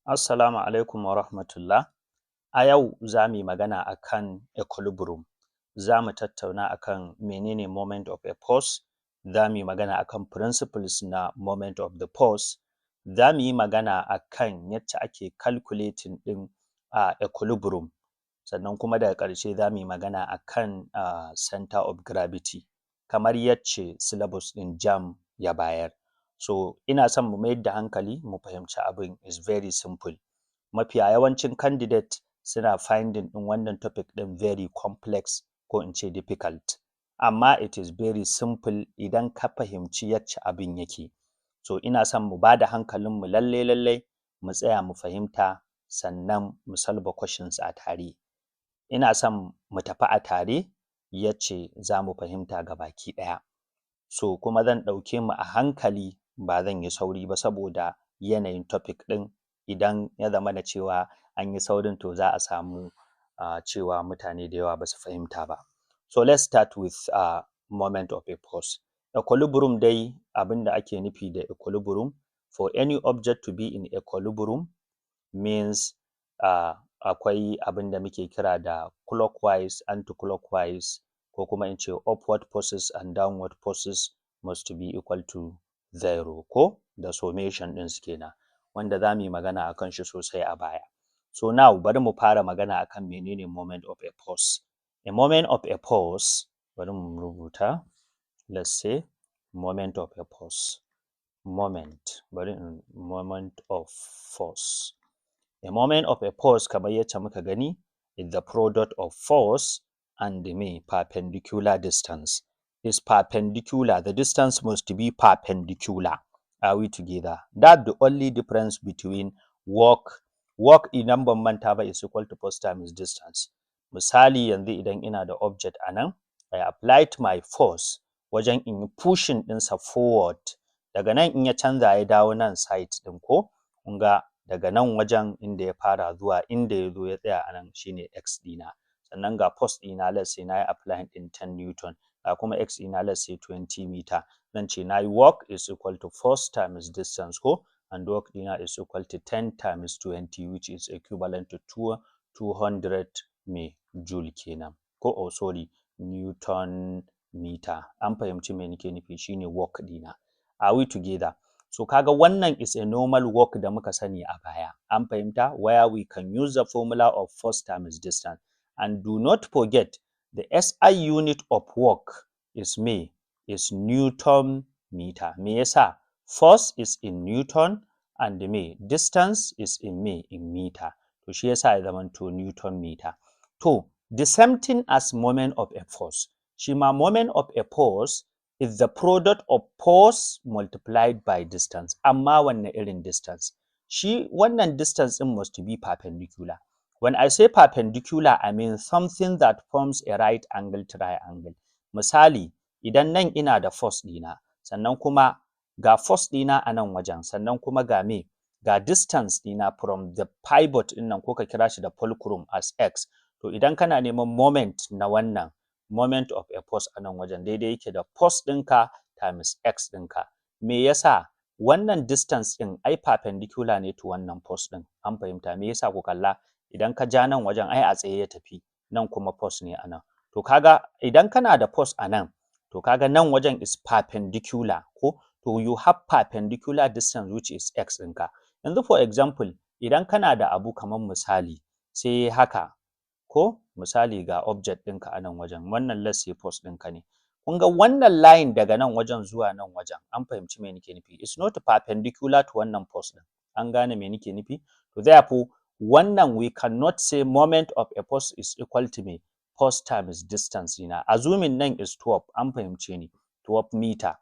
Assalamu alaikum wa rahmatullah. A yau za mu yi magana akan equilibrium. Za mu tattauna akan menene moment of a pause. Za mu yi magana akan principles na moment of the pause. Za mu yi magana akan yacce ake calculating ɗin equilibrium. Sannan kuma daga ƙarshe za mu yi magana akan center of gravity, kamar yacce syllabus ɗin Jamb ya bayar. So ina son mu mayar da hankali mu fahimci abin is very simple. Mafiya yawancin candidate suna finding ɗin wannan topic ɗin very complex ko in ce difficult. Amma it is very simple idan ka fahimci yacce abin yake. So ina son mu ba da hankalinmu lallai mu tsaya mu fahimta sannan mu solve questions a tare. Ina son mu tafi a tare yacce za mu fahimta gabaki ɗaya. So kuma zan ɗauke mu a hankali, ba zan yi sauri ba saboda yanayin topic ɗin. Idan ya zamana cewa an yi saurin to za a samu cewa mutane da yawa ba su fahimta ba. So let's start with moment of a pause. Equilibrium dai abin da ake nufi da equilibrium, for any object to be in equilibrium means akwai abin da muke kira da clockwise, anti-clockwise, ko kuma in ce upward forces and downward forces must be equal to 0, ko da summation ɗin su kenan, wanda za mu yi magana akan shi sosai a baya. So now bari mu fara magana akan menene moment of a pause. A moment of a pause, bari mu rubuta, let's say moment of a pause. Moment of force. A moment of a pause, kamar yacce muka gani, is the product of force and the perpendicular distance. Is perpendicular, the distance must be perpendicular. Are we together? That's the only difference between work idan ban manta ba is equal to force times distance. Misali yanzu idan ina da object a nan, I applied my force wajen in yi pushing ɗinsa forward. Daga nan in ya canza ya dawo nan side ɗin, ko kun ga daga nan wajen inda ya fara zuwa inda ya zo ya tsaya a nan shine x ɗina. Sannan ga force ɗina, let's say na yi applying ɗin 10 Newton, ga kuma x ɗina let's say 20 meter. Zan ce na yi work is equal to force times distance, ko, and work ɗina is equal to 10 times 20, which is equivalent to 200 joule kenan, ko sorry, Newton meter. An fahimci me nake nufi, shine work ɗina. Are we together? So kaga wannan is a normal work da muka sani a baya. An fahimta, where we can use the formula of force times distance. And do not forget the SI unit of work is Newton meter. Me yasa? Force is in Newton and distance is in meter. To shi yasa ya zamanto Newton meter. To the same thing as moment of a force. Shi ma moment of a force is the product of force multiplied by distance. Amma wanne irin distance? Shi wannan distance ɗin must be perpendicular. When I say perpendicular, I mean something that forms a right angle triangle. Misali, idan nan ina da force ɗina, sannan kuma ga force ɗina a nan wajen, sannan kuma ga distance ɗina from the pivot ɗin nan, ko ka kira shi da fulcrum as x. To idan kana neman moment na wannan, moment of a force a nan wajen daidai yake da force ɗinka times x ɗinka. Me yasa? Wannan distance ɗin ai perpendicular ne to wannan force ɗin. An fahimta? Me yasa? Ku kalla, idan ka ja nan wajen ai a tsaye ya tafi, nan kuma force ne a nan. To kaga idan kana da force a nan, to kaga nan wajen is perpendicular, ko, to you have perpendicular distance which is x ɗinka. Yanzu for example, idan kana da abu kamar misali sai haka, ko misali ga object ɗinka a nan wajen, wannan let's say force ɗinka ne. Kun ga wannan line daga nan wajen zuwa nan wajen, an fahimci me nake nufi, it's not perpendicular to wannan force ɗin. An gane me nake nufi? To therefore wannan we cannot say moment of a force is equal to force times distance ɗina. Assuming nan is 12, an fahimce ni, 12 meter.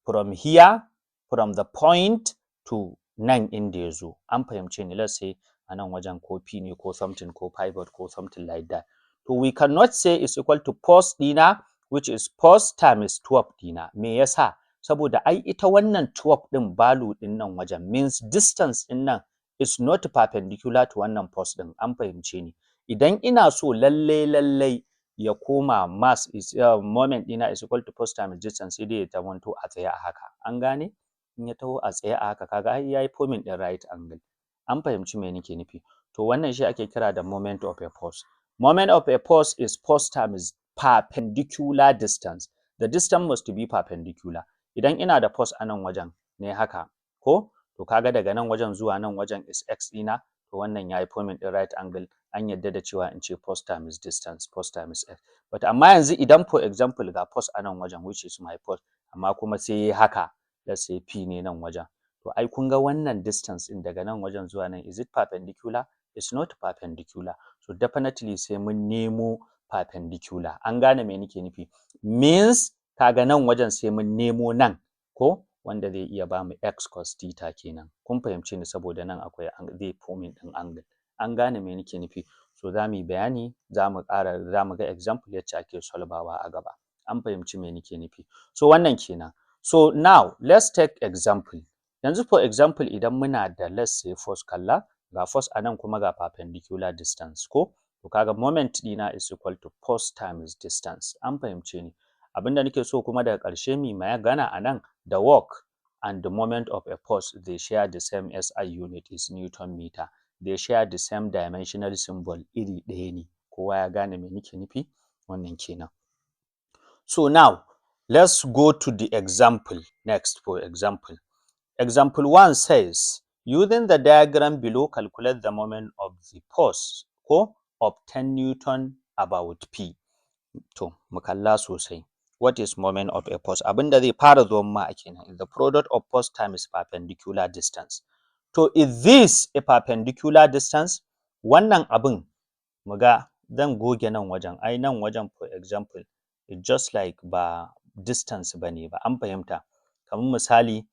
From here, from the point to nan inda ya zo, an fahimce ni, let's say a nan wajen ko P ne ko something ko pivot ko something like that. To we cannot say is equal to force ɗina which is force times 12 ɗina. Me yasa? Saboda ai ita wannan 12 ɗin value ɗin nan wajen means distance ɗin nan is not perpendicular to wannan force ɗin. An fahimce ni. Idan ina so lallai ya koma mass is moment ɗina is equal to force times distance, sai dai ya zamanto a tsaye a haka. An gane? In ya taho a tsaye a haka, kaga ai yayi forming ɗin right angle. An fahimci me nake nufi? To wannan shi ake kira da moment of a pause. Moment of a pause is pause time is perpendicular distance. The distance must be perpendicular. Idan ina da pause a nan wajen ne haka, ko? To kaga daga nan wajen zuwa nan wajen is x ɗina, to wannan yayi forming ɗin right angle, an yadda da cewa in ce pause time is distance, pause time is x. But amma yanzu idan for example ga pause a nan wajen which is my pause, amma kuma sai yayi haka, let's say p ne nan wajen. To ai kun ga wannan distance ɗin daga nan wajen zuwa nan, is it perpendicular? It's not perpendicular. So definitely sai mun nemo perpendicular. An gane me nake nufi? Means kaga nan wajen sai mun nemo nan, ko? Wanda zai iya bamu x cos theta kenan. Kun fahimce ni saboda nan akwai zai forming ɗin angle. An gane me nake nufi? So za mu yi bayani, za mu ga example yacce ake solvawa a gaba. An fahimci me nake nufi? So wannan kenan. So now let's take example. Yanzu for example idan muna da let's say force, kalla ga force a nan kuma ga perpendicular distance, ko? To kaga moment ɗina is equal to force times distance. An fahimce ni? Abinda nake so kuma daga ƙarshe mu magana a nan, the work and the moment of a force they share the same SI unit is Newton meter. They share the same dimensional symbol, iri ɗaya ne. Kowa ya gane me nake nufi? Wannan kenan. So now let's go to the example next. For example, example 1 says, using the diagram below, calculate the moment of the force, ko, of 10 Newton about P. To, mu kalla sosai. What is moment of a force? Abinda zai fara zuwa ma a kenan is the product of force times perpendicular distance. To, is this a perpendicular distance? Wannan abin, mu ga, zan goge nan wajen. Ai nan wajen for example, it's just like ba distance bane ba. An fahimta? Kamar misali,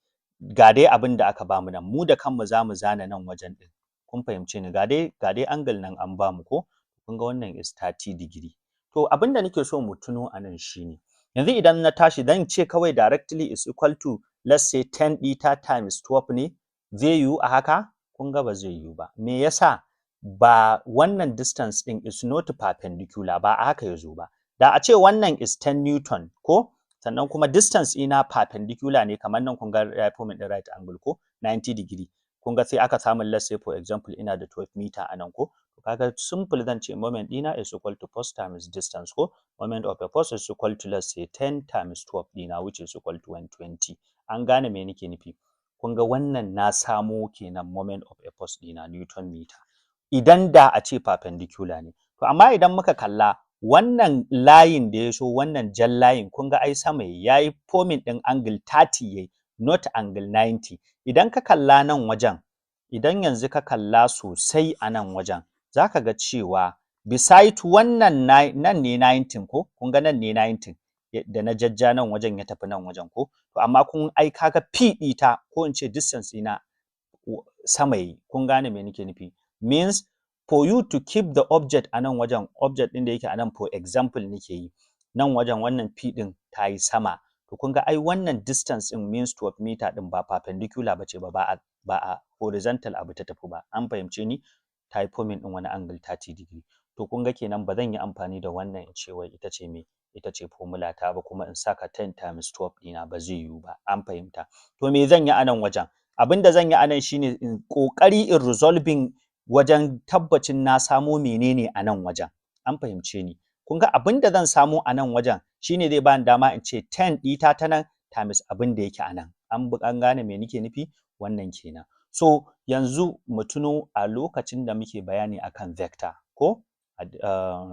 ga dai abin da aka bamu nan, mu da kanmu za mu zana nan wajen ɗin. Kun fahimce ni? Ga dai angle nan an bamu, ko? Kun ga wannan is 30 degree. To abin da nake so mu tuno a nan shine, yanzu idan na tashi zan ce kawai directly is equal to let's say 10 theta times 12 ne? Zai yiwu a haka? Kun ga ba zai yiwu ba. Me yasa? Ba wannan distance ɗin is not perpendicular, ba a haka ya zo ba. Da a ce wannan is 10 Newton, ko? Sannan kuma distance ina perpendicular ne, kamar nan kun ga ya forming ɗin right angle, ko? 90 degree. Kun ga sai aka samu let's say for example ina da 12 meter a nan, ko? Kaga simple zan ce moment ɗina is equal to force times distance, ko? Moment of a force is equal to let's say 10 times 12 ɗina, which is equal to 120. An gane me nake nufi? Kun ga wannan na samo kenan moment of a force ɗina Newton meter. Idan da a ce perpendicular ne. To amma idan muka kalla wannan layin da ya so, wannan jan layin, kun ga ai sama yayi forming ɗin angle 30 yayi, not angle 90. Idan ka kalla nan wajen, idan yanzu ka kalla sosai a nan wajen, za ka ga cewa beside wannan nan ne 90, ko? Kun ga nan ne 90 da na jajja nan wajen ya tafi nan wajen, ko? To amma kun ai kaga P ɗita, ko in ce distance ɗina sama yayi. Kun gane me nake nufi? Means for you to keep the object a nan wajen, object ɗin da yake a nan for example nake yi, nan wajen wannan P ɗin ta yi sama. To kun ga ai wannan distance ɗin means 12 meter ɗin ba perpendicular bace ba, ba a horizontal abu ta tafi ba. An fahimce ni? Ta yi forming ɗin wani angle 30 degree. To kun ga kenan ba zan yi amfani da wannan in ce wai ita ce formula ta ba, kuma in saka 10 times 12 ɗina, ba zai yiwu ba. An fahimta? To me zan yi a nan wajen? Abin da zan yi a nan shine in ƙoƙari in resolving wajen tabbacin na samo menene a nan wajen. An fahimce ni? Kun ga abin da zan samo a nan wajen shine zai bani dama in ce 10 ɗita ta nan times abin da yake a nan. An gane me nake nufi? Wannan kenan. So yanzu mu tuno a lokacin da muke bayani akan vector, ko?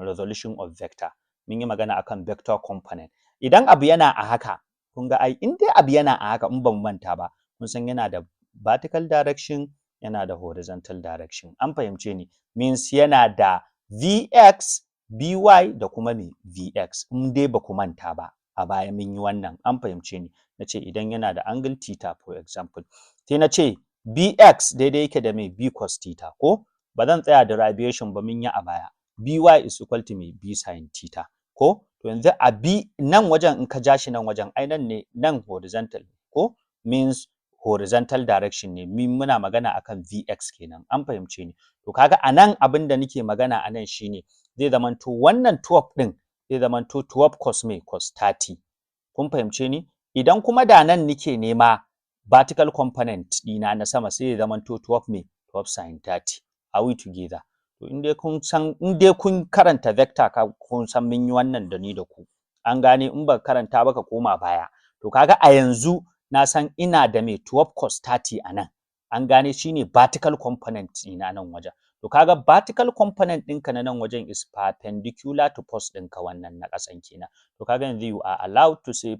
Resolution of vector. Mun yi magana akan vector component. Idan abu yana a haka, kun ga ai in dai abu yana a haka, in ban manta ba, mun san yana da vertical direction, yana da horizontal direction. An fahimce ni? Means yana da Vx, Vy da kuma me Vx. In dai ba ku manta ba, a baya mun yi wannan. An fahimce ni? Na ce idan yana da angle theta for example, sai na ce Bx daidai yake da me B cos theta, ko? Ba zan tsaya derivation ba, mun yi a baya. By is equal to me B sin theta, ko? To yanzu a B nan wajen in ka ja shi nan wajen, ai nan ne, nan horizontal, ko? Means horizontal direction ne, muna magana akan Vx kenan. An fahimce ni? To kaga a nan abin da nake magana a nan shine zai zamanto wannan 12 ɗin zai zamanto 12 cos me cos 30. Kun fahimce ni? Idan kuma da nan nake nema vertical component ɗina na sama, sai ya zamanto 12 me 12 sin 30. Are we together? To in dai kun karanta vector kun san mun yi wannan da ni da ku. An gane, in ba karanta ba ka koma baya. To kaga a yanzu na san ina da mai 12 cos 30 a nan. An gane, shine vertical component ɗina nan wajen. To kaga vertical component ɗinka na nan wajen is perpendicular to post ɗinka wannan na ƙasan kenan. To kaga yanzu you are allowed to say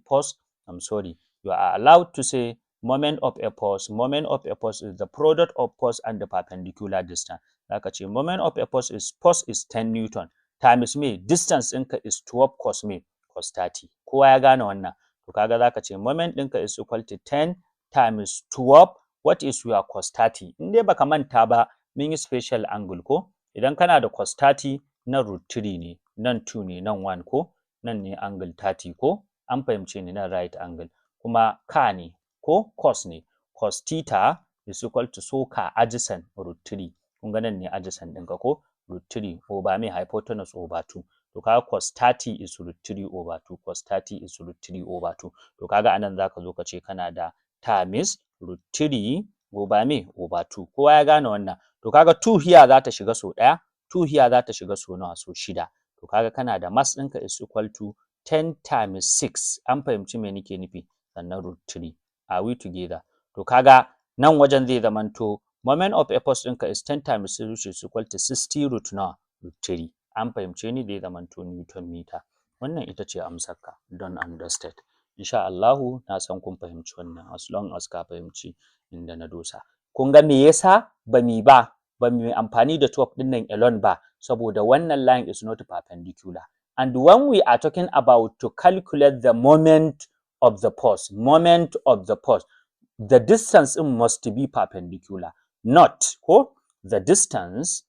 you are allowed to say moment of a force. Moment of a force is the product of force and the perpendicular distance. Zaka ce moment of a force is 10 Newton times me distance ɗinka is 12 cos 30. Kowa ya gane wannan. To kaga zaka ce moment ɗinka is equal to 10 times 12. What is your cos 30? In dai baka manta ba mun yi special angle ko? Idan kana da cos 30 nan root 3 ne, nan 2 ne, nan 1 ko? Nan ne angle 30 ko? An fahimce ni, nan right angle. Kuma ka ne ko cos ne. Cos theta is equal to soka adjacent root 3. Kun ga nan ne adjacent ɗinka ko? Root 3 over me hypotenuse over 2. To kaga cos 30 is root 3 over 2. Cos 30 is root 3 over 2. To kaga anan zaka zo ka ce kana da times root 3 over me over 2. Kowa ya gane wannan. To kaga 2 here za ta shiga so ɗaya, 2 here za ta shiga so nawa? So 6. To kaga kana da mass ɗinka is equal to 10 times 6. An fahimci me nake nufi? Sannan root 3. Are we together? To kaga nan wajen zai zamanto moment of a force ɗinka is 10 times 6 which is equal to 60 root 3. An fahimce ni, zai zamanto Newton meter. Wannan ita ce amsarka, don understand. Insha Allahu na san kun fahimci wannan, as long as ka fahimci inda na dosa. Kun ga me yasa ba mu amfani da 12 ɗin nan alone ba, saboda wannan line is not perpendicular. And when we are talking about to calculate the moment of the force, the distance must be perpendicular. Not ko the distance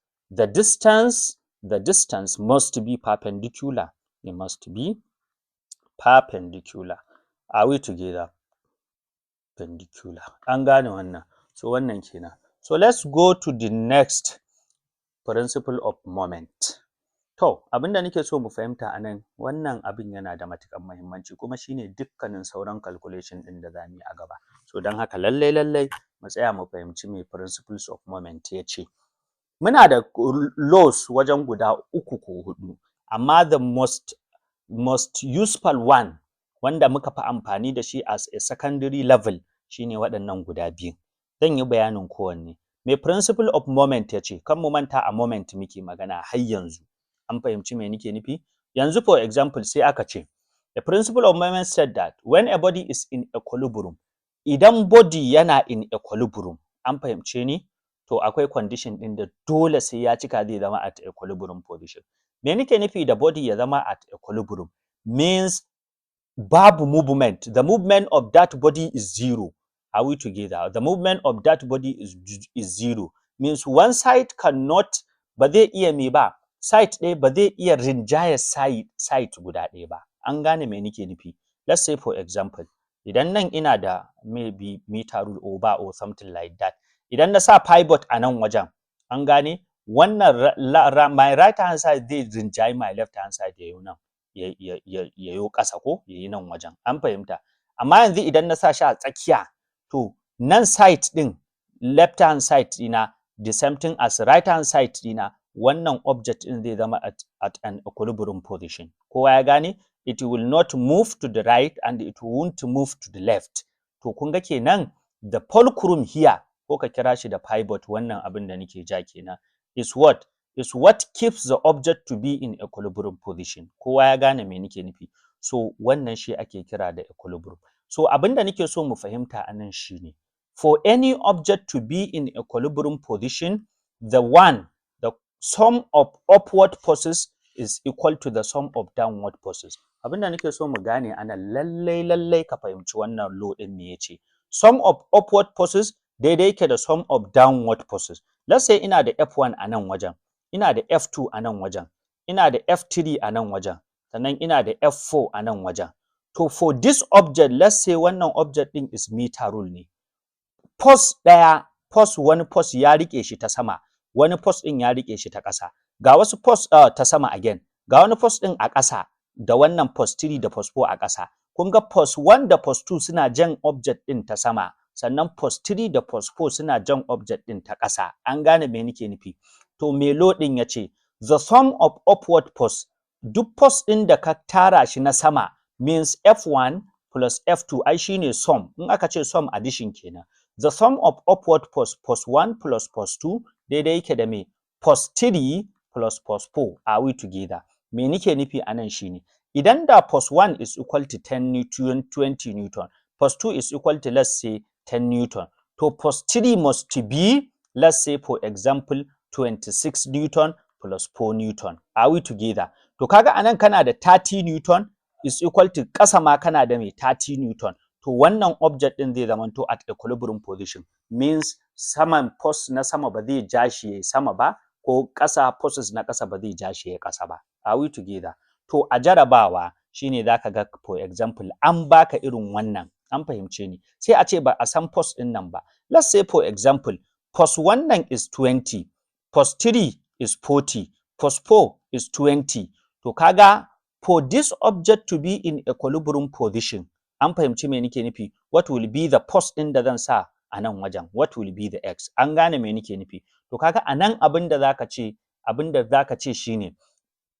must be perpendicular. It must be perpendicular. Are we together? Perpendicular. An gane wannan. So wannan kenan. So let's go to the next principle of moment. To, abinda nake so mu fahimta anan, wannan abin yana da matuƙar muhimmanci kuma shine dukkanin sauran calculation ɗin da zamu yi a gaba. So don haka lallai mu tsaya mu fahimci me principles of moment ya ce. Muna da laws wajen guda 3 ko 4, amma the most useful one wanda muka fi amfani da shi as a secondary level shine waɗannan guda 2. Zan yi bayanin kowanne. Me principle of moment ya ce? Kan mu manta a moment muke magana har yanzu. An fahimci me nake nufi? Yanzu for example sai aka ce the principle of moment said that when a body is in equilibrium, idan body yana in equilibrium, an fahimce ni? To akwai condition ɗin da dole sai ya cika zai zama at equilibrium position. Me nake nufi da body ya zama at equilibrium? Means babu movement. The movement of that body is 0. Are we together? The movement of that body is 0. Means one side cannot, ba zai iya me ba, side ɗaya ba zai iya rinjaya side guda ɗaya ba. An gane me nake nufi? Let's say for example, idan nan ina da maybe meter rule over or something like that. Idan na sa pivot a nan wajen, an gane, wannan my right hand side zai rinjayi my left hand side ya yi nan, ya yi ƙasa ko ya yi nan wajen. An fahimta? Amma yanzu idan na sa shi a tsakiya, to nan side ɗin left hand side ɗina the same thing as right hand side ɗina, wannan object ɗin zai zama at an equilibrium position. Kowa ya gane? It will not move to the right and it won't move to the left. To kun ga kenan the fulcrum here, ko ka kira shi da pivot, wannan abin da nake ja kenan, is what keeps the object to be in equilibrium position. Kowa ya gane me nake nufi? So wannan shi ake kira da equilibrium. So abin da nake so mu fahimta anan shine, for any object to be in equilibrium position, the sum of upward forces is equal to the sum of downward forces. Abin da nake so mu gane anan, lallai ka fahimci wannan law ɗin me yace. Sum of upward forces daidai yake da sum of downward forces. Let's say ina da F1 a nan wajen, ina da F2 a nan wajen, ina da F3 a nan wajen, sannan ina da F4 a nan wajen. To for this object, let's say wannan object ɗin is meter rule ne. Force ɗaya, wani force ya riƙe shi ta sama, wani force ɗin ya riƙe shi ta ƙasa. Ga wasu force ta sama again, ga wani force ɗin a ƙasa da wannan force 3 da force 4 a ƙasa. Kun ga force 1 da force 2 suna jan object ɗin ta sama, sannan post 3 da post 4 suna jan object ɗin ta ƙasa. An gane me nake nufi? To me law ɗin ya ce, the sum of upward posts, duk post ɗin da ka tara shi na sama means F1 plus F2, ai shine sum. In aka ce sum, addition kenan. The sum of upward post, post 1 plus post 2 daidai yake da me? Post 3 plus post 4. Are we together? Me nake nufi a nan shine, idan da post 1 is equal to 20 Newton, post 2 is equal to, let's say, 10 Newton, to post 3 must be, let's say, for example, 26 Newton plus 4 Newton. Are we together? To kaga anan kana da 30 Newton is equal to ƙasa ma kana da me? 30 Newton. To wannan object ɗin zai zamanto at equilibrium position. Means saman post na sama ba zai ja shi yayi sama ba, ko ƙasa posts na ƙasa ba zai ja shi yayi ƙasa ba. Are we together? To a jarabawa shine zaka ga, for example, an baka irin wannan, an fahimce ni, sai a ce ba a san post ɗin nan ba. Let's say for example, post 1 is 20, post 3 is 40, post 4 is 20. To kaga, for this object to be in equilibrium position, an fahimci me nake nufi, what will be the post ɗin da zan sa a nan wajen? What will be the x? An gane me nake nufi? To kaga anan abinda zaka ce shine,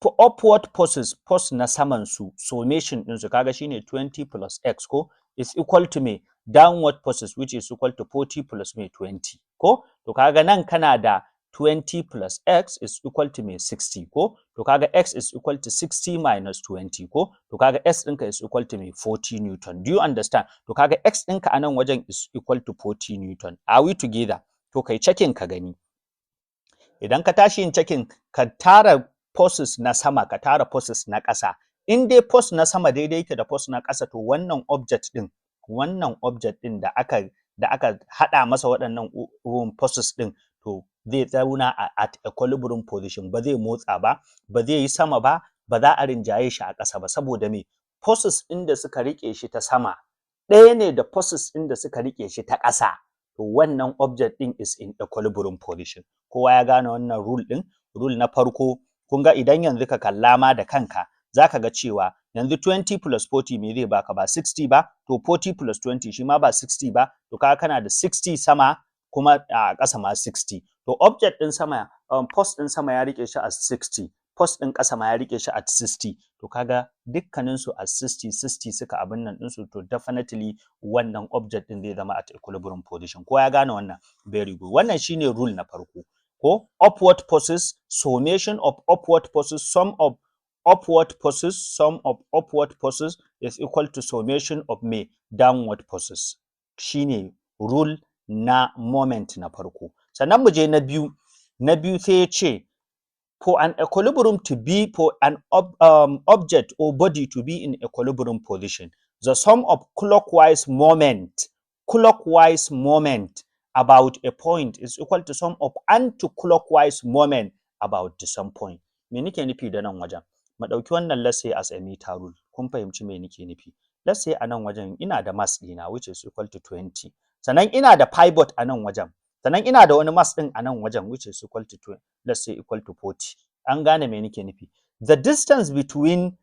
for upward posts, post na saman su, summation ɗinsu kaga shine 20 plus x ko is equal to me downward posts, which is equal to 40 plus me 20 ko. To kaga nan kana da 20 plus x is equal to me 60 ko. To kaga x is equal to 60 minus 20 ko. To kaga s ɗinka is equal to me 40 Newton. Do you understand? To kaga x ɗinka a nan wajen is equal to 40 Newton. Are we together? To kai checking ka gani. Idan ka tashi yin checking, ka tara posts na sama, ka tara posts na ƙasa. In dai post na sama daidai yake da post na ƙasa, to wannan object ɗin da aka haɗa masa waɗannan posts ɗin, to zai zauna at equilibrium position, ba zai motsa ba, ba zai yi sama ba, ba za a rinjaye shi a ƙasa ba. Saboda me? Posts ɗin da suka riƙe shi ta sama ɗaya ne da posts ɗin da suka riƙe shi ta ƙasa. To wannan object ɗin is in equilibrium position. Kowa ya gane wannan rule ɗin? Rule na farko, kun ga idan yanzu ka kalla ma da kanka, zaka ga cewa yanzu 20 plus 40 me zai baka? Ba 60 ba? To 40 plus 20 shi ma ba 60 ba? To kaga kana da 60 sama kuma a ƙasa ma 60. To object ɗin sama, post ɗin sama ya rike shi at 60, post ɗin ƙasa ma ya rike shi at 60. To kaga dukkanin su at 60 suka abin nan ɗinsu, to definitely wannan object ɗin zai zama at equilibrium position. Ko ya gane wannan? Very good. Wannan shine rule na farko. Ko upward posts, summation of upward posts, sum of upward posts is equal to summation of me downward posts. Shine rule na moment na farko. Sannan mu je na biyu. Na biyu sai ya ce, for an equilibrium to be, for an object or body to be in equilibrium position, the sum of clockwise moment about a point is equal to sum of anti-clockwise moment about the same point. Me nake nufi da nan wajen? Mu ɗauki wannan, let's say, as a meter rule. Kun fahimci me nake nufi? Let's say a nan wajen ina da mass ɗina, which is equal to 20. Sannan ina da pivot a nan wajen. Sannan ina da wani mass ɗin a nan wajen, which is equal to 20, let's say equal to 40. An gane me nake nufi? The distance between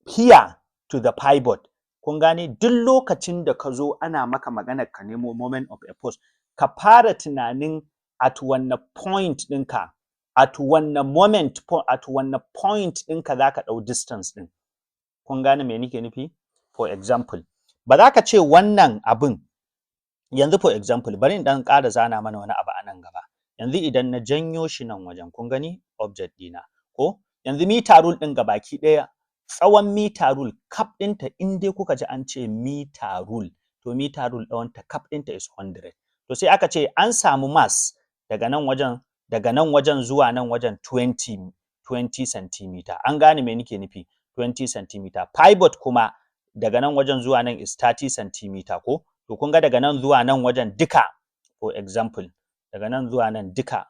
here to the pivot, kun gane, duk lokacin da ka zo ana maka maganar ka nemo moment of a post, ka fara tunanin at wanne point ɗinka, at wanne moment, at wanne point ɗinka za ka ɗau distance ɗin. Kun gane me nake nufi? For example, ba za ka ce wannan abin, yanzu for example, bari in ɗan ƙara zana mana wani abu a nan gaba. Yanzu idan na janyo shi nan wajen, kun gani object ɗina, ko? Yanzu meter rule ɗin gabaki ɗaya, tsawon meter rule kap ɗinta, in dai kuka ji an ce meter rule, to meter rule tsawonta kap ɗinta is 100. To sai aka ce an samu mass daga nan wajen zuwa nan wajen 20 centimeter. An gane me nake nufi? 20 centimeter. Pivot kuma daga nan wajen zuwa nan is 30 centimeter ko? To kun ga daga nan zuwa nan wajen duka, for example, daga nan zuwa nan duka,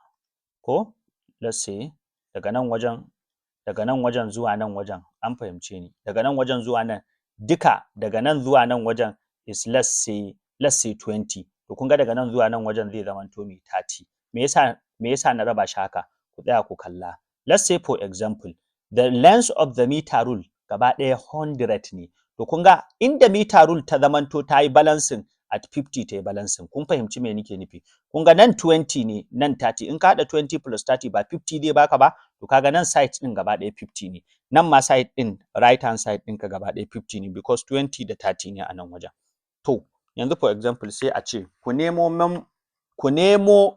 ko? Let's say daga nan wajen zuwa nan wajen, an fahimce ni, daga nan wajen zuwa nan duka, daga nan zuwa nan wajen is let's say 20. To kun ga daga nan zuwa nan wajen zai zama to me 30. Me yasa na raba shi haka? Ku tsaya ku kalla. Let's say for example, the length of the meter rule gaba ɗaya 100 ne. To kun ga inda meter rule ta zamanto ta yi balancing at 50 ta yi balancing. Kun fahimci me nake nufi? Kun ga nan 20 ne, nan 30. In ka haɗa 20 plus 30 ba 50 zai baka ba? To kaga nan side ɗin gaba ɗaya 50 ne. Nan ma side ɗin right hand side ɗinka gaba ɗaya 50 ne because 20 da 30 ne a nan wajen. To, yanzu for example sai a ce ku nemo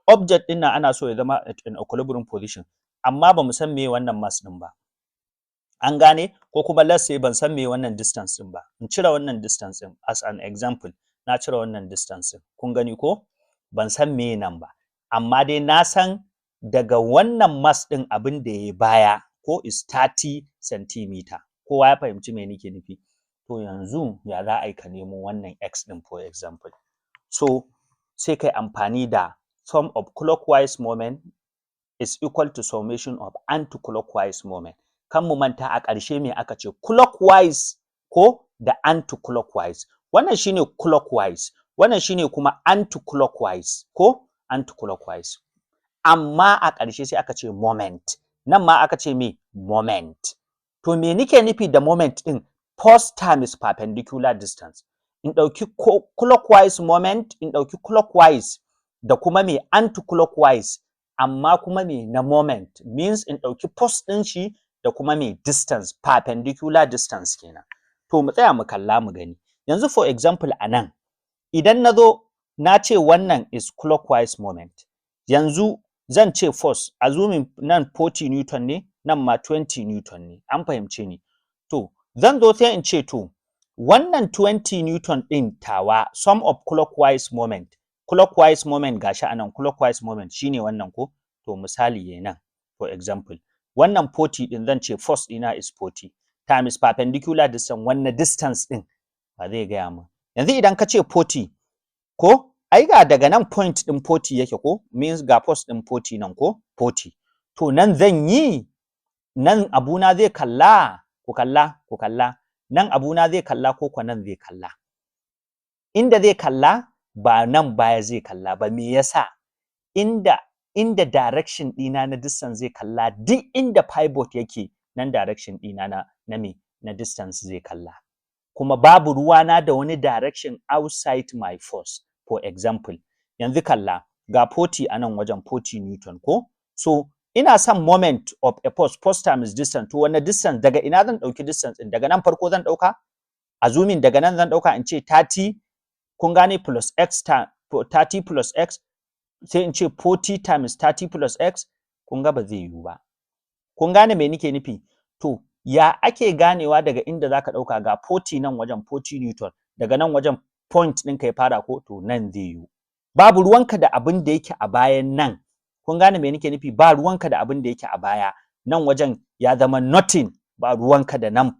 object ɗin nan ana so ya zama at an equilibrium position, amma ba mu san meye wannan mass ɗin ba. An gane? Ko kuma let's say ban san meye wannan distance ɗin ba. In cire wannan distance ɗin as an example. Na cire wannan distance ɗin. Kun gani ko? Ban san meye nan ba. Amma dai na san daga wannan mass ɗin abin da ya baya ko is 30 centimeter. Kowa ya fahimci me nake nufi? To yanzu ya za a yi ka nemo wannan x ɗin for example. So sai kai amfani da sum of clockwise moment is equal to summation of anti-clockwise moment. Kan mu manta a ƙarshe me aka ce clockwise ko da anti-clockwise. Wannan shine clockwise, wannan shine kuma anti-clockwise ko anti-clockwise. Amma a ƙarshe sai aka ce moment. Nan ma aka ce me? Moment. To me nake nufi da moment ɗin? First term is perpendicular distance. In ɗauki clockwise moment, in ɗauki clockwise da kuma me anti-clockwise, amma kuma me na moment means in ɗauki post ɗin shi da kuma me distance, perpendicular distance kenan. To mu tsaya mu kalla mu gani. Yanzu for example a nan, idan na zo na ce wannan is clockwise moment, yanzu zan ce force, assuming nan 40 Newton ne, nan ma 20 Newton ne. An fahimce ni? To, zan zo sai in ce to, wannan 20 Newton ɗin tawa, sum of clockwise moment gashi anan, clockwise moment shine wannan ko? To misali yayi nan, for example. Wannan 40 ɗin zan ce force ɗina is 40 times perpendicular distance, wannan distance ɗin ba zai gaya min. Yanzu idan ka ce 40 ko? Ai ga daga nan point ɗin 40 yake ko? Means ga force ɗin 40 nan ko? 40. To nan zan yi, nan abuna zai kalla, ku kalla. Nan abuna zai kalla ko kwa nan zai kalla? Inda zai kalla ba nan baya zai kalla ba. Me yasa? Inda direction ɗina na distance zai kalla, duk inda pivot yake nan direction ɗina na distance zai kalla. Kuma babu ruwana da wani direction outside my force. For example, yanzu kalla, ga 40 a nan wajen 40 Newton ko? So, ina son moment of a force, force times distance. To wanne distance? Daga ina zan ɗauki distance ɗin? Daga nan farko zan ɗauka? Assuming daga nan zan ɗauka in ce 30, kun gane, plus x 30 plus x, sai in ce 40 times 30 plus x, kun ga ba zai yiwu ba. Kun gane me nake nufi? To, ya ake ganewa daga inda zaka ɗauka ga 40 nan wajen 40 Newton, daga nan wajen point ɗinka ya fara ko? To nan zai yiwu. Babu ruwanka da abin da yake a bayan nan. Kun gane me nake nufi? Ba ruwanka da abin da yake a baya. Nan wajen ya zama nothing. Ba ruwanka da nan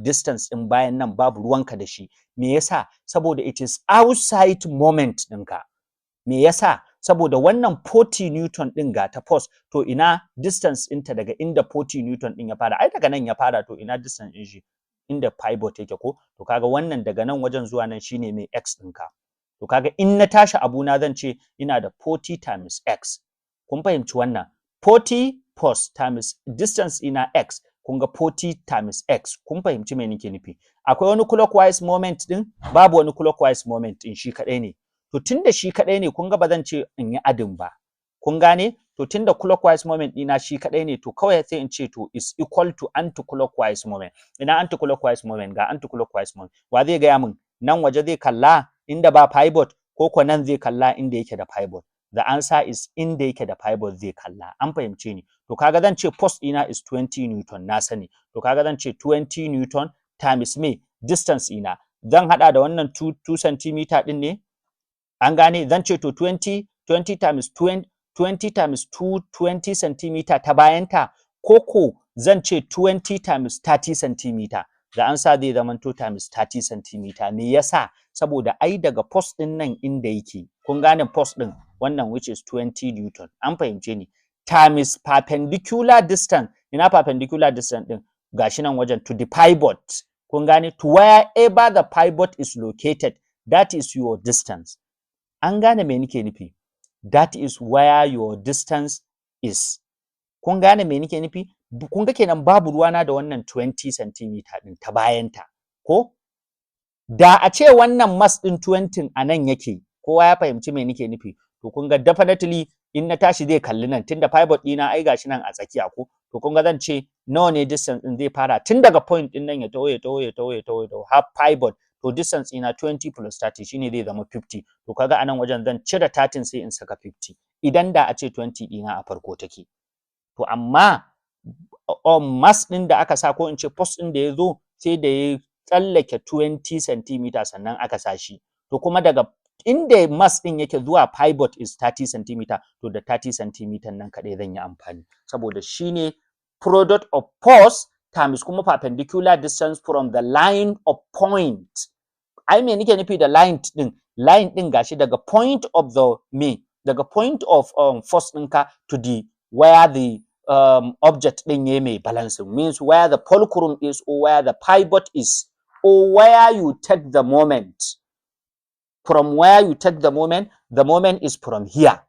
distance ɗin bayan nan, babu ruwanka da shi. Me yasa? Saboda it is outside moment ɗinka. Me yasa? Saboda wannan 40 Newton ɗin ga ta force, to ina distance ɗinta daga inda 40 Newton ɗin ya fara? Ai daga nan ya fara, to ina distance ɗin shi? Inda pivot yake ko? To kaga wannan daga nan wajen zuwa nan shine mai x ɗinka. To kaga in na tashi abuna zan ce ina da 40 times x. Kun fahimci wannan? 40 force times distance ina x. Kun ga 40 times x. Kun fahimci me nake nufi? Akwai wani clockwise moment ɗin? Babu wani clockwise moment ɗin, shi kaɗai ne. To tunda shi kaɗai ne, kun ga ba zan ce in yi adding ba. Kun gane? To tunda clockwise moment ɗina shi kaɗai ne, to kawai sai in ce to is equal to anti-clockwise moment. Ina anti-clockwise moment? Ga anti-clockwise moment. Wa zai gaya min? Nan waje zai kalla inda ba pivot, ko ko nan zai kalla inda yake da pivot? The answer is inda yake da pivot zai kalla. An fahimce ni? To kaga zan ce force ɗina is 20 Newton, na sani. To kaga zan ce 20 Newton times me? Distance ɗina. Zan haɗa da wannan 2 centimeter ɗin ne? An gane? Zan ce to 20 times 2 20 centimeter ta bayanta, ko zan ce 20 times 30 centimeter. The answer zai zamanto times 30 centimeter. Me yasa? Saboda ai daga post ɗin nan inda yake, kun gane post ɗin wannan, which is 20 Newton. An fahimce ni? Times perpendicular distance. Ina perpendicular distance ɗin? Gashi nan wajen to the pivot. Kun gane? To wherever the pivot is located, that is your distance. An gane me nake nufi? That is where your distance is. Kun gane me nake nufi? Kun ga kenan babu ruwana da wannan 20 centimeter ɗin ta bayanta, ko? Da a ce wannan mass ɗin 20 a nan yake, kowa ya fahimci me nake nufi. To kun ga definitely in na tashi zai kalli nan, tunda pivot ɗina ai gashi nan a tsakiya ko. To kun ga zan ce nawa ne distance ɗin zai fara tun daga point ɗin nan ya taho har pivot. To distance ɗina 20 plus 30 shine zai zama 50. To kaga a nan wajen zan cire 30 sai in saka 50. Idan da a ce 20 ɗina a farko take. To amma mass ɗin da aka sa ko in ce force ɗin da ya zo sai da ya tsallake 20 cm sannan aka sa shi. To kuma daga inda mass ɗin yake zuwa pivot is 30 cm, to da 30 cm nan kaɗai zan yi amfani. Saboda shine product of force times kuma perpendicular distance from the line of point. Ai me nake nufi da line ɗin? Line ɗin gashi daga point of the daga point of force ɗinka to the where the object ɗin ya mai balancing, means where the fulcrum is or where the pivot is or where you take the moment. From where you take the moment is from here,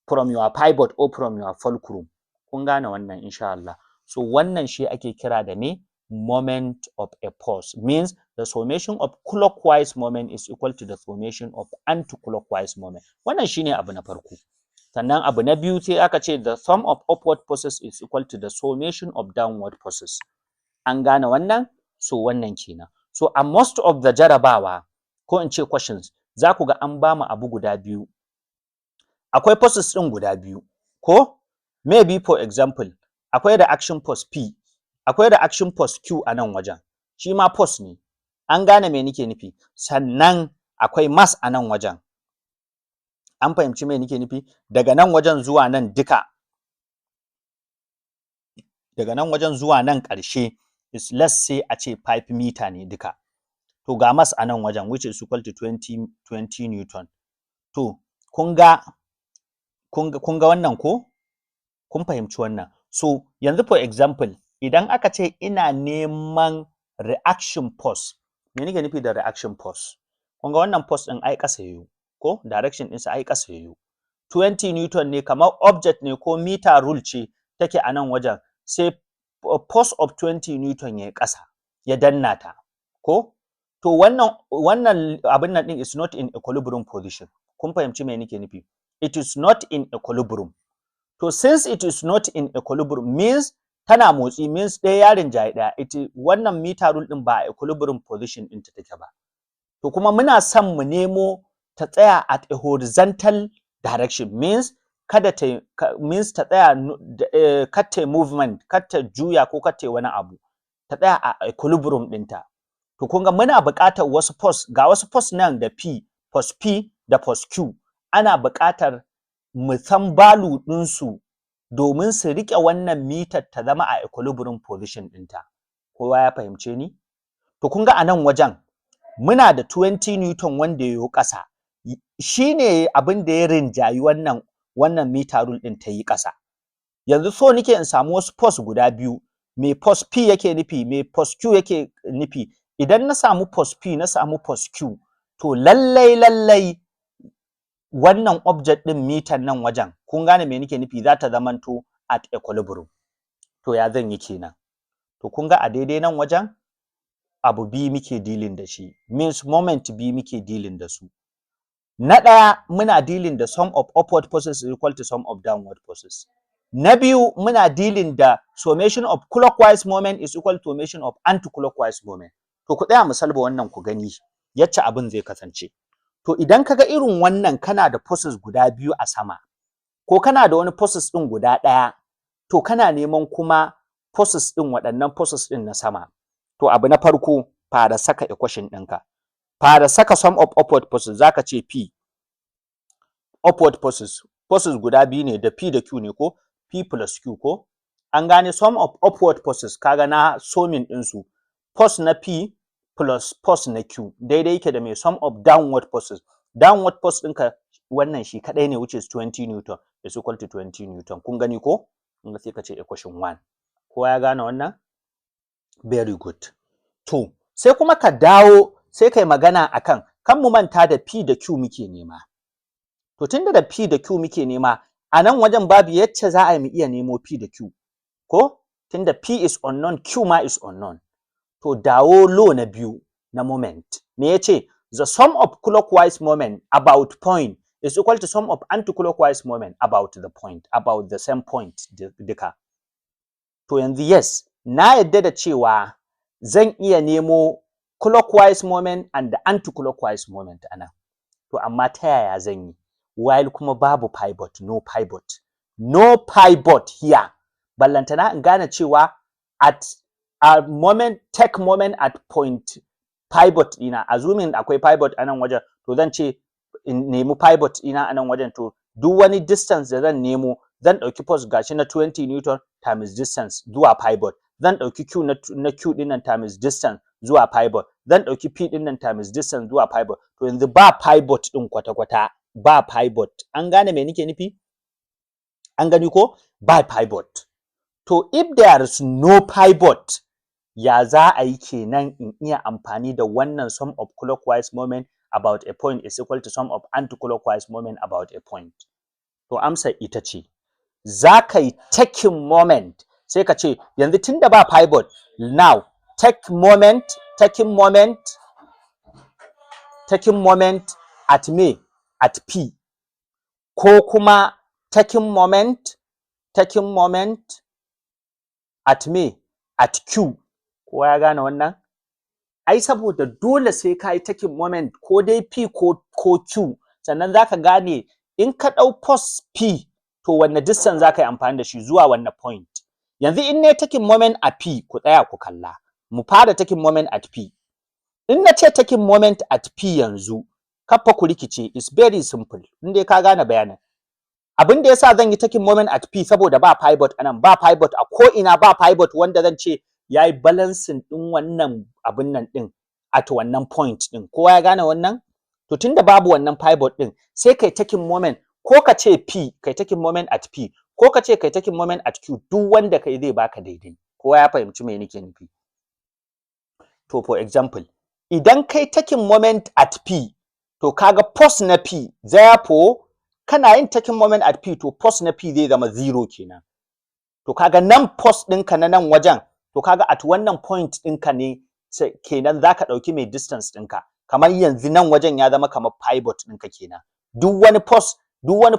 from your pivot or from your fulcrum. Kun gane wannan insha Allah. So wannan shi ake kira da me? Moment of a force, means the summation of clockwise moment is equal to the summation of anti-clockwise moment. Wannan shine abu na farko. Sannan abu na biyu sai aka ce the sum of upward forces is equal to the summation of downward forces. An gane wannan? So wannan kenan. So a most of the jarabawa ko in ce questions za ku ga an ba mu abu guda biyu. Akwai forces ɗin guda biyu ko? Maybe for example akwai reaction force P, akwai reaction force Q a nan wajen. Shi ma force ne. An gane me nake nufi? Sannan akwai mass a nan wajen. An fahimci me nake nufi? Daga nan wajen zuwa nan duka. Daga nan wajen zuwa nan ƙarshe is let's say a ce 5 meter ne duka. To ga mass a nan wajen which is equal to 20 Newton. To kun ga wannan ko? Kun fahimci wannan. So yanzu for example idan aka ce ina neman reaction force, me nake nufi da reaction force? Kun ga wannan force ɗin ai ƙasa yayo ko? Direction ɗinsa ai ƙasa yayo. 20 Newton ne, kamar object ne ko meter rule ce take a nan wajen, sai force of 20 Newton yayi ƙasa ya danna ta ko? To wannan abin nan ɗin is not in equilibrium position. Kun fahimci me nake nufi? It is not in equilibrium. To since it is not in equilibrium means tana motsi, means ɗaya ya rinjaye ɗaya. Wannan meter rule ɗin ba a equilibrium position ɗinta take ba. To kuma muna son mu nemo ta tsaya at a horizontal direction, means kada ta tsaya kar ta movement, kar ta juya ko kar ta wani abu. Ta tsaya a equilibrium ɗinta. To kun ga muna buƙatar wasu force, ga wasu force nan da force P da force Q. Ana buƙatar mu san value ɗinsu domin su riƙe wannan mitar ta zama a equilibrium position ɗinta. Kowa ya fahimce ni? To kun ga a nan wajen muna da 20 Newton wanda yayo ƙasa. Shi ne abin da ya rinjayi wannan meter rule ɗin ta yi ƙasa. Yanzu so nake in samu wasu force guda biyu. Me force P yake nufi, me force Q yake nufi. Idan na samu force P na samu force Q, to lallai wannan object ɗin meter nan wajen, kun gane me nake nufi, za ta zamanto at equilibrium. To ya zan yi kenan? To kun ga a daidai nan wajen abu biyu muke dealing da shi, means moment biyu muke dealing da su. Na ɗaya muna dealing da sum of upward forces is equal to sum of downward forces. Na biyu muna dealing da summation of clockwise moment is equal to summation of anti-clockwise moment. To ku tsaya mu salba wannan ku gani yacce abin zai kasance. To idan kaga irin wannan kana da forces guda biyu a sama, ko kana da wani forces ɗin guda ɗaya, to kana neman kuma forces ɗin waɗannan forces ɗin na sama. To abu na farko fara saka equation ɗinka. Fara saka sum of upward forces, zaka ce P. Upward forces guda biyu ne, da P da Q ne ko? P plus Q ko? An gane sum of upward forces, kaga na summing ɗinsu. Force na P plus force na Q daidai yake da mai sum of downward forces. Downward force ɗinka wannan shi kaɗai ne which is 20 Newton is equal to 20 Newton. Kun gani ko? Kun ga sai ka ce equation 1. Kowa ya gane wannan? Very good. To sai kuma ka dawo sai kai magana akan kan mu manta da P da Q muke nema. To tunda da P da Q muke nema, a nan wajen babu yacce za a yi mu iya nemo P da Q ko? Tunda P is unknown, Q ma is unknown. To dawo law na biyu na moment, me yace the sum of clockwise moment about point is equal to sum of anti-clockwise moment about the point, about the same point duka. To yanzu yes, na yadda da cewa zan iya nemo clockwise moment and anti-clockwise moment anan. To amma ta yaya zan yi? While kuma babu pivot, no pivot. No pivot here. Ballantana in gane cewa at a moment, take moment at point pivot ɗina, assuming akwai pivot a nan wajen, to zan ce in nemi pivot ɗina a nan wajen, to duk wani distance da zan nemo, zan ɗauki force gashi na 20 Newton times distance zuwa pivot. Zan ɗauki Q na Q ɗin nan times distance zuwa pivot. Zan ɗauki P ɗin nan times distance zuwa pivot. To yanzu ba pivot ɗin kwata-kwata, ba pivot. An gane me nake nufi? An gani ko? Ba pivot. To if there is no pivot, ya za a yi kenan in iya amfani da wannan sum of clockwise moment about a point is equal to sum of anti-clockwise moment about a point? To amsar ita ce, za ka yi taking moment, sai ka ce yanzu tunda ba pivot, now taking moment at me, at P, ko kuma taking moment at me, at Q. Kowa ya gane wannan? Ai saboda dole sai ka yi taking moment ko dai P ko Q, sannan za ka gane in ka ɗau force P, to wanne distance za ka yi amfani da shi zuwa wanne point. Yanzu in na yi taking moment a P, ku tsaya ku kalla. Mu fara taking moment at P. In na ce taking moment at P yanzu, kaffa ku rikice, is very simple. In dai ka gane bayanin. Abin da yasa zan yi taking moment at P saboda ba pivot anan, ba pivot a ko ina, ba pivot wanda zan ce yayi balancing din wannan abin nan din at wannan point din. Kowa ya gane wannan? To tunda babu wannan pivot din, sai kai taking moment, ko ka ce P, kai taking moment at P, ko ka ce kai taking moment at Q, duk wanda kai zai baka daidai. Kowa ya fahimci me nake nufi? To for example, idan kai taking moment at P, to kaga force na P, therefore kana yin taking moment at P, to force na P zai zama 0 kenan. To kaga nan force ɗinka na nan wajen, to kaga at wannan point ɗinka ne kenan zaka ɗauki mai distance ɗinka. Kamar yanzu nan wajen ya zama kamar pivot ɗinka kenan. Duk wani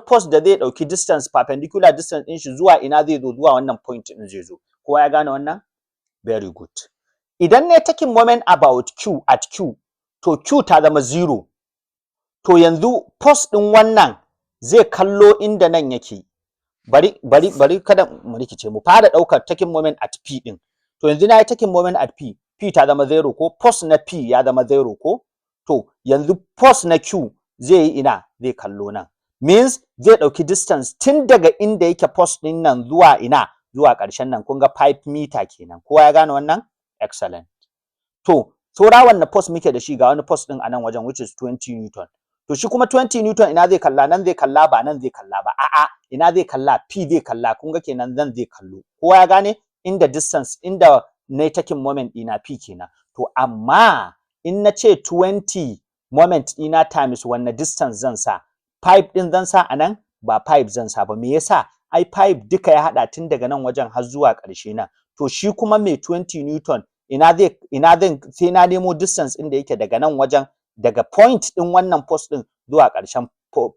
force da zai ɗauki distance, perpendicular distance ɗin shi zuwa ina zai zo, zuwa wannan point ɗin zai zo. Kowa ya gane wannan? Very good. Idan ne taking moment about Q at Q, to Q ta zama 0. To yanzu force ɗin wannan zai kallo inda nan yake. Bari kada mu rikice, mu fara ɗaukar taking moment at P ɗin. To yanzu na yi taking moment at P, P ta zama 0 ko, force na P ya zama 0 ko. To yanzu force na Q zai yi ina, zai kallo nan. Means zai ɗauki distance tun daga inda yake force ɗin nan zuwa ina, zuwa ƙarshen nan. Kun ga 5 meter kenan. Kowa ya gane wannan? Excellent. To saura wanne force muke da shi, ga wani force ɗin a nan wajen, which is 20 Newton. To shi kuma 20 Newton ina zai kalla? Nan zai kalla, ba nan zai kalla ba. A'a, ina zai kalla? P zai kalla. Kun ga kenan nan zai kallo. Kowa ya gane? Inda distance, inda na taking moment ɗina P kenan. To amma in na ce 20 moment ɗina times wanne distance zan sa? 5 ɗin zan sa a nan? Ba 5 zan sa ba. Me yasa? Ai 5 duka ya haɗa tun daga nan wajen har zuwa ƙarshe nan. To shi kuma mai 20 Newton ina zan sai na nemo distance inda yake daga nan wajen, daga point ɗin wannan force ɗin zuwa ƙarshen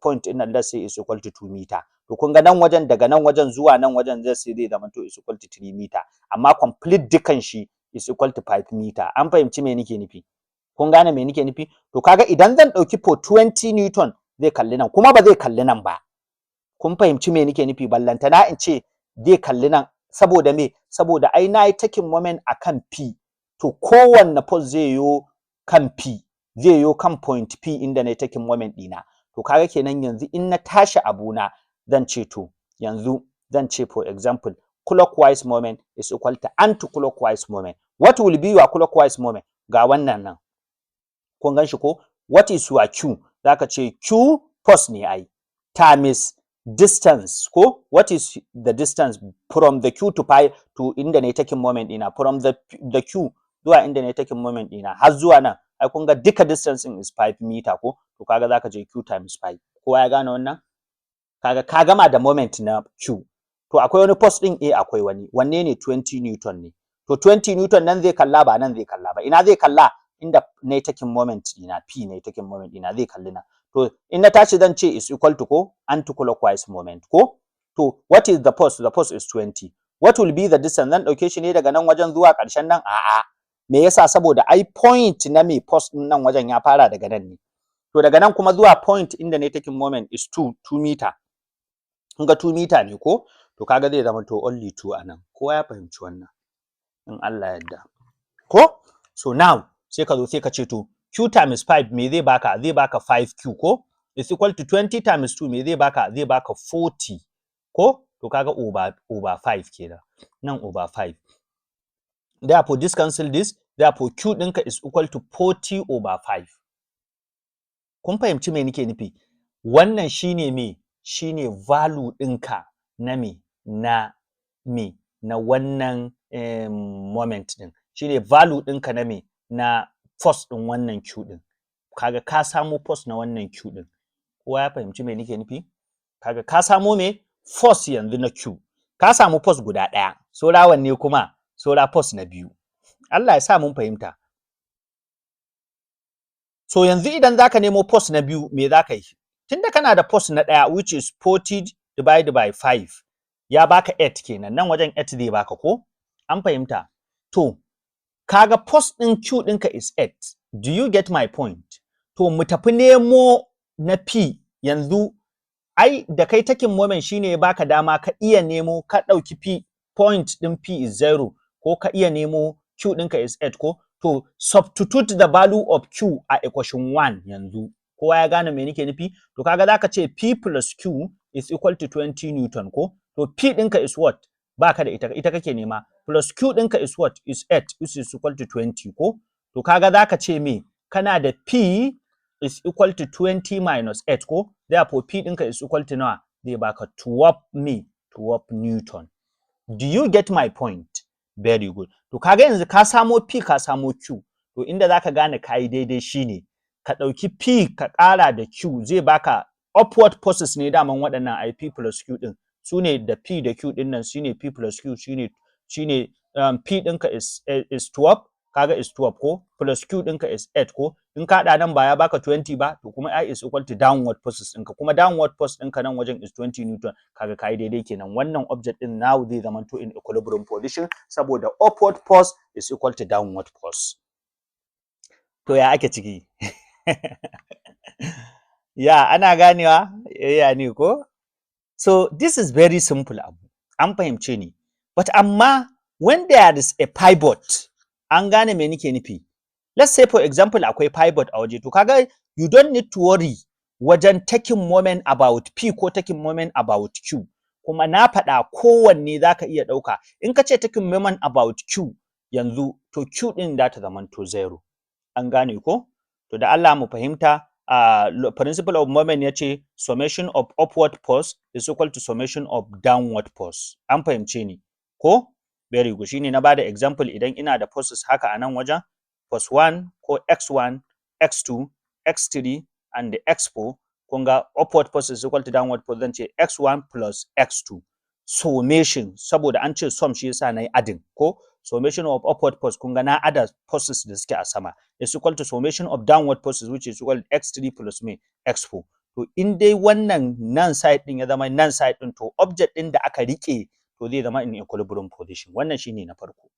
point ɗin nan, let's say is equal to 2 meter. To kun ga nan wajen, daga nan wajen zuwa nan wajen zai zama to is equal to 3 meter. Amma complete dukan shi is equal to 5 meter. An fahimci me nake nufi? Kun gane me nake nufi? To kaga idan zan ɗauki for 20 Newton zai kalli nan, kuma ba zai kalli nan ba. Kun fahimci me nake nufi? Ballantana in ce zai kalli nan, saboda me? Saboda ai na yi taking moment akan P. To kowanne force zai yo kan P, zai yo kan point P inda na yi taking moment ɗina. To kaga kenan yanzu in na tashi abuna, zan ce to yanzu zan ce for example clockwise moment is equal to anti-clockwise moment. What will be your clockwise moment? Ga wannan nan. Kun gan shi ko? What is your Q? Zaka ce Q force ne ai, times distance ko, what is the distance from the Q to pi to inda na yi taking moment ɗina, from the Q zuwa inda na yi taking moment ɗina har zuwa nan. Ai kun ga duka distance in is 5 meter ko. To kaga zaka je Q times 5. Kowa ya gane wannan? Kaga ka gama da moment na Q. To akwai wani force din, akwai wani. Wanne ne? 20 Newton ne. To 20 Newton nan zai kalla, ba nan zai kalla ba. Ina zai kalla? inda ne taking moment dina p ne taking moment dina zai kalli nan. To in na tashi zan ce is equal to ko anti-clockwise moment ko. To what is the force? The force is 20. What will be the distance? Zan ɗauke shi ne daga nan wajen zuwa ƙarshen nan? A'a. Me yasa? Saboda ai point na me force ɗin nan wajen ya fara daga nan ne. To daga nan kuma zuwa point inda ne taking moment is 2 meter. Kun ga 2 meter ne ko? To kaga zai zama to only 2 a nan. Kowa ya fahimci wannan? In Allah ya yarda. Ko? So now sai ka zo sai ka ce to q times 5 me zai baka? Zai baka 5q ko? Is equal to 20 times 2 me zai baka? Zai baka 40 ko? To kaga over 5 kenan. Nan over 5. Therefore this cancel this. Therefore q ɗinka is equal to 40 over 5. Kun fahimci me nake nufi? Wannan shine me? Shine value ɗinka na me? Na wannan moment ɗin. Shine value ɗinka na me? Na force ɗin wannan q ɗin. Kaga ka samo force na wannan q ɗin. Kowa ya fahimci me nake nufi? Kaga ka samo me? Force yanzu na q. Ka samu force guda ɗaya. Saura wanne kuma? Saura force na biyu. Allah ya sa mun fahimta. So yanzu idan zaka nemo force na biyu me zaka yi? Tunda kana da force na ɗaya which is 40 divided by 5 ya baka 8 kenan. Nan wajen 8 zai baka ko? An fahimta? To kaga force ɗin q ɗinka is 8. Do you get my point? To mu tafi nemo na p yanzu. Ai da kai taking moment shine ya baka dama ka iya nemo ka ɗauki p point ɗin p is 0 ko ka iya nemo q ɗinka is 8 ko? To substitute the value of q a equation 1 yanzu. Kowa ya gane me nake nufi? To kaga zaka ce p plus q is equal to 20 newton ko? To p ɗinka is what? Baka da ita kake nema. Plus q ɗinka is what? Is 8 which is equal to 20 ko? To kaga zaka ce me? Kana da p is equal to 20 minus 8 ko? Therefore p ɗinka is equal to nawa? Zai baka 12 newton. Do you get my point? Very good. To kaga yanzu ka samo p ka samo q. To inda zaka gane kai daidai shine ka ɗauki p ka ƙara da q zai baka upward forces ne daman waɗannan ai p plus q ɗin. Su ne da p da q ɗin nan shine p plus q shine p ɗinka is 12. Kaga is 12 ko? Plus q ɗinka is 8 ko? In ka haɗa nan ba ya baka 20 ba? To kuma I is equal to downward forces ɗinka. Kuma downward force ɗinka nan wajen is 20 newton. Kaga kai daidai kenan. Wannan object ɗin now zai zama to in equilibrium position saboda upward force is equal to downward force. To ya ake ciki? Ya ana ganewa? Ya ne ko? So this is very simple abu. An fahimce ni. But amma when there is a pivot, an gane me nake nufi? Let's say for example akwai pivot a waje. To kaga you don't need to worry wajen taking moment about p ko taking moment about q. Kuma na faɗa kowanne zaka iya ɗauka. In ka ce taking moment about q yanzu to q ɗin za ta zamanto 0. An gane ko? To da Allah mu fahimta. Principle of moment ya ce summation of upward force is equal to summation of downward force. An fahimce ni ko? Very good. Shine na bada example idan ina da forces haka a nan wajen force 1 ko x1, x2, x3 and x4. Kun ga upward force is equal to downward force zan ce x1 plus x2. Summation saboda an ce sum shi yasa nayi adding ko? Summation of upward force kun ga na ada forces da suke a sama is equal to summation of downward forces which is equal to x3 plus me x4. To in dai wannan nan side din ya zama nan side din to object din da aka rike to zai zama in equilibrium position. Wannan shine na farko.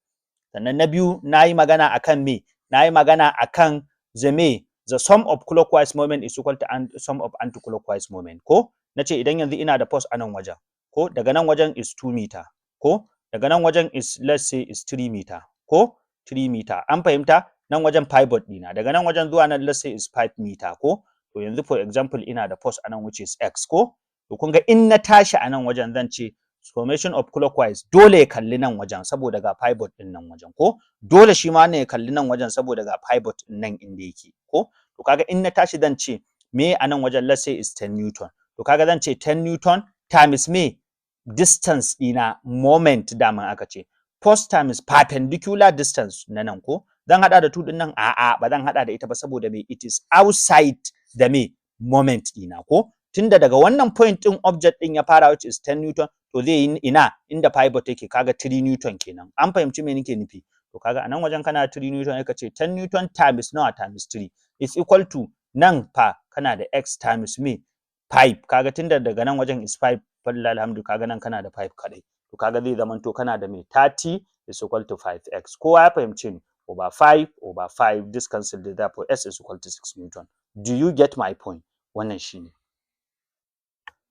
Sannan na biyu nayi magana akan me? Nayi magana akan the sum of clockwise moment is equal to sum of anti-clockwise moment ko? Nace idan yanzu ina da force a nan wajen ko daga nan wajen is 2 meter ko? Daga nan wajen is let's say is 3 meter ko? 3 meter. An fahimta? Nan wajen pivot dina. Daga nan wajen zuwa nan let's say is 5 meter ko? To yanzu for example ina da force a nan which is x ko? To kun ga in na tashi a nan wajen zan ce summation of clockwise dole ya kalli nan wajen saboda ga pivot din nan wajen ko? Dole shi ma ne ya kalli nan wajen saboda ga pivot din nan inda yake ko? To kaga in na tashi zan ce me a nan wajen let's say is 10 newton. To kaga zan ce 10 newton times me? Distance ɗina moment daman aka ce force times perpendicular distance na nan ko? Zan hada da 2 din nan? A'a ba zan hada da ita ba saboda me? It is outside the me? Moment ɗina ko? Tunda daga wannan point ɗin object ɗin ya fara which is 10 newton to zai yi ina inda pivot yake kaga 3 newton kenan. An fahimci me nake nufi? to kaga anan wajen kana 3 newton sai ka ce 10 newton times nawa times 3 is equal to nan fa kana da x times me 5 kaga tunda daga nan wajen is 5 wallahi alhamdu kaga nan kana da 5 kadai to kaga zai zamanto kana da me 30 is equal to 5x kowa ya fahimce ni over 5 this cancel therefore s is equal to 6 newton do you get my point wannan shine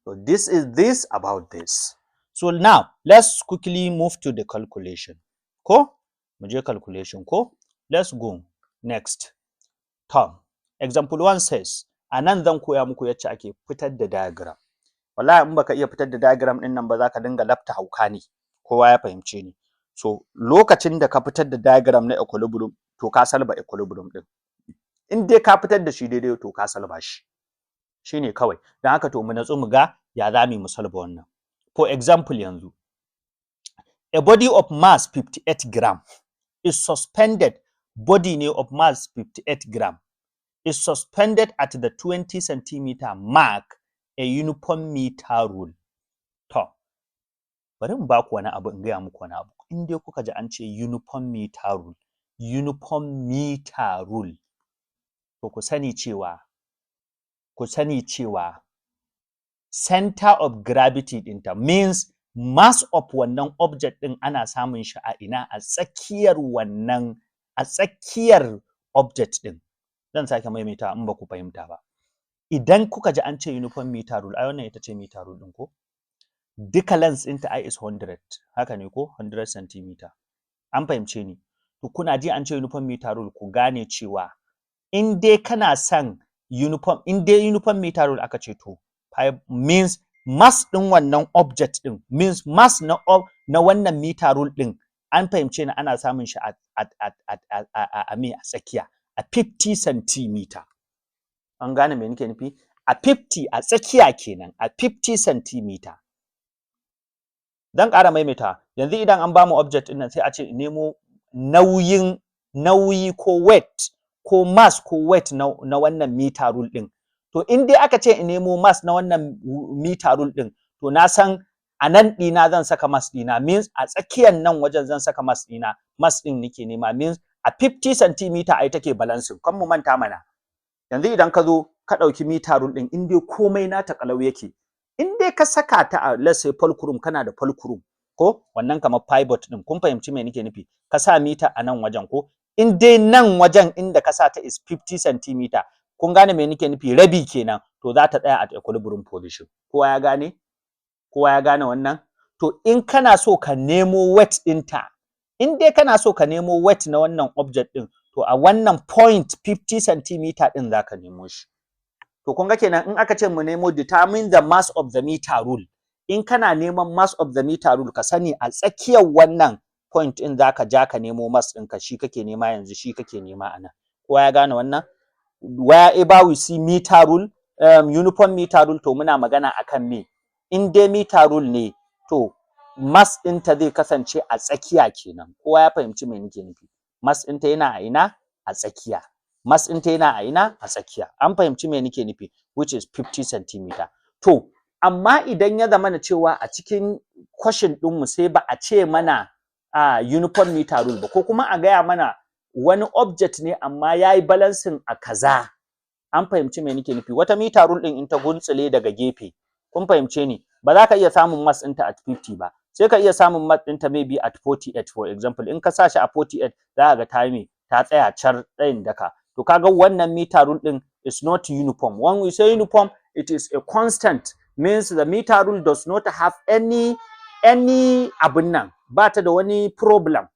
so this is this about this so now let's quickly move to the calculation ko mu je calculation ko let's go next term example 1 says anan zan koya muku yacce ake fitar da diagram wallahi in baka iya fitar da diagram din nan ba zaka dinga lafta hauka ne kowa ya fahimce ni so lokacin da ka fitar da diagram na equilibrium to ka salba equilibrium din in dai ka fitar da shi daidai to ka salba shi shine kawai dan haka to mu natsu mu ga ya zamu mu salba wannan for example yanzu a body of mass 58 gram is suspended body ne of mass 58 gram is suspended at the 20 centimeter mark a uniform meter rule to bari mu baku wani abu in gaya muku wani abu in dai kuka ji an ce uniform meter rule to ku sani cewa center of gravity ɗinta means mass of wannan object ɗin ana samun shi a ina a tsakiyar object ɗin zan sake maimaita in ba ku fahimta ba idan kuka ji an ce uniform meter rule ai wannan ita ce meter rule ɗin ko duka length ɗinta ai is 100 haka ne ko 100 centimeter an fahimce ni to kuna ji an ce uniform meter rule ku gane cewa in dai kana son uniform meter rule aka ce to means mass ɗin wannan object ɗin means mass na wannan meter rule ɗin an fahimce ni ana samun shi a tsakiya a 50 centimeter an gane me nake nufi a 50 a tsakiya kenan a 50 centimeter dan ƙara maimaita yanzu idan an bamu object ɗin nan sai a ce nemo nauyi ko weight ko mass ko weight na wannan meter rule ɗin to in dai aka ce in nemo mass na wannan meter rule ɗin to na san a nan ɗina zan saka mass ɗina means a tsakiyar nan wajen zan saka mass ɗina mass ɗin nake nema means a 50 centimeter ai take balancing kan mu manta mana yanzu idan ka zo ka ɗauki meter rule ɗin in dai komai nata kalau yake in dai ka saka ta a let's say fulcrum kana da fulcrum ko wannan kamar pivot ɗin kun fahimci me nake nufi ka sa meter a nan wajen ko in dai nan wajen inda ka sa ta is 50 centimeter kun gane me nake nufi rabi kenan to za ta tsaya at equilibrium position kowa ya gane wannan to in kana so ka nemo weight ɗinta in dai kana so ka nemo weight na wannan object ɗin to a wannan point 50 centimeter ɗin za ka nemo shi to kun ga kenan in aka ce mu nemo determine the mass of the meter rule in kana neman mass of the meter rule ka sani a tsakiyar wannan point ɗin za ka ja ka nemo mass ɗinka shi kake nema yanzu shi kake nema a nan kowa ya gane wannan wherever we see meter rule uniform meter rule to muna magana akan me in dai meter rule ne to mass ɗinta zai kasance a tsakiya kenan kowa ya fahimci me nake nufi mass ɗinta yana a ina a tsakiya mass ɗinta yana a ina a tsakiya an fahimci me nake nufi which is 50 centimeter to amma idan ya zama na cewa a cikin question ɗinmu sai ba a ce mana uniform meter rule ba ko kuma a gaya mana wani object ne amma ya yi balancing a kaza an fahimci me nake nufi wata meter rule ɗin in ta guntsule daga gefe kun fahimce ni ba za ka iya samun mass ɗinta at 50 ba sai ka iya samun mass ɗinta maybe at 48 for example in ka sa shi a 48 za ka ga ta tsaya car tsayin daka to kaga wannan meter rule ɗin is not uniform when we say uniform it is a constant means the meter rule does not have any abun nan ba ta da wani problem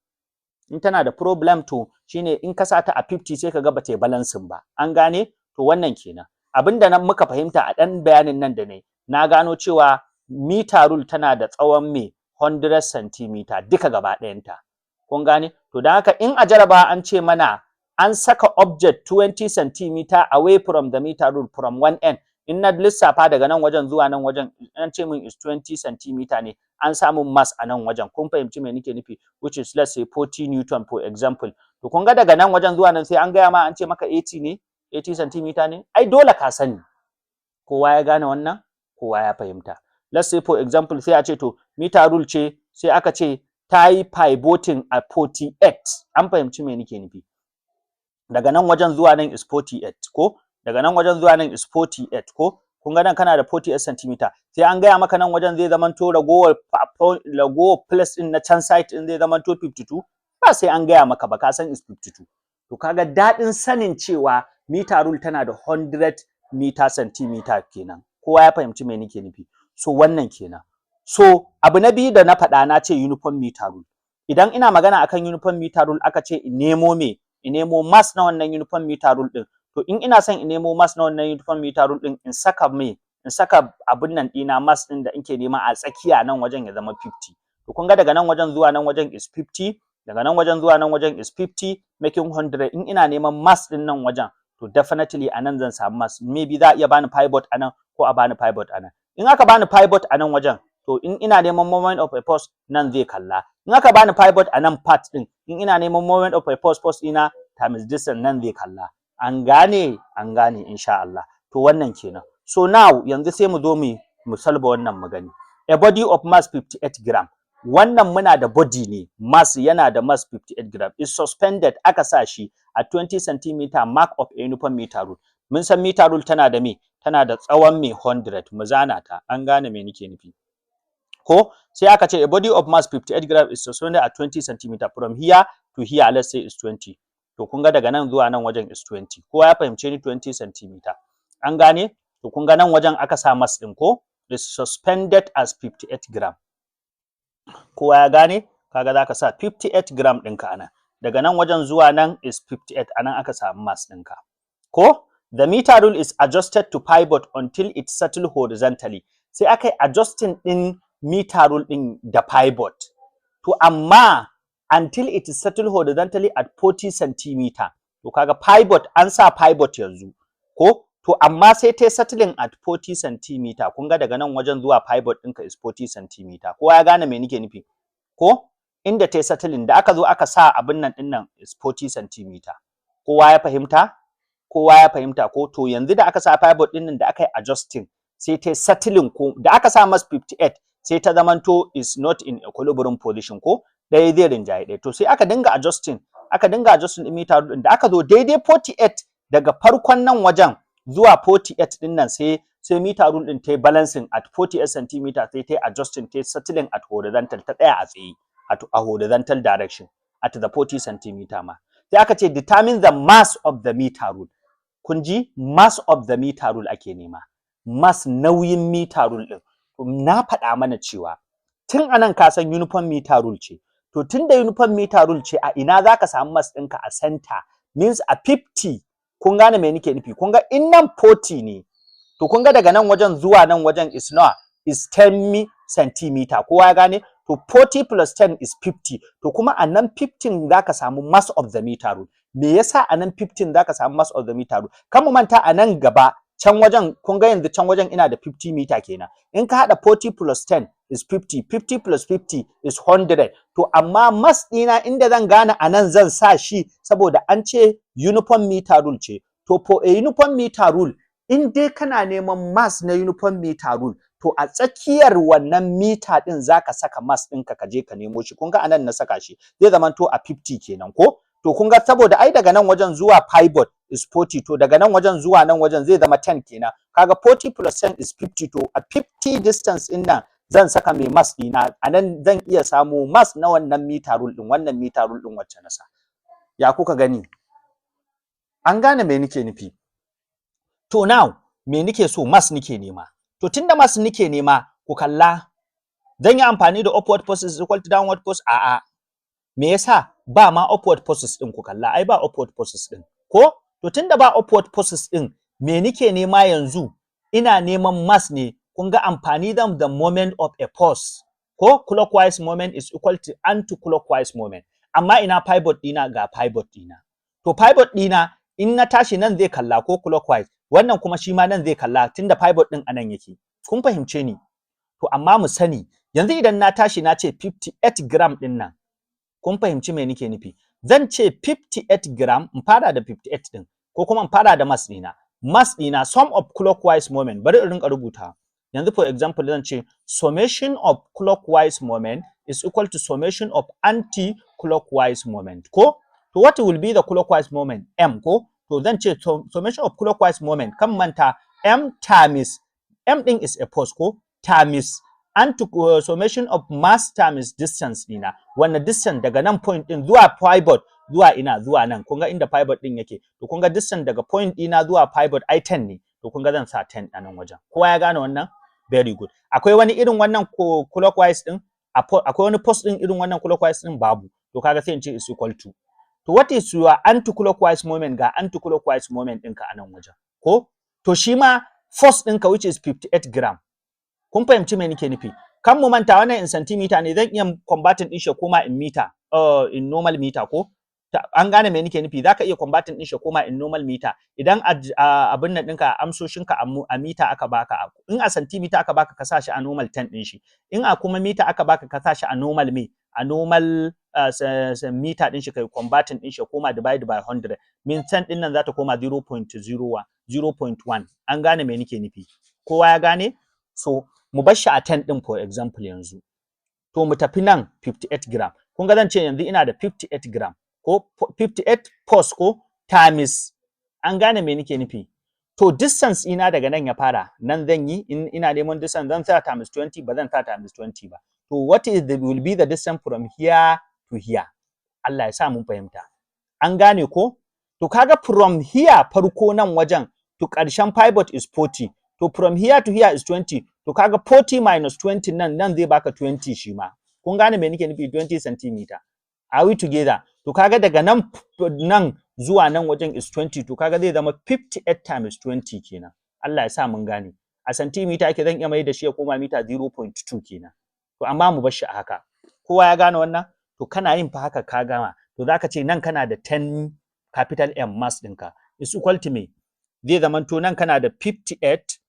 in tana da problem to shine in ka sa ta a 50 sai ka ga ba ta yi balancing ba an gane to wannan kenan abinda nan muka fahimta a ɗan bayanin nan da ne na gano cewa meter rule tana da tsawon 100 cm duka gaba ɗayanta kun gane to don haka in a jaraba an ce mana an saka object 20 cm away from the meter rule from one end in na lissafa daga nan wajen zuwa nan wajen an ce min is 20 cm ne an samu mass a nan wajen kun fahimci me nake nufi which is let's say 40 newton for example to kun ga daga nan wajen zuwa nan sai an gaya ma an ce maka 80 ne 80 cm ne ai dole ka sani kowa ya gane wannan kowa ya fahimta let's say for example sai a ce to meter rule ce sai aka ce ta yi pivoting a 48. An fahimci me nake nufi? Daga nan wajen zuwa nan is 48 ko? Daga nan wajen zuwa nan is 48 ko? Kun ga nan kana da 48 cm. Sai an gaya maka nan wajen zai zamanto ragowar place din na can side din zai zamanto 52? Ba sai an gaya maka ba, ka san is 52. To kaga daɗin sanin cewa meter rule tana da 100 meter centimeter kenan. Kowa ya fahimci me nake nufi? So wannan kenan. So abu na biyu da na faɗa na ce uniform meter rule. Idan ina magana akan uniform meter rule aka ce in nemo mass na wannan uniform meter rule din. To in ina son in nemo mass na wannan uniform meter rule din in saka abun nan ɗina mass ɗin da inke nema a tsakiya nan wajen ya zama 50. To kun ga daga nan wajen zuwa nan wajen is 50, daga nan wajen zuwa nan wajen is 50 making 100. In ina neman mass ɗin nan wajen to definitely anan zan samu mass. Maybe za a iya bani pivot anan ko a bani pivot anan. In aka bani pivot anan wajen to in ina neman moment of a force nan zai kalla. In aka bani pivot anan part ɗin, in ina neman moment of a force ɗina times distance nan zai kalla. An gane insha Allah. To wannan kenan. So now yanzu sai mu zo mu salba wannan magani. A body of mass 58 gram. Wannan muna da body ne, mass yana da mass 58 gram. Is suspended, aka sa shi a 20 cm mark of a uniform meter rule. Mun san meter rule tana da me? Tana da tsawon me 100. Mu zana ta. An gane me nake nufi? Ko sai aka ce a body of mass 58 gram is suspended at 20 cm from here to here, let's say is 20. To kun ga daga nan zuwa nan wajen is 20. Kowa ya fahimce ni 20 cm. An gane? To kun ga nan wajen aka sa mass ɗin ko? Is suspended as 58 gram. Kowa ya gane? Kaga za ka sa 58 gram ɗinka anan. Daga nan wajen zuwa nan is 58, anan aka samu mass ɗinka. Ko? The meter rule is adjusted to pivot until it settle horizontally. Sai aka yi adjusting ɗin meter rule ɗin da pivot. To amma until it is settled horizontally at 40 cm. To kaga pivot, an sa pivot yanzu. Ko? To amma sai ta settling at 40 cm. Kun ga daga nan wajen zuwa pivot ɗinka is 40 cm. Kowa ya gane me nake nufi? Ko? Inda ta settling da aka zo aka sa abin nan ɗin nan is 40 cm. Kowa ya fahimta? Kowa ya fahimta ko? To yanzu da aka sa pivot ɗin nan da aka yi adjusting sai ta settling ko da aka sa mas 58 sai ta zamanto is not in equilibrium position ko? Ɗaya zai rinjaye ɗaya. To sai aka dinga adjusting ɗin meter ɗin da aka zo daidai 48 daga farkon nan wajen zuwa 48 ɗin nan sai meter rule ɗin ta yi balancing at 48 cm sai ta yi adjusting ta yi settling at horizontal, ta tsaya a tsaye a horizontal direction at the 40 cm ma. Sai aka ce determine the mass of the meter rule. Kun ji? Mass of the meter rule ake nema. Mass, nauyin meter rule ɗin. Na faɗa mana cewa tun anan ka san uniform meter rule ce. To tun da uniform meter rule ce, a ina za ka samu mass ɗinka a center, means a 50. Kun gane me nake nufi? Kun ga in nan 40 ne, to kun ga daga nan wajen zuwa nan wajen is nawa? Is 10 cm. Kowa ya gane? To 40 plus 10 is 50. To kuma a nan 15 za ka samu mass of the meter rule. Me yasa a nan 15 za ka samu mass of the meter rule? Kan mu manta a nan gaba can wajen, kun ga yanzu can wajen ina da 50 meter kenan. In ka haɗa 40 plus 10 is 50, 50 plus 50 is 100. To amma mass ɗina inda zan gane a nan zan sa shi saboda an ce uniform meter rule ce. To for a uniform meter rule, in dai kana neman mass na uniform meter rule, to a tsakiyar wannan meter ɗin za ka saka mass ɗinka ka je ka nemo shi. Kun ga anan na saka shi, zai zamanto a 50 kenan ko? To kun ga saboda ai daga nan wajen zuwa pivot is 40, to daga nan wajen zuwa nan wajen zai zama 10 kenan. Kaga 40 plus 10 is 50, to a 50 distance ɗin nan zan saka mai mass ɗina, a nan zan iya samu mass na wannan meter rule ɗin, wannan meter rule ɗin wacce na sa. Ya kuka gani? An gane me nake nufi? To now, me nake so? Mass nake nema. To tunda mass nake nema, ku kalla, zan yi amfani da upward forces is equal to downward force? A'a. Me yasa? Ba ma upward forces ɗin, ku kalla, ai ba upward forces ɗin. Ko? To tunda ba upward forces ɗin, me nake nema yanzu? Ina neman mass ne. Kun ga amfani da the moment of a force. Ko? Clockwise moment is equal to anti-clockwise moment. Amma ina pivot ɗina? Ga pivot ɗina. To pivot ɗina in na tashi nan zai kalla ko clockwise, wannan kuma shi ma nan zai kalla tunda pivot ɗin anan yake. Kun fahimce ni? To amma mu sani, yanzu idan na tashi na ce 58 gram ɗin nan, kun fahimci me nake nufi? Zan ce 58 gram, in fara da 58 ɗin, ko kuma in fara da mass ɗina. Mass ɗina, sum of clockwise moment, bari in rinka rubuta. Yanzu for example zan ce summation of clockwise moment is equal to summation of anti-clockwise moment ko. To what will be the clockwise moment? M ko. To zan ce summation of clockwise moment kan manta M times M din is a force ko times summation of mass times distance dina. Wannan distance daga nan point din zuwa pivot zuwa ina zuwa nan. Kun ga inda pivot din yake. To kun ga distance daga point dina zuwa pivot ai 10 ne. To kun ga zan sa 10 a nan wajen. Kowa ya gane wannan? Very good. Akwai wani irin wannan clockwise din? Akwai wani post din irin wannan clockwise din? Babu. To kaga sai in ce is equal to. To what is your anti-clockwise moment? Ga anti-clockwise moment ɗinka a nan wajen. Ko? To shi ma force ɗinka which is 58 gram. Kun fahimci me nake nufi? Kan mu manta wannan in centimeter ne zan iya converting din shi koma in meter, in normal meter ko? An gane me nake nufi? Zaka iya converting din shi koma in normal meter. Idan abin nan ɗinka amsoshinka a meter aka baka, in a centimeter aka baka ka sa shi a normal 10 din shi. In a kuma meter aka baka ka sa shi a normal me? A normal meter din shi kai converting din shi koma divide by 100. Min 10 din nan za ta koma 0.1. An gane me nake nufi? Kowa ya gane? So mu bar shi a 10 din for example yanzu. To mu tafi nan 58 gram. Kun ga zan ce yanzu ina da 58 gram ko 58 pos ko times. An gane me nake nufi? To distance ina daga nan ya fara, nan zan yi in ina neman distance zan sa times 20 ba zan sa times 20 ba. To what is will be the distance from here to here? Allah ya sa mun fahimta. An gane ko? To kaga from here farko nan wajen to ƙarshen pivot is 40. To from here to here is 20. To kaga 40 minus 20 nan zai baka 20 shi ma. Kun gane me nake nufi? 20 centimeter. Are we together? To kaga daga nan zuwa nan wajen is 20. To kaga zai zama 58 times 20 kenan. Allah ya sa mun gane. A centimeter ake zan iya mai da shi ya koma mita 0.2 kenan. To amma mu bar shi a haka. Kowa ya gane wannan? To kana yin fa haka ka gama. To zaka ce nan kana da 10 capital M mass ɗinka. Is equal to me. Zai zama to nan kana da 58.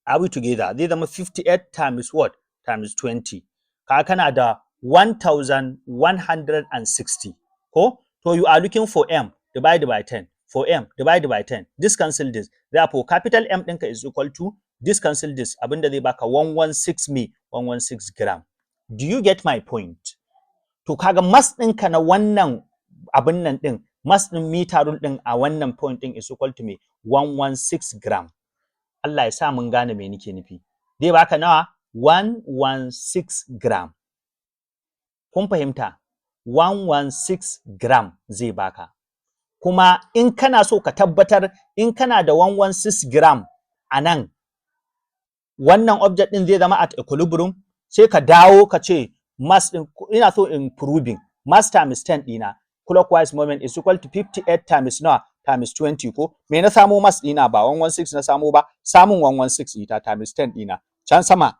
Are we together? Zai zama 58 times what? Times 20. Ka kana da 1160. Ko? So you are looking for M divided by 10. For M divided by 10. This cancel this. Therefore, capital M ɗinka is equal to this cancel this. Abinda zai baka 116 gram. Do you get my point? To kaga mass ɗinka na wannan abin nan ɗin, mass ɗin meter rule ɗin a wannan point ɗin is equal to me 116 gram. Allah ya sa mun gane me nake nufi. Zai baka nawa? 116 gram. Kun fahimta? 116 gram zai baka. Kuma in kana so ka tabbatar in kana da 116 gram a nan, wannan object ɗin zai zama at equilibrium, sai ka dawo ka ce mass ɗin, ina so in proving mass times 10 ɗina, clockwise moment is equal to 58 times nawa? Times 20 ko? Me na samo mass ɗina ba 116 na samo ba, samun 116 ita times 10 ɗina. Can sama,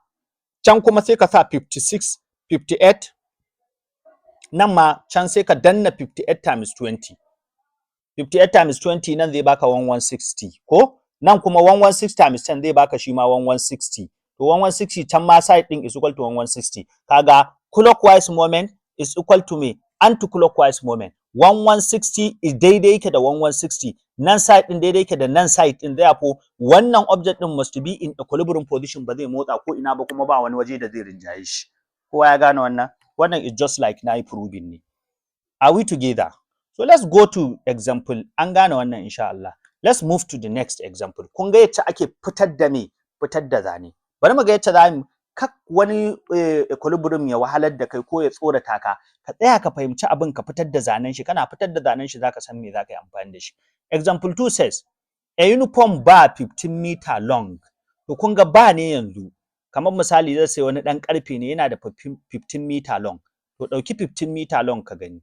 can kuma sai ka sa 56, 58, nan ma can sai ka danna 58 times 20. 58 times 20 nan zai baka 1160 ko? Nan kuma 116 times 10 zai baka shi ma 1160. To 1160 can ma side ɗin is equal to 1160. Kaga clockwise moment is equal to me anti-clockwise moment. 1160 is daidai yake da 1160. Nan side ɗin daidai yake da nan side ɗin. Therefore, wannan object ɗin must be in equilibrium position, ba zai motsa ko ina ba kuma ba wani waje da zai rinjaye shi. Kowa ya gane wannan? Wannan is just like na yi proving ne. Are we together? So let's go to example. An gane wannan insha Allah. Let's move to the next example. Kun ga yacce ake fitar da me? Fitar da zane. Bari mu ga yacce za mu kak wani equilibrium ya wahalar da kai ko ya tsorata ka. Ka tsaya ka fahimci abin ka fitar da zanen shi. Kana fitar da zanen shi zaka san me zaka yi amfani da shi. Example 2 says a uniform bar 15 meter long. To kun ga bar ne yanzu. Kamar misali zai sai wani ɗan ƙarfe ne yana da 15 meter long. To ɗauki 15 meter long ka gani.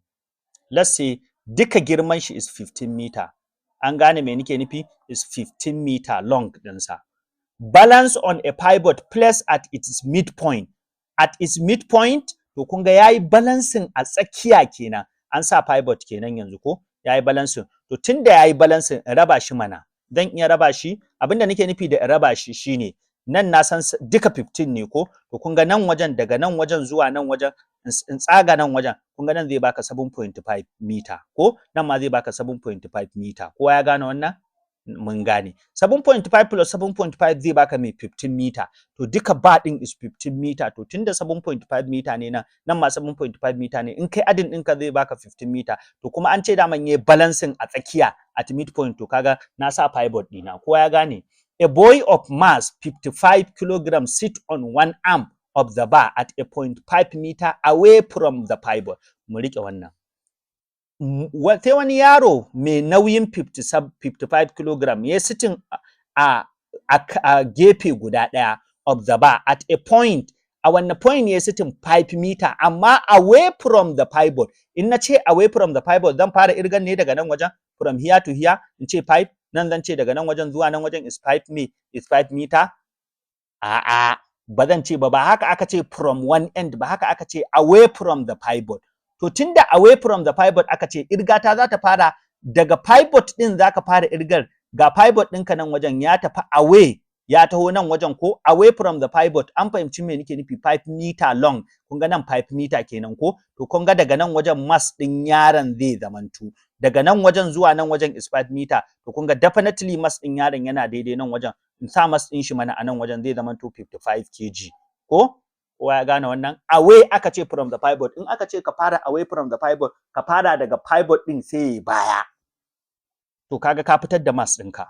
Let's say duka girman shi is 15 meter. An gane me nake nufi? Is 15 meter long ɗinsa. Balance on a pivot placed at its midpoint. At its midpoint, to kun ga yayi balancing a tsakiya kenan. An sa pivot kenan yanzu ko? Yayi balancing. To tunda yayi balancing, in raba shi mana. Dan iya raba shi. Abinda nake nufi da in raba shi shine nan na san duka 15 ne ko? To kun ga nan wajen daga nan wajen zuwa nan wajen in tsaga nan wajen, kun ga nan zai baka 7.5 meter ko? Nan ma zai baka 7.5 meter. Kowa ya gane wannan? mun gane 7.5 plus 7.5 zai baka mai 15 meter to duka ba din is 15 meter to tunda 7.5 meter ne nan ma 7.5 meter ne in kai adin ɗinka zai baka 15 meter to kuma an ce daman yayi balancing a tsakiya at midpoint to kaga na sa pivot ɗina kowa ya gane a boy of mass 55 kilograms sit on one arm of the bar at a 0.5 meter away from the pivot mu rike wannan sai wani yaro mai nauyin 55 kg ya sitin a gefe guda ɗaya of the bar at a point a wanne point ya sitin 5 meter amma away from the pivot in na ce away from the pivot zan fara irgan ne daga nan wajen from here to here in ce 5 nan zan ce daga nan wajen zuwa nan wajen is 5 meter a'a ba zan ce ba haka aka ce from one end ba haka aka ce away from the pivot to tunda away from the pivot aka ce irgata za ta fara daga pivot din zaka fara irgar ga pivot ɗinka nan wajen ya tafi away ya taho nan wajen ko away from the pivot an fahimci me nake nufi 5 meter long kun ga nan 5 meter kenan ko to kun ga daga nan wajen mass din yaron zai zamanto daga nan wajen zuwa nan wajen is 5 meter to kun ga definitely mass din yaron yana daidai nan wajen in sa mass din shi mana a nan wajen zai zamanto 55 kg ko kowa ya gane wannan away aka ce from the pivot in aka ce ka fara away from the pivot ka fara daga pivot din sai baya to kaga ka fitar da mass ɗinka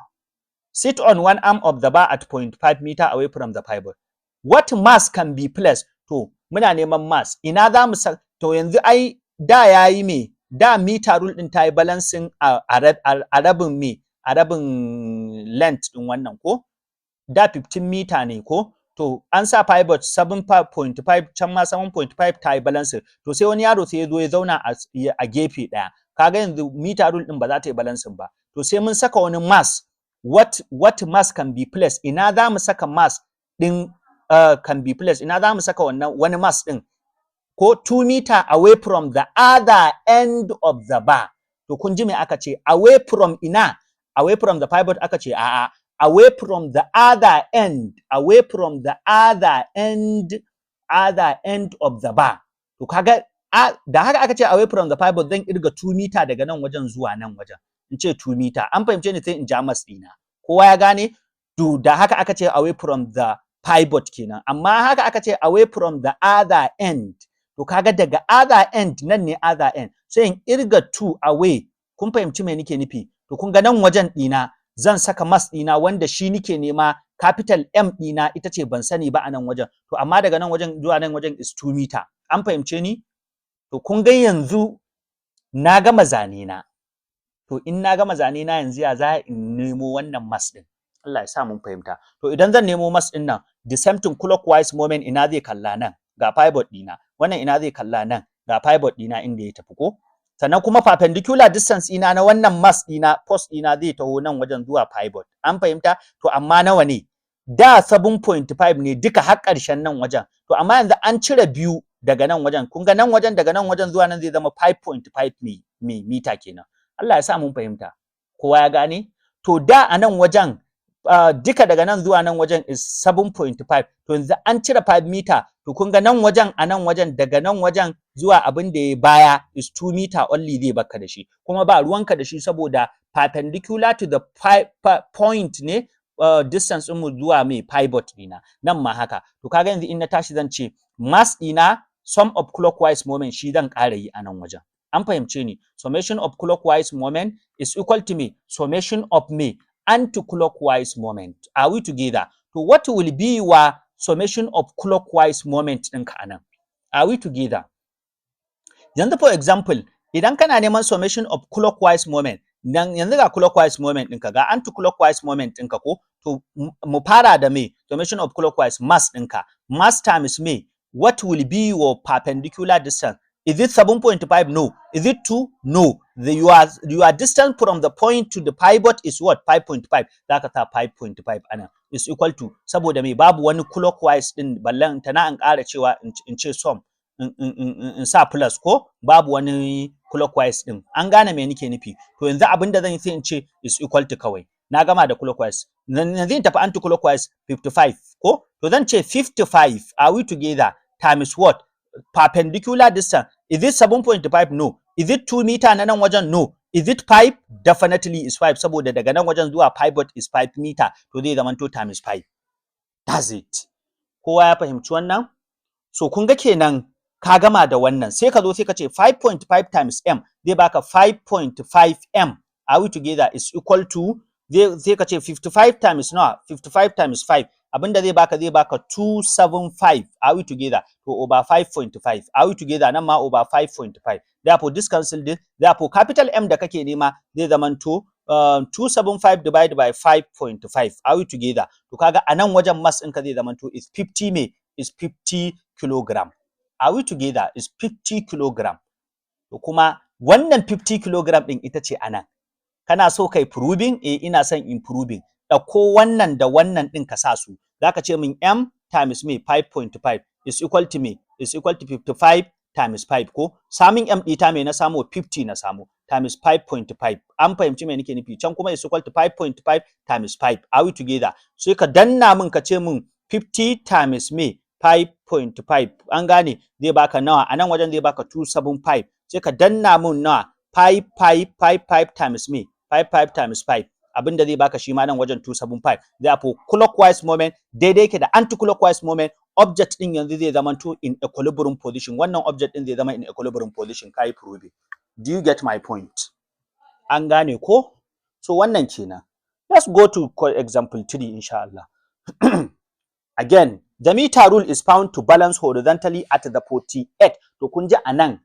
sit on one arm of the bar at 0.5 meter away from the pivot what mass can be placed to muna neman mass ina za mu to yanzu ai da yayi me da meter rule din ta yi balancing a rabin length din wannan ko da 15 meter ne ko to an sa pivot 7.5 can ma 7.5 ta yi balance to sai wani yaro sai ya zo ya zauna a gefe ɗaya kaga yanzu meter rule din ba za ta yi balancing ba to sai mun saka wani mass what mass can be placed ina za mu saka mass din can be placed ina za mu saka wani mass din ko 2 meter away from the other end of the bar to kun ji me aka ce away from ina away from the pivot aka ce a'a away from the other end of the bar to kaga da haka aka ce away from the pivot zan irga 2 meter daga nan wajen zuwa nan wajen in ce 2 meter an fahimce ni sai in ja mass dina kowa ya gane to da haka aka ce away from the pivot kenan amma haka aka ce away from the other end to kaga daga other end nan ne other end sai in irga 2 away kun fahimci me nake nufi to kun ga nan wajen dina zan saka mass dina wanda shi nike nema capital M dina ita ce ban sani ba a nan wajen to amma daga nan wajen zuwa nan wajen is 2 meter an fahimce ni to kun ga yanzu na gama zane na to in na gama zane na yanzu ya za in nemo wannan mass din Allah ya sa mun fahimta to idan zan nemo mass din nan the same thing clockwise moment ina zai kalla nan ga pivot dina wannan ina zai kalla nan ga pivot dina inda ya tafi ko sannan kuma perpendicular distance ina na wannan mass dina post dina zai taho nan wajen zuwa pivot an fahimta to amma nawa ne da 7.5 ne duka har ƙarshen nan wajen to amma yanzu an cire biyu daga nan wajen kun ga nan wajen daga nan wajen zuwa nan zai zama 5.5 mita kenan Allah ya sa mun fahimta kowa ya gane to da a nan wajen duka daga nan zuwa nan wajen is 7.5 to yanzu an cire 5 meter to kun ga nan wajen a nan wajen daga nan wajen zuwa abin da ya baya is 2 meter only zai baka da shi kuma ba ruwanka da shi saboda perpendicular to the point ne distance mu zuwa mai pivot dina nan ma haka to kaga yanzu in na tashi zan ce mass dina sum of clockwise moment shi zan ƙara yi a nan wajen an fahimce ni summation of clockwise moment is equal to me summation of me anti-clockwise moment are we together to what will be your summation of clockwise moment ɗinka a nan are we together yanzu for example idan kana neman summation of clockwise moment dan yanzu ga clockwise moment ɗinka ga anti-clockwise moment ɗinka ko to mu fara da me summation of clockwise mass ɗinka mass times me what will be your perpendicular distance is it 7.5 no is it 2 no your distance from the point to the pivot is what 5.5 zaka ta 5.5 ana is equal to saboda me babu wani clockwise din ballan tana an ƙara cewa in ce sum in sa plus ko babu wani clockwise din an gane me nake nufi to yanzu abin da zan yi sai in ce is equal to kawai na gama da clockwise yanzu in tafi anti clockwise 55 ko to zan ce 55 are we together times what perpendicular distance is it 7.5 no is it 2 meter na nan wajen no Is it 5? Definitely is 5 saboda daga nan wajen zuwa pivot is 5 meter to zai zamanto times 5. That's it. Kowa ya fahimci wannan? So kun ga kenan ka gama da wannan sai ka zo sai ka ce 5.5 times m zai baka 5.5 m. Are we together? Is equal to sai ka ce 55 times nawa? 55 times 5 abinda zai baka 275. Are we together? To over 5.5. Are we together? Nan ma over 5.5. Therefore this cancel this. Therefore capital M da kake nema zai zamanto 275 divided by 5.5. Are we together? To kaga a nan wajen mass ɗinka zai zamanto is 50 me? Is 50 kilogram. Are we together? Is 50 kilogram. To kuma wannan 50 kilogram ɗin ita ce anan. Kana so kai proving? Ina son improving. Ɗauko wannan da wannan ɗin ka sa su. Zaka ce min M times me 5.5 is equal to me? Is equal to 55 times 5 ko? Samin M ɗita me na samu 50 na samu times 5.5. An fahimci me nake nufi? Can kuma is equal to 5.5 times 5. Are we together? Sai ka danna min ka ce min 50 times me 5.5. An gane zai baka nawa? A nan wajen zai baka 275. Sai ka danna min nawa? 5 times me 5 times 5 abinda zai baka shi ma nan wajen 275. Therefore clockwise moment daidai yake da anti-clockwise moment. Object din yanzu zai zamanto in equilibrium position. Wannan object din zai zama in equilibrium position. Kai proving. Do you get my point? An gane ko? So wannan kenan. Let's go to example 3 insha Allah. Again, the meter rule is found to balance horizontally at the 48. To kun ji anan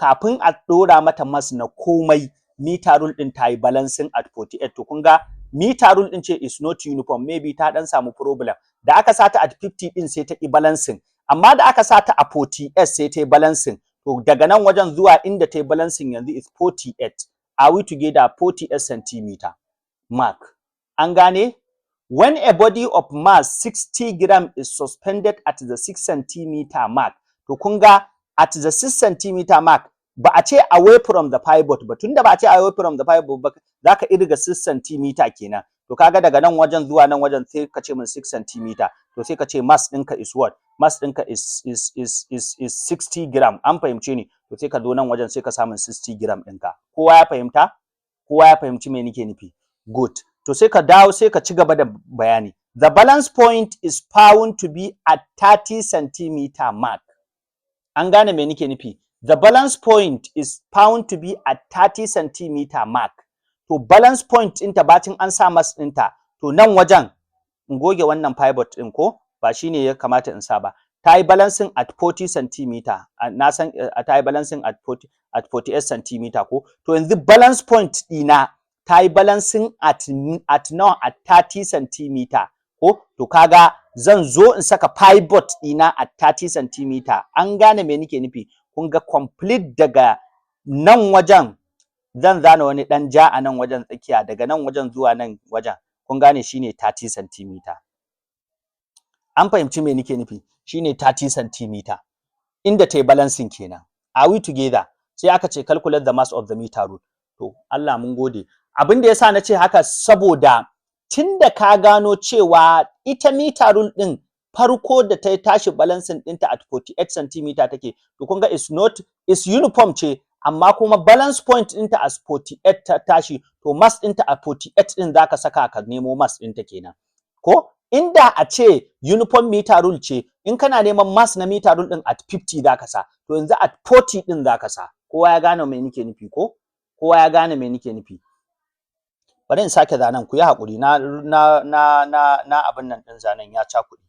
kafin a ɗora mata mass na komai meter rule ɗin ta yi balancing at 48. To kun ga meter rule ɗin ce is not uniform, maybe ta ɗan samu problem. Da aka sata at 50 ɗin sai ta yi balancing, amma da aka sata a 48 sai ta yi balancing. To daga nan wajen zuwa inda ta yi balancing yanzu is 48. Are we together? 48 centimeter mark. An gane? When a body of mass 60 gram is suspended at the 6 centimeter mark. To kun ga at the 6 centimeter mark ba a ce away from the pivot ba, tunda ba a ce away from the pivot ba za ka irga 6 centimeter kenan. To kaga daga nan wajen zuwa nan wajen sai ka ce min 6 centimeter. To sai ka ce mass ɗinka is what? Mass ɗinka is 60 gram. An fahimce ni? To sai ka zo nan wajen sai ka samu 60 gram ɗinka. Kowa ya fahimta? Kowa ya fahimci me nake nufi? Good. To sai ka dawo sai ka ci gaba da bayani. The balance point is found to be at 30 centimeter mark. An gane me nake nufi? The balance point is found to be at 30 centimeter mark. To balance point ɗinta bacin an sa mass ɗinta. To nan wajen in goge wannan pivot ɗin ko? Ba shine ya kamata in sa ba. Ta yi balancing at 40 centimeter. Na san ta yi balancing at 48 centimeter ko? To yanzu balance point ɗina ta yi balancing at 30 centimeter ko? To kaga zan zo in saka pivot ɗina at 30 centimeter. An gane me nake nufi? Kun ga complete daga nan wajen zan zana wani ɗan ja a nan wajen tsakiya, daga nan wajen zuwa nan wajen kun gane shine 30 centimeter. An fahimci me nake nufi? Shine 30 centimeter. Inda ta yi balancing kenan. Are we together? Sai aka ce calculate the mass of the meter rule. To Allah mun gode. Abin da yasa na ce haka saboda tunda ka gano cewa ita meter rule ɗin farko da ta tashi balancing ɗinta at 48 centimeter take, to kun ga is uniform ce, amma kuma balance point ɗinta as 48 ta tashi, to mass ɗinta a 48 ɗin zaka saka ka nemo mass ɗinta kenan. Ko inda a ce uniform meter rule ce, in kana neman mass na meter rule ɗin at 50 zaka sa, to yanzu at 40 ɗin zaka sa. Kowa ya gane me nake nufi ko? Kowa ya gane me nake nufi? Bari in sake zanen, ku yi haƙuri, na abin nan ɗin zanen ya cakuɗe.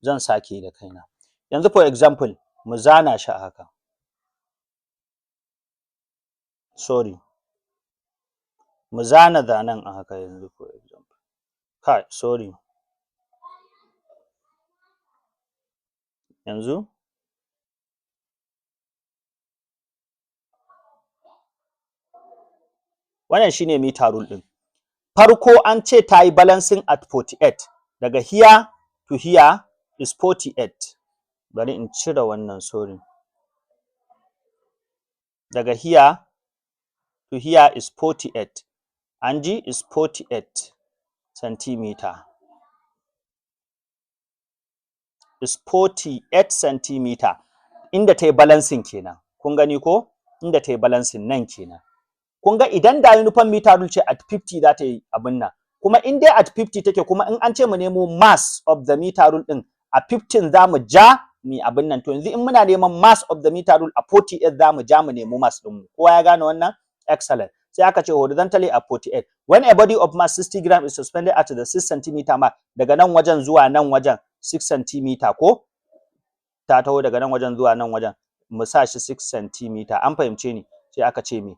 Zan sake da kaina. Yanzu for example, mu zana shi a haka. Sorry. Mu zana zanen a haka yanzu for example. Kai, sorry. Yanzu? Wannan shine meter rule ɗin. Farko an ce ta yi balancing at 48. Daga here to here is 48. Bari in cire wannan, sorry. Daga here to here is 48. An ji is 48 centimeter. Is 48 centimeter. Inda ta yi balancing kenan. Kun gani ko? Inda ta yi balancing nan kenan. kun ga idan da uniform meter rule ce at 50 za ta yi abin nan, kuma in dai at 50 take, kuma in an ce mu nemo mass of the meter rule din a 15 za mu ja mi abin nan. To yanzu in muna neman mass of the meter rule a 48 za mu ja mu nemo mass din mu. Kowa ya gane wannan? Excellent. Sai aka ce horizontally at 48. When a body of mass 60 gram is suspended at the 6 cm mark, daga nan wajen zuwa nan wajen 6 cm ko? Ta taho daga nan wajen zuwa nan wajen, mu sa shi 6 cm. An fahimce ni? Sai aka ce me?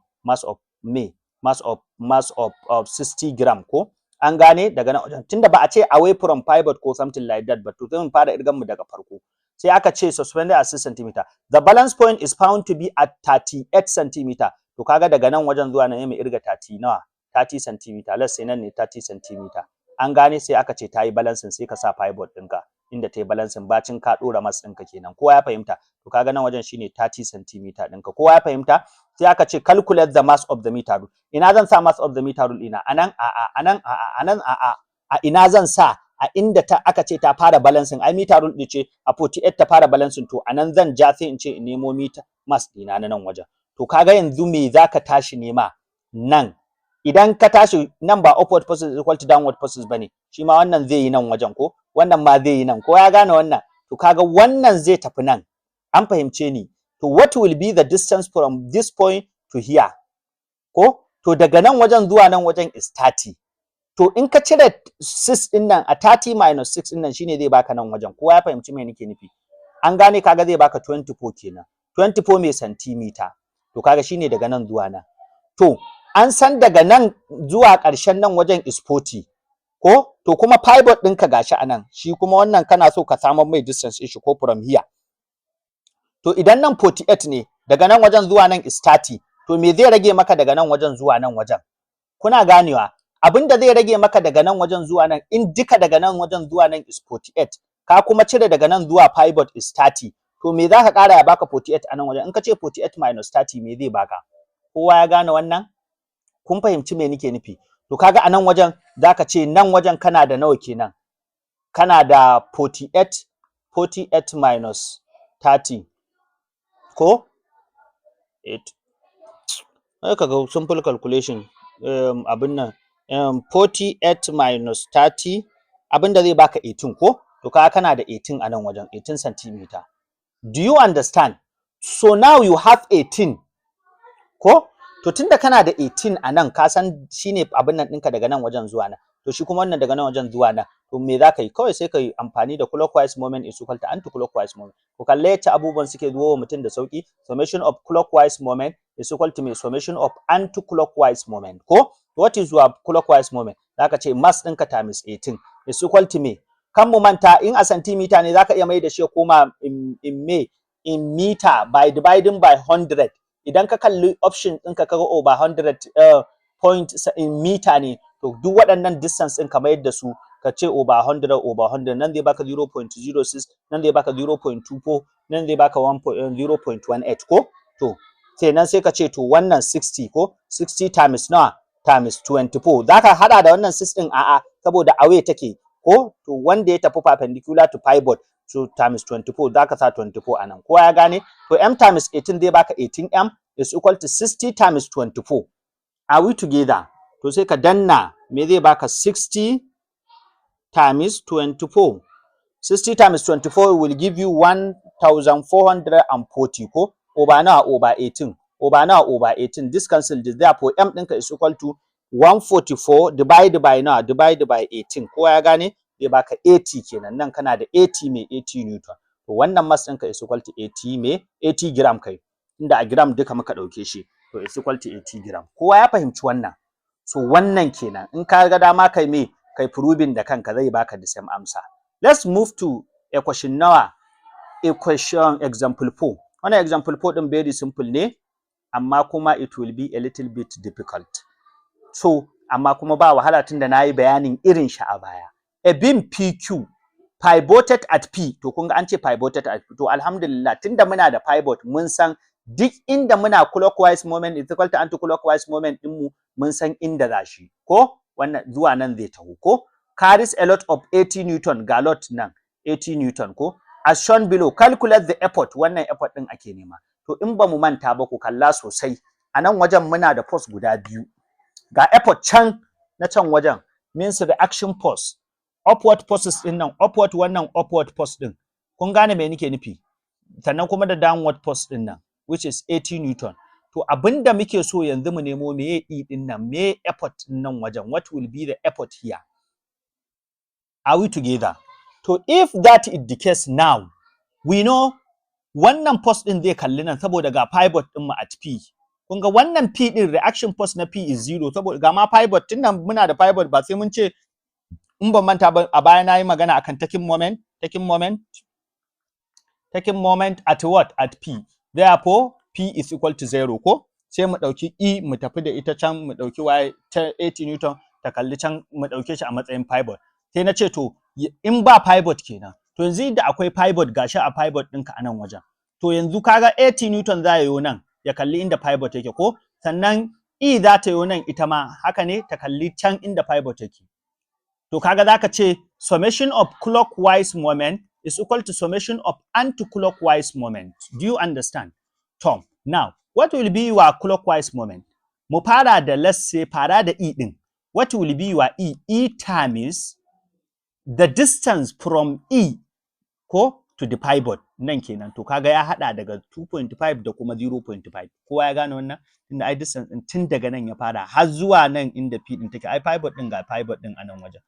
Mass of 60 gram ko? An gane daga nan wajen. Tunda ba a ce away from pivot ko something like that, but to zai mun fara irgan mu daga farko. Sai aka ce suspended at 6 cm. The balance point is found to be at 38 cm. To kaga daga nan wajen zuwa nan mai irga 30 nawa? 30 cm. Let's say nan ne 30 cm. An gane, sai aka ce ta yi balancing, sai ka sa pivot ɗinka inda ta yi balancing, bacin ka ɗora mass ɗinka kenan. Kowa ya fahimta? To kaga nan wajen shine 30 cm ɗinka. Kowa ya fahimta? Sai aka ce calculate the mass of the meter rule. Ina zan sa mass of the meter rule ina? Anan a ina zan sa? A inda aka ce ta fara balancing. Ai meter rule ɗin ce a 48 ta fara balancing, to anan zan ja sai in ce in nemo meter mass ɗina na nan wajen. To kaga yanzu me zaka tashi nema nan? Idan ka tashi nan ba upward forces is equal to downward forces bane, shi ma wannan zai yi nan wajen ko, wannan ma zai yi nan, ko ya gane wannan? To kaga wannan zai tafi nan. An fahimce ni? To what will be the distance from this point to here? Ko to daga nan wajen zuwa nan wajen is 30. To in ka cire 6 din nan a 30 minus 6 din nan shine zai baka nan wajen. Kowa ya fahimci me nake nufi? An gane, kaga zai baka 24 kenan. 24 mai centimeter. To kaga shine daga nan zuwa nan. To an san daga nan zuwa ƙarshen nan wajen is 40 ko? To kuma pivot ɗinka gashi anan, shi kuma wannan kana so ka samu mai distance shi ko from here. To idan nan 48 ne, daga nan wajen zuwa nan is 30. To me zai rage maka daga nan wajen zuwa nan wajen? Kuna ganewa? Abinda zai rage maka daga nan wajen zuwa nan, in duka daga nan wajen zuwa nan is 48, ka kuma cire daga nan zuwa pivot is 30. To me za ka ƙara ya baka 48 a nan wajen? In ka ce 48 minus 30 me zai baka? Kowa ya gane wannan? Kun fahimci me nake nufi? To kaga a nan wajen za ka ce nan wajen kana da nawa kenan? Kana da 48 minus 30 ko? 8. Sai ka ga simple calculation, abin nan 48 minus 30, abinda zai baka 18 ko? To kaga kana da 18 a nan wajen, 18 centimeter. Do you understand? So now you have 18 ko? To tunda kana da 18 a nan, ka san shine abin nan ɗinka daga nan wajen zuwa nan. To shi kuma wannan daga nan wajen zuwa nan. To me za ka yi? Kawai sai ka yi amfani da clockwise moment is equal to anti-clockwise moment. Ku kalle yadda abubuwan suke zuwa wa mutum da sauki. Summation of clockwise moment is equal to me summation of anti-clockwise moment ko? What is your clockwise moment? Za ka ce mass ɗinka times 18 is equal to me. Kan mu manta, in a centimeter ne za ka iya mai da shi ya koma in meter by dividing by 100. Idan ka kalli option ɗinka kaga over 100 point in meter ne, to duk waɗannan distance ɗin ka mayar da su ka ce over 100, nan zai baka 0.06, nan zai baka 0.24, nan zai baka 0.18 ko? To sai nan sai ka ce to wannan 60 ko? 60 times nawa? Times 24. Za ka haɗa da wannan 6 ɗin? A'a, saboda away take ko? To wanda ya tafi perpendicular to pivot, so times 24, za ka sa 24 a nan. Kowa ya gane? To m times 18 zai baka 18m is equal to 60 times 24. Are we together? To sai ka danna, me zai baka 60 times 24. 60 times 24 will give you 1440 ko? Over nawa? Over 18. Over nawa? Over 18. This cancelled. Therefore m ɗinka is equal to 144 divided by nawa? Divided by 18. Kowa ya gane? Zai baka 80 kenan. Nan kana da 80 mai 80 newton. To wannan mass ɗinka is equal to 80 mai 80 gram kai. Inda a gram duka muka ɗauke shi. To is equal to 80 gram. Kowa ya fahimci wannan? So wannan kenan. In ka ga dama kai me? Kai proving da kanka zai baka the same answer. Let's move to equation nawa? Equation example 4. Wannan example 4 ɗin very simple ne, amma kuma it will be a little bit difficult. So amma kuma ba wahala tunda nayi bayanin irin shi a baya. A beam PQ pivoted at P. To kun ga an ce pivoted at P. To alhamdulillah, tunda muna da pivot mun san duk inda muna clockwise moment is equal to anti-clockwise moment ɗinmu mun san inda za shi ko? Wannan zuwa nan zai taho ko? Carries a lot of 80 newton, ga lot nan 80 newton ko? As shown below, calculate the effort. Wannan effort ɗin ake nema. To in ba mu manta ba, ku kalla sosai. a nan wajen muna da force guda biyu. Ga effort can na can wajen means reaction force. Upward forces din nan, upward wannan upward force din. Kun gane me nake nufi? Sannan kuma da downward force din nan which is 80 Newton. To abinda muke so yanzu mu nemo meye E din nan, meye effort din nan wajen, what will be the effort here? Are we together? To if that is the case now, we know wannan force din zai kalli nan saboda ga pivot din mu at P. Kun ga wannan P din reaction force na P is 0 saboda ga ma pivot tun nan muna da pivot ba sai mun ce in ban manta ba a baya na yi magana akan taking moment at what? At P. Therefore, P is equal to 0 ko? Sai mu ɗauki E mu tafi da ita can mu ɗauki Y ta 80 Newton ta kalli can mu ɗauke shi a matsayin pivot. Sai na ce to in ba pivot kenan. To yanzu da akwai pivot gashi a pivot ɗinka a nan wajen. To yanzu kaga 80 Newton za ya yi nan ya kalli inda pivot yake ko? Sannan E za ta yi nan ita ma haka ne ta kalli can inda pivot yake. To kaga zaka ce summation of clockwise moment is equal to summation of anti-clockwise moment. Do you understand? Tom, now what will be your clockwise moment? Mu fara da let's say fara da E din. What will be your E? E times the distance from E ko to the pivot nan kenan. To kaga ya hada daga 2.5 da kuma 0.5. Kowa ya gane wannan? Tunda ai distance din tun daga nan ya fara har zuwa nan inda P din take. Ai pivot din ga pivot din a nan wajen.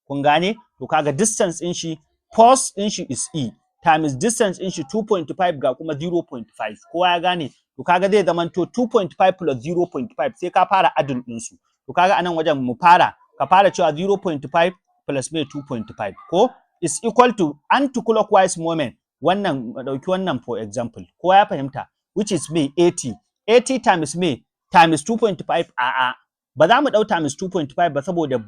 Kun gane? To kaga distance din shi, force din shi is E times distance din shi 2.5 ga kuma 0.5. Kowa ya gane? To kaga zai zamanto 2.5 plus 0.5 sai ka fara adding din su. To kaga anan wajen mu fara ka fara cewa 0.5 plus me 2.5 ko is equal to anti-clockwise moment. Wannan dauki wannan for example. Kowa ya fahimta? Which is me 80. 80 times me times 2.5 a'a. Ba za mu dau times 2.5 ba saboda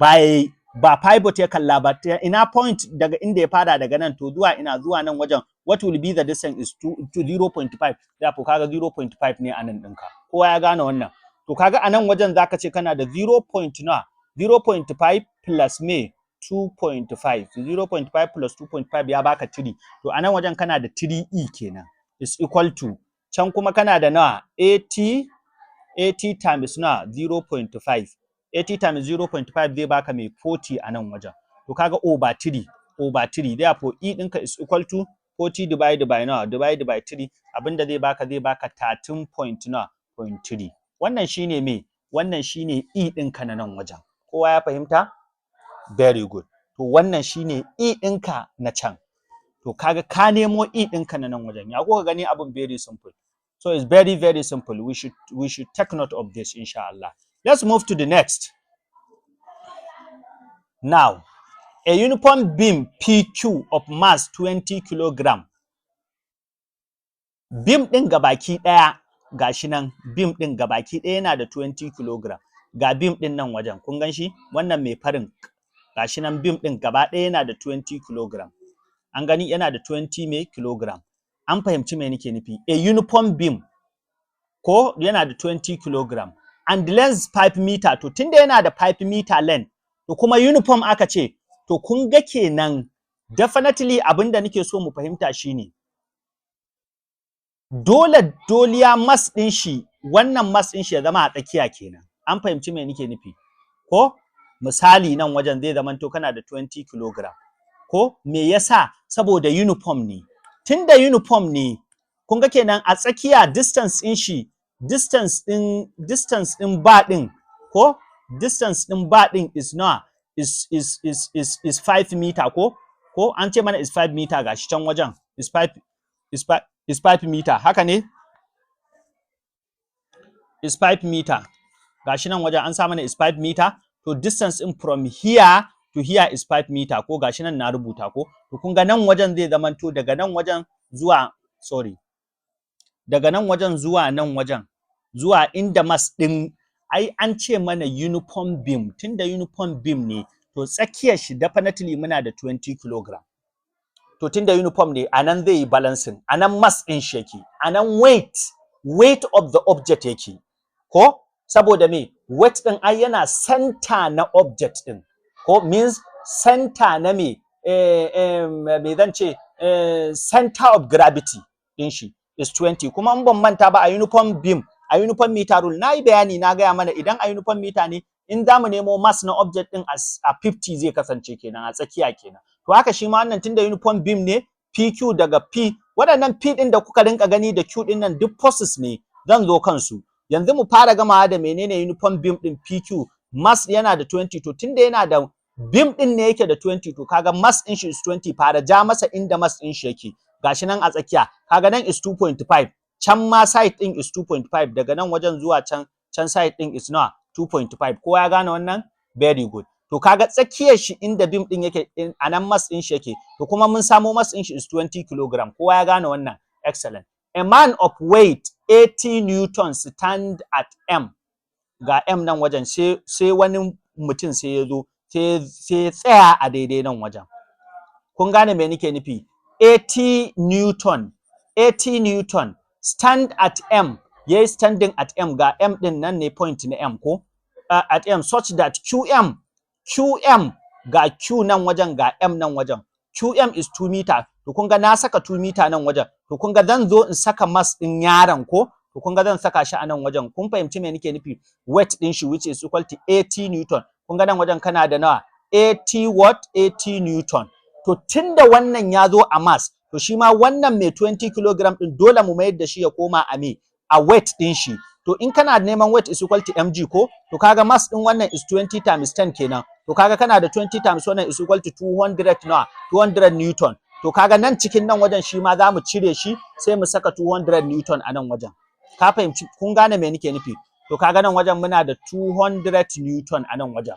ba pivot ya kalla ba, ina point daga inda ya fara daga nan to zuwa ina zuwa nan wajen what will be the distance is to 0.5. Therefore kaga 0.5 ne anan ɗinka. Kowa ya gane wannan. To kaga anan wajen zaka ce kana da 0.5 plus me 2.5. 0.5 plus 2.5 ya baka 3. To anan wajen kana da 3E kenan is equal to can kuma kana da nawa 80 times na 0.5. 80 times 0.5 zai baka mai 40 a nan wajen. To kaga over 3. Therefore E ɗinka is equal to 40 divided by 3. Abinda zai baka 13.3. Wannan shine me? Wannan shine E ɗinka na nan wajen. Kowa ya fahimta? Very good. To wannan shine E ɗinka na can. To kaga ka nemo E ɗinka na nan wajen. Ya kuka gani abin very simple. So it's very, very simple. We should take note of this, inshallah. Let's move to the next. Now, a uniform beam PQ of mass 20 kg. Beam ɗin gabaki ɗaya gashi nan, beam ɗin gabaki ɗaya yana da 20 kg. Ga beam ɗin nan wajen, kun gan shi? Wannan mai farin gashi nan beam ɗin gaba ɗaya yana da 20 kg. An gani yana da 20 kg. An fahimci me nake nufi? A uniform beam ko yana da 20 kg and the length 5 meter. To tunda yana da 5 meter length to kuma uniform aka ce, to kun ga kenan definitely abinda nake so mu fahimta shine doliya mass din shi, wannan mass din shi ya zama a tsakiya kenan. An fahimci me nake nufi? Ko misali nan wajen zai zamanto kana da 20 kg. Ko me yasa? Saboda uniform ne. Tunda uniform ne, kun ga kenan a tsakiya distance din shi, distance din bar din ko distance din bar din is now is 5 meter ko an ce mana is 5 meter gashi can wajen is 5 meter, haka ne? Is 5 meter. Gashi nan wajen an sa mana is 5 meter. To distance in from here to here is 5 meter ko gashi nan na rubuta ko. To kun ga nan wajen zai zamanto daga nan wajen zuwa daga nan wajen zuwa nan wajen zuwa inda mass din ai an ce mana uniform beam. Tunda uniform beam ne to tsakiyar shi definitely muna da 20 kg. To tunda uniform ne anan zai yi balancing, anan mass din shi yake, anan weight of the object yake ko saboda me weight din ai yana center na object din ko means center na me zan ce center of gravity din shi is 20. Kuma in ban manta ba a uniform beam a uniform meter rule na yi bayani na gaya mana idan a uniform meter ne in za mu nemo mass na object din a 50 zai kasance kenan a tsakiya kenan to haka shi ma wannan tunda uniform beam ne PQ daga P waɗannan P din da kuka rinka gani da Q din nan duk forces ne zan zo kansu yanzu mu fara gamawa da menene uniform beam din PQ mass yana da 20 to tunda yana da beam din ne yake da 20 to kaga mass din shi is 20 fara ja masa inda mass din shi yake gashi nan a tsakiya kaga nan is 2.5 can ma side din is 2.5 daga nan wajen zuwa can side din is nawa 2.5 kowa ya gane wannan very good to kaga tsakiyar shi inda beam din yake anan mass din shi yake to kuma mun samo mass din shi is 20 kg kowa ya gane wannan excellent a man of weight 80 newtons stand at M ga M nan wajen sai wani mutum sai ya zo sai tsaya a daidai nan wajen kun gane me nake nufi 80 newton stand at M yayi standing at M ga M din nan ne point na M ko at M such that QM ga Q nan wajen ga M nan wajen QM is 2 meter to kun ga na saka 2 meter nan wajen to kun ga zan zo in saka mass din yaron ko to kun ga zan saka shi a nan wajen kun fahimci me nake nufi weight din shi which is equal to 80 newton kun ga nan wajen kana da nawa 80 newton to tunda wannan ya zo a mass to shi ma wannan mai 20 kg din dole mu mayar da shi ya koma a weight din shi to in kana neman weight is equal to mg ko to kaga mass din wannan is 20 times 10 kenan to kaga kana da 20 times wannan is equal to 200 newton to kaga nan cikin nan wajen shi ma za mu cire shi sai mu saka 200 newton a nan wajen ka fahimci kun gane me nake nufi to kaga nan wajen muna da 200 newton a nan wajen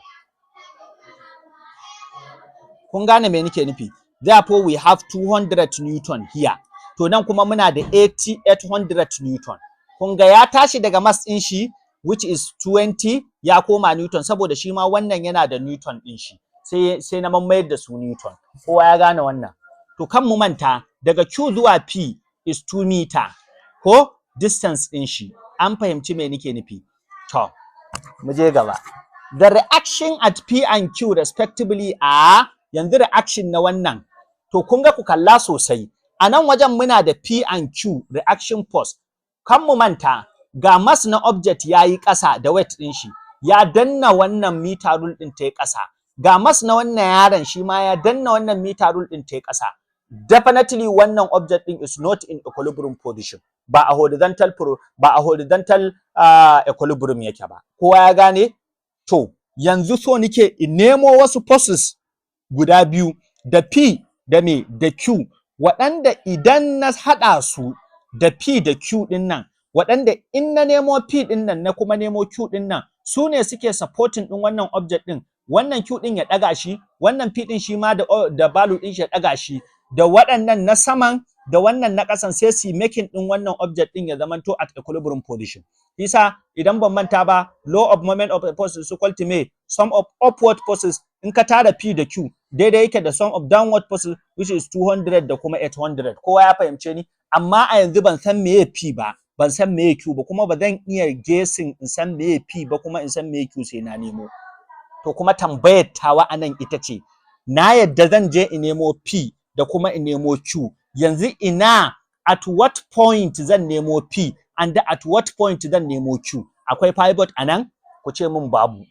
kun gane me nake nufi therefore we have 200 newton here to nan kuma muna da 800 newton kun ga ya tashi daga mass din shi which is 20 ya koma newton saboda shi ma wannan yana da newton din shi sai na mamayar da su newton kowa ya gane wannan to kan mu manta daga Q zuwa P is 2 meter ko distance din shi an fahimci me nake nufi to mu je gaba the reaction at P and Q respectively are yanzu reaction na wannan to kun ga ku kalla sosai a nan wajen muna da P and Q reaction force kan mu manta ga mass na object yayi ƙasa da weight din shi ya danna wannan meter rule din ta yi ƙasa ga mass na wannan yaron shi ma ya danna wannan meter rule din ta yi ƙasa definitely wannan object din is not in equilibrium position ba a horizontal equilibrium yake ba kowa ya gane to yanzu so nike in nemo wasu forces guda biyu da P da Q waɗanda idan na haɗa su da P da Q ɗin nan waɗanda in na nemo P ɗin nan na kuma nemo Q ɗin nan su ne suke supporting ɗin wannan object ɗin wannan Q ɗin ya ɗaga shi wannan P ɗin shi ma da value ɗin shi ya ɗaga shi da waɗannan na saman da wannan na ƙasan sai su making ɗin wannan object ɗin ya zamanto at equilibrium position isa idan ban manta ba law of moment of a force is equal to me sum of upward forces in ka tara P da Q daidai yake da sum of downward forces which is 200 da kuma 800 kowa ya fahimce ni amma a yanzu ban san meye P ba ban san meye Q ba kuma ba zan iya guessing in san meye P ba kuma in san meye Q sai na nemo to kuma tambayar tawa anan ita ce na yadda zan je in nemo P da kuma in nemo Q yanzu ina at what point zan nemo P and at what point zan nemo Q akwai pivot anan ku ce min babu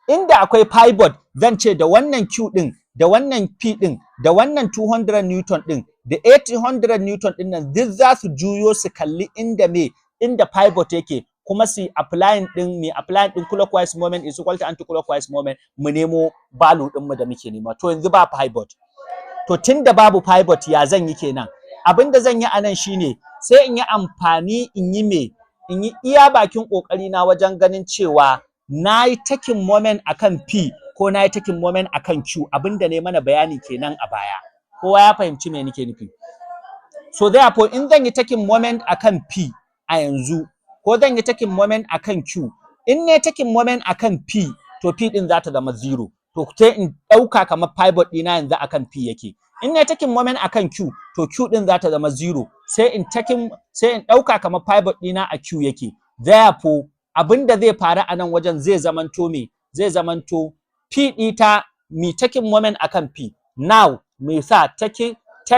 inda akwai pivot zan ce da wannan Q din da wannan P din da wannan 200 newton din da 800 newton din nan duk za su juyo su kalli inda pivot yake kuma su applying din clockwise moment is equal to anti-clockwise moment mu nemo value din mu da muke nema to yanzu ba pivot to tunda babu pivot ya zan yi kenan abinda zan yi anan shine sai in yi amfani in yi iya bakin kokari na wajen ganin cewa nayi taking moment akan P ko nayi taking moment akan Q abinda ne mana bayani kenan a baya kowa ya fahimci me nake nufi so therefore in zan yi taking moment akan P a yanzu ko zan yi taking moment akan Q in ne taking moment akan P to P din za ta zama 0 to sai in dauka kamar pivot dina yanzu akan P yake in ne taking moment akan Q to Q din za ta zama 0 sai in dauka kamar pivot dina a Q yake therefore abinda zai faru a nan wajen zai zamanto P ɗita mi taking moment akan P now me sa take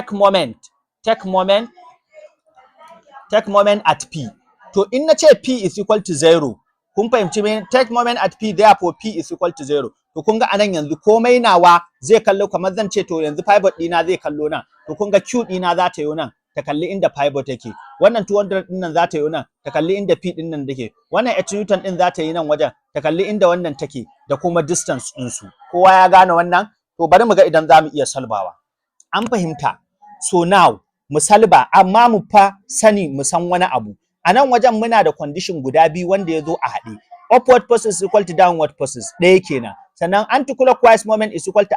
moment at P to in na ce P is equal to 0, kun fahimci me, take moment at P, therefore P is equal to 0. To kun ga anan yanzu komai nawa zai kallo kamar zan ce to yanzu pivot ɗina zai kallo nan. To kun ga Q ɗina za ta yi nan ta kalli inda pivot take. Wannan 200 ɗin nan za ta yi nan ta kalli inda P ɗin nan take. Wannan H Newton ɗin za ta yi nan wajen ta kalli inda wannan take da kuma distance ɗinsu. Kowa ya gane wannan? To bari mu ga idan za mu iya salbawa. An fahimta? So now mu salba amma mu fa sani mu san wani abu. A nan wajen muna da condition guda biyu wanda ya zo a haɗe. Upward forces is equal to downward forces, ɗaya kenan. Sannan anti-clockwise moment is equal to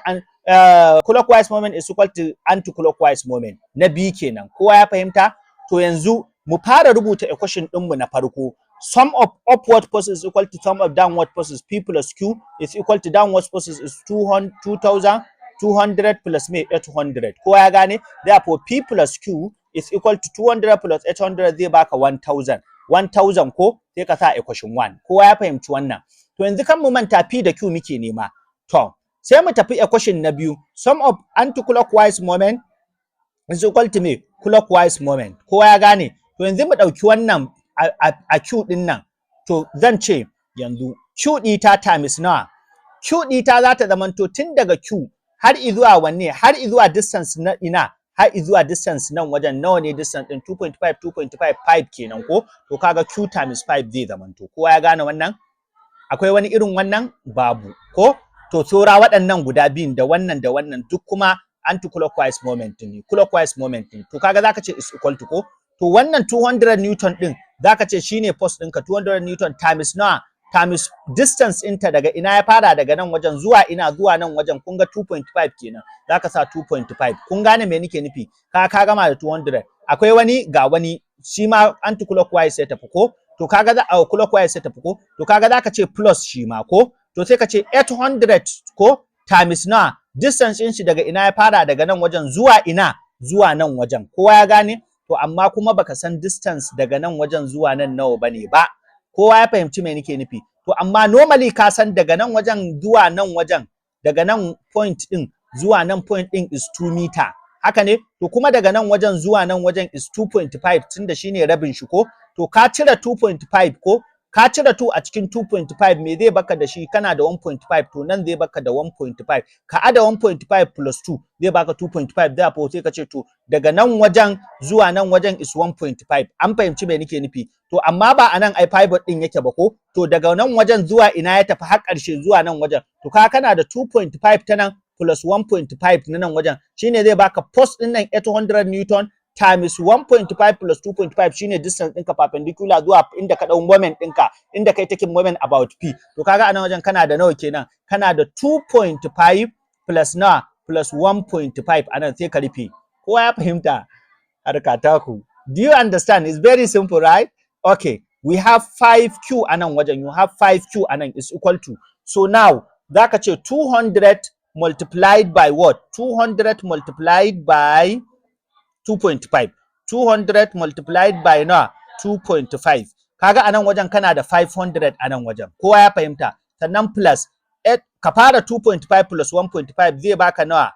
clockwise moment is equal to anti-clockwise moment, na biyu kenan. Kowa ya fahimta? To yanzu mu fara rubuta equation ɗinmu na farko. Sum of upward forces is equal to sum of downward forces, P plus Q is equal to downward forces is 2,200 plus 800. Kowa ya gane? Therefore P plus Q is equal to 200 plus 800 zai baka 1,000. 1,000 ko sai ka sa equation 1. Kowa ya fahimci wannan? To yanzu kan mu manta P da Q muke nema. To sai mu tafi equation na biyu. Sum of anti-clockwise moment is equal to me clockwise moment. Kowa ya gane? To yanzu mu ɗauki wannan a Q ɗin nan. To zan ce yanzu Q ɗita times nawa? Q ɗita za ta zamanto tun daga Q har izuwa wanne? Har izuwa distance na ina? Har izuwa distance nan wajen nawa ne distance ɗin? 2.5, 2.5, 5 kenan ko? To kaga Q times 5 zai zamanto. Kowa ya gane wannan? Akwai wani irin wannan? Babu. Ko? To saura waɗannan guda biyun da wannan duk kuma anti-clockwise moment ne. Clockwise moment ne. To kaga zaka ce is equal to ko? To wannan 200 Newton ɗin zaka ce shine force ɗinka 200 Newton times nawa? Times distance ɗinta daga ina ya fara daga nan wajen zuwa ina zuwa nan wajen kun ga 2.5 kenan. Zaka sa 2.5. Kun gane me nake nufi? Ka gama da 200. Akwai wani ga wani shi ma anti-clockwise ya tafi ko? To kaga za a clockwise ya tafi ko? To kaga zaka ce plus shi ma ko? To sai ka ce 800 ko times na distance ɗin shi daga ina ya fara daga nan wajen zuwa ina? Zuwa nan wajen. Kowa ya gane? To amma kuma baka san distance daga nan wajen zuwa nan nawa bane ba. Kowa ya fahimci me nake nufi? To amma normally ka san daga nan wajen zuwa nan wajen, daga nan point ɗin zuwa nan point ɗin is 2 meter. Haka ne? To kuma daga nan wajen zuwa nan wajen is 2.5 tunda shine rabin shi ko? To ka cire 2.5 ko? Ka cire 2 a cikin 2.5 me zai baka da shi? Kana da 1.5 to nan zai baka da 1.5. Ka ada 1.5 plus 2 zai baka 2.5. Therefore sai ka ce to daga nan wajen zuwa nan wajen is 1.5. An fahimci me nake nufi? To amma ba a nan ai pivot din yake ba ko? To daga nan wajen zuwa ina ya tafi har ƙarshe zuwa nan wajen. To ka kana da 2.5 ta nan plus 1.5 na nan wajen. Shine zai baka force din nan 800 Newton times 1.5 plus 2.5 shine distance ɗinka perpendicular zuwa inda ka ɗau moment ɗinka, inda kai taking moment about P. To kaga a nan wajen kana da nawa kenan? Kana da 2.5 plus na plus 1.5 a nan sai ka rufe. Kowa ya fahimta? Harka taku. Do you understand? It's very simple, right? Okay. We have 5Q a nan wajen. You have 5Q a nan is equal to. So now, zaka ce 200 multiplied by what? 200 multiplied by 2.5. 200 multiplied by na 2.5. Kaga anan wajen kana da 500 anan wajen. Kowa ya fahimta? Sannan plus 8 ka fara 2.5 plus 1.5 zai baka nawa?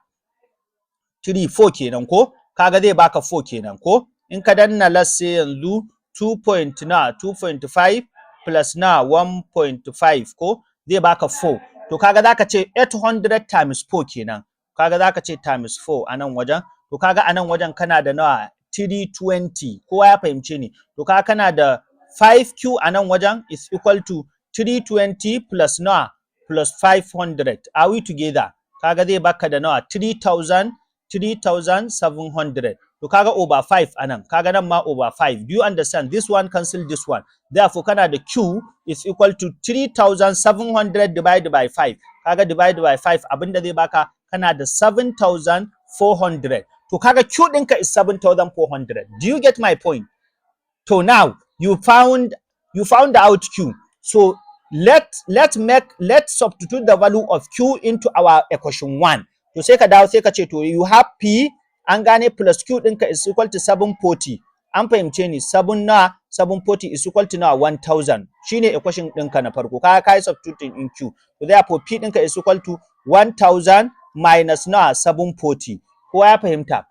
4 kenan ko? Kaga zai baka 4 kenan ko? In ka danna let's say yanzu 2.5 plus na 1.5 ko? Zai baka 4. To kaga zaka ce 800 times 4 kenan. Kaga zaka ce times 4 anan wajen. To kaga anan wajen kana da nawa? 320. Kowa ya fahimce ni? To kaga kana da 5Q anan wajen is equal to 320 plus nawa? Plus 500. Are we together? Kaga zai baka da nawa? 3,700. To kaga over 5 anan. Kaga nan ma over 5. Do you understand? This one cancel this one. Therefore kana da Q is equal to 3,700 divided by 5. Kaga divided by 5 abinda zai baka kana da 7,400. To kaga Q ɗinka is 7,400. Do you get my point? So now you found out Q. So let's substitute the value of Q into our equation 1. To sai ka dawo sai ka ce to you have P an gane plus Q ɗinka is equal to 740. An fahimce ni 740 is equal to 1,000. Shine equation ɗinka na farko. Kaga kai substituting in Q. So therefore P ɗinka is equal to 1,000 minus 740. Kowa ya fahimta?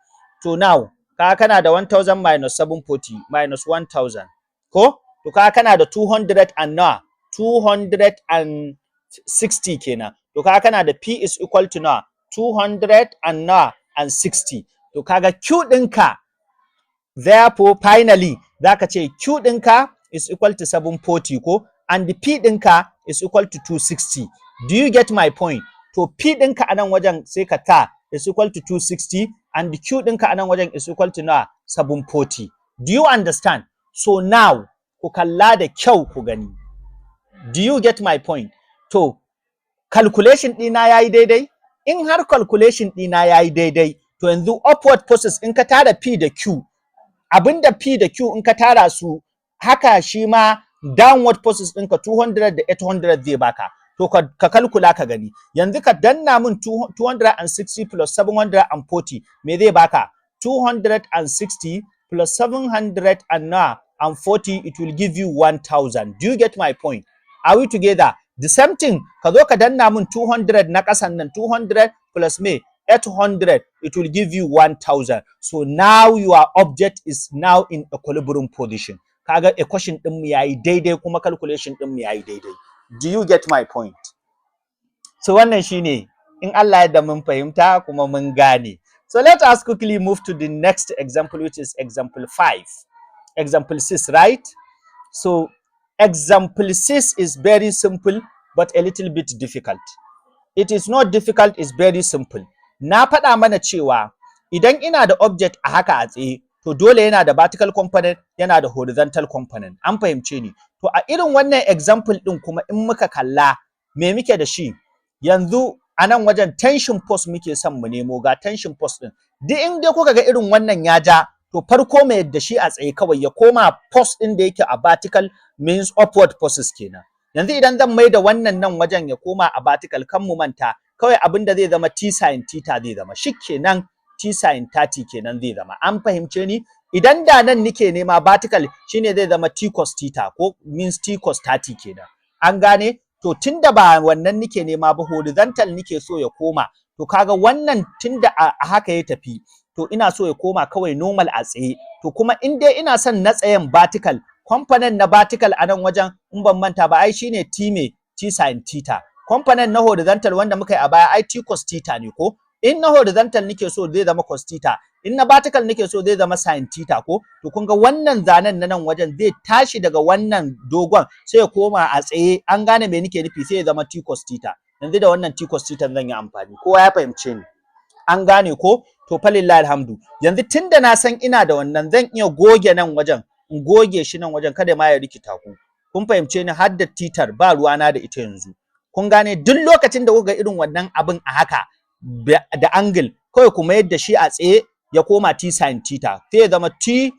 To now kaga kana da 1,000 minus 740 minus 1,000 ko? to kaga kana da 200 and nawa 260 kenan, to kaga kana da P is equal to nawa 200 and nawa and 60, to kaga Q ɗinka therefore finally zaka ce Q ɗinka is equal to 740 ko, and the P ɗinka is equal to 260. Do you get my point? To P ɗinka a nan wajen sai ka ta is equal to 260 and the Q ɗinka a nan wajen is equal to nawa 740. Do you understand? So now ku kalla da kyau ku gani. Do you get my point? To calculation ɗina yayi daidai? In har calculation ɗina yayi daidai, to yanzu upward forces in ka tara P da Q, abinda P da Q in ka tara su haka shi ma downward forces ɗinka 200 da 800 zai baka. To ka kalkula ka gani. Yanzu ka danna min 260 plus 740 me zai baka? 260 plus 740, it will give you 1000. Do you get my point? Are we together? The same thing, ka zo ka danna min 200 na ƙasan nan, 200 plus me 800, it will give you 1000. So now your object is now in equilibrium position. Kaga equation din mu yayi daidai kuma calculation din mu yayi daidai. Do you get my point? So wannan shine in Allah ya da mun fahimta kuma mun gane. So let us quickly move to the next example, which is example 5. Example 6, right? So example 6 is very simple but a little bit difficult. It is not difficult, it's very simple. Na faɗa mana cewa idan ina da object a haka a tsaye, to dole yana da vertical component, yana da horizontal component. An fahimce ni? To a irin wannan example ɗin kuma in muka kalla me muke da shi? Yanzu a nan wajen tension force muke son mu nemo, ga tension force ɗin. Duk in dai kuka ga irin wannan ya ja, to farko mai yadda shi a tsaye kawai ya koma force ɗin da yake a vertical, means upward forces kenan. Yanzu idan zan mai da wannan nan wajen ya koma a vertical, kan mu manta kawai abin da zai zama t sin theta zai zama, shikenan t sin 30 kenan zai zama. An fahimce ni? Idan da nan nike nema vertical shine zai zama t cos theta, ko means t cos 30 kenan. An gane? To tunda ba wannan nike nema ba, horizontal nike so ya koma, to kaga wannan tunda a haka ya tafi, to ina so ya koma kawai normal a tsaye. To kuma in dai ina son na tsayen vertical, component na vertical a nan wajen in ban manta ba ai shine t me t sin theta. Component na horizontal wanda muka yi a baya ai t cos theta ne ko? In na horizontal nake so zai zama cos theta, in na vertical nake so zai zama sin theta ko? To kun ga wannan zanen na nan wajen zai tashi daga wannan dogon sai ya koma a tsaye. An gane me nake nufi? Sai ya zama t cos theta. Yanzu da wannan t cos theta zan yi amfani. Kowa ya fahimce ni? An gane ko? To falillahi alhamdu. Yanzu tunda na san ina da wannan, zan iya goge nan wajen, in goge shi nan wajen kada ma ya rikita ku. Kun fahimce ni? Har da titar ba ruwana da ita yanzu. Kun gane? Duk lokacin da kuka irin wannan abin a haka da angle, kawai kuma yadda shi a tsaye ya koma t sin theta, sai ya zama t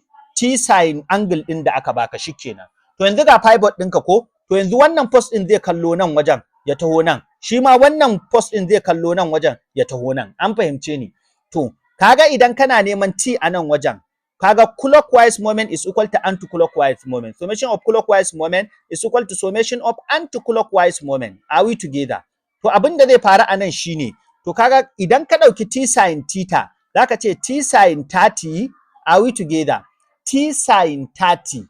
sin angle din da aka baka, shikenan. To yanzu ga pivot ɗinka ko? To yanzu wannan post din zai kallo nan wajen ya taho nan, shi ma wannan post din zai kallo nan wajen ya taho nan. An fahimce ni? To kaga idan kana neman t a nan wajen, kaga clockwise moment is equal to anti-clockwise moment. Summation of clockwise moment is equal to summation of anti-clockwise moment. Are we together? To abin da zai faru a nan shine, to kaga idan ka ɗauki t sin theta, zaka ce t sin 30, are we together? T sin 30.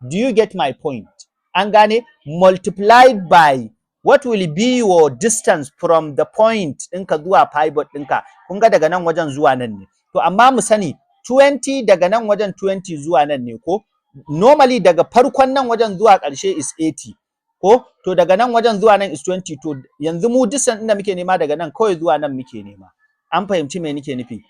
Do you get my point? An gane? Multiplied by what will be your distance from the point ɗinka zuwa pivot ɗinka. Kun ga daga nan wajen zuwa nan ne. To amma mu sani 20 daga nan wajen 20 zuwa nan ne ko? Normally daga farkon nan wajen zuwa ƙarshe is 80 ko? To daga nan wajen zuwa nan is 20. To yanzu mu distance ɗin da muke nema daga nan kawai zuwa nan muke nema. An fahimci me nake nufi?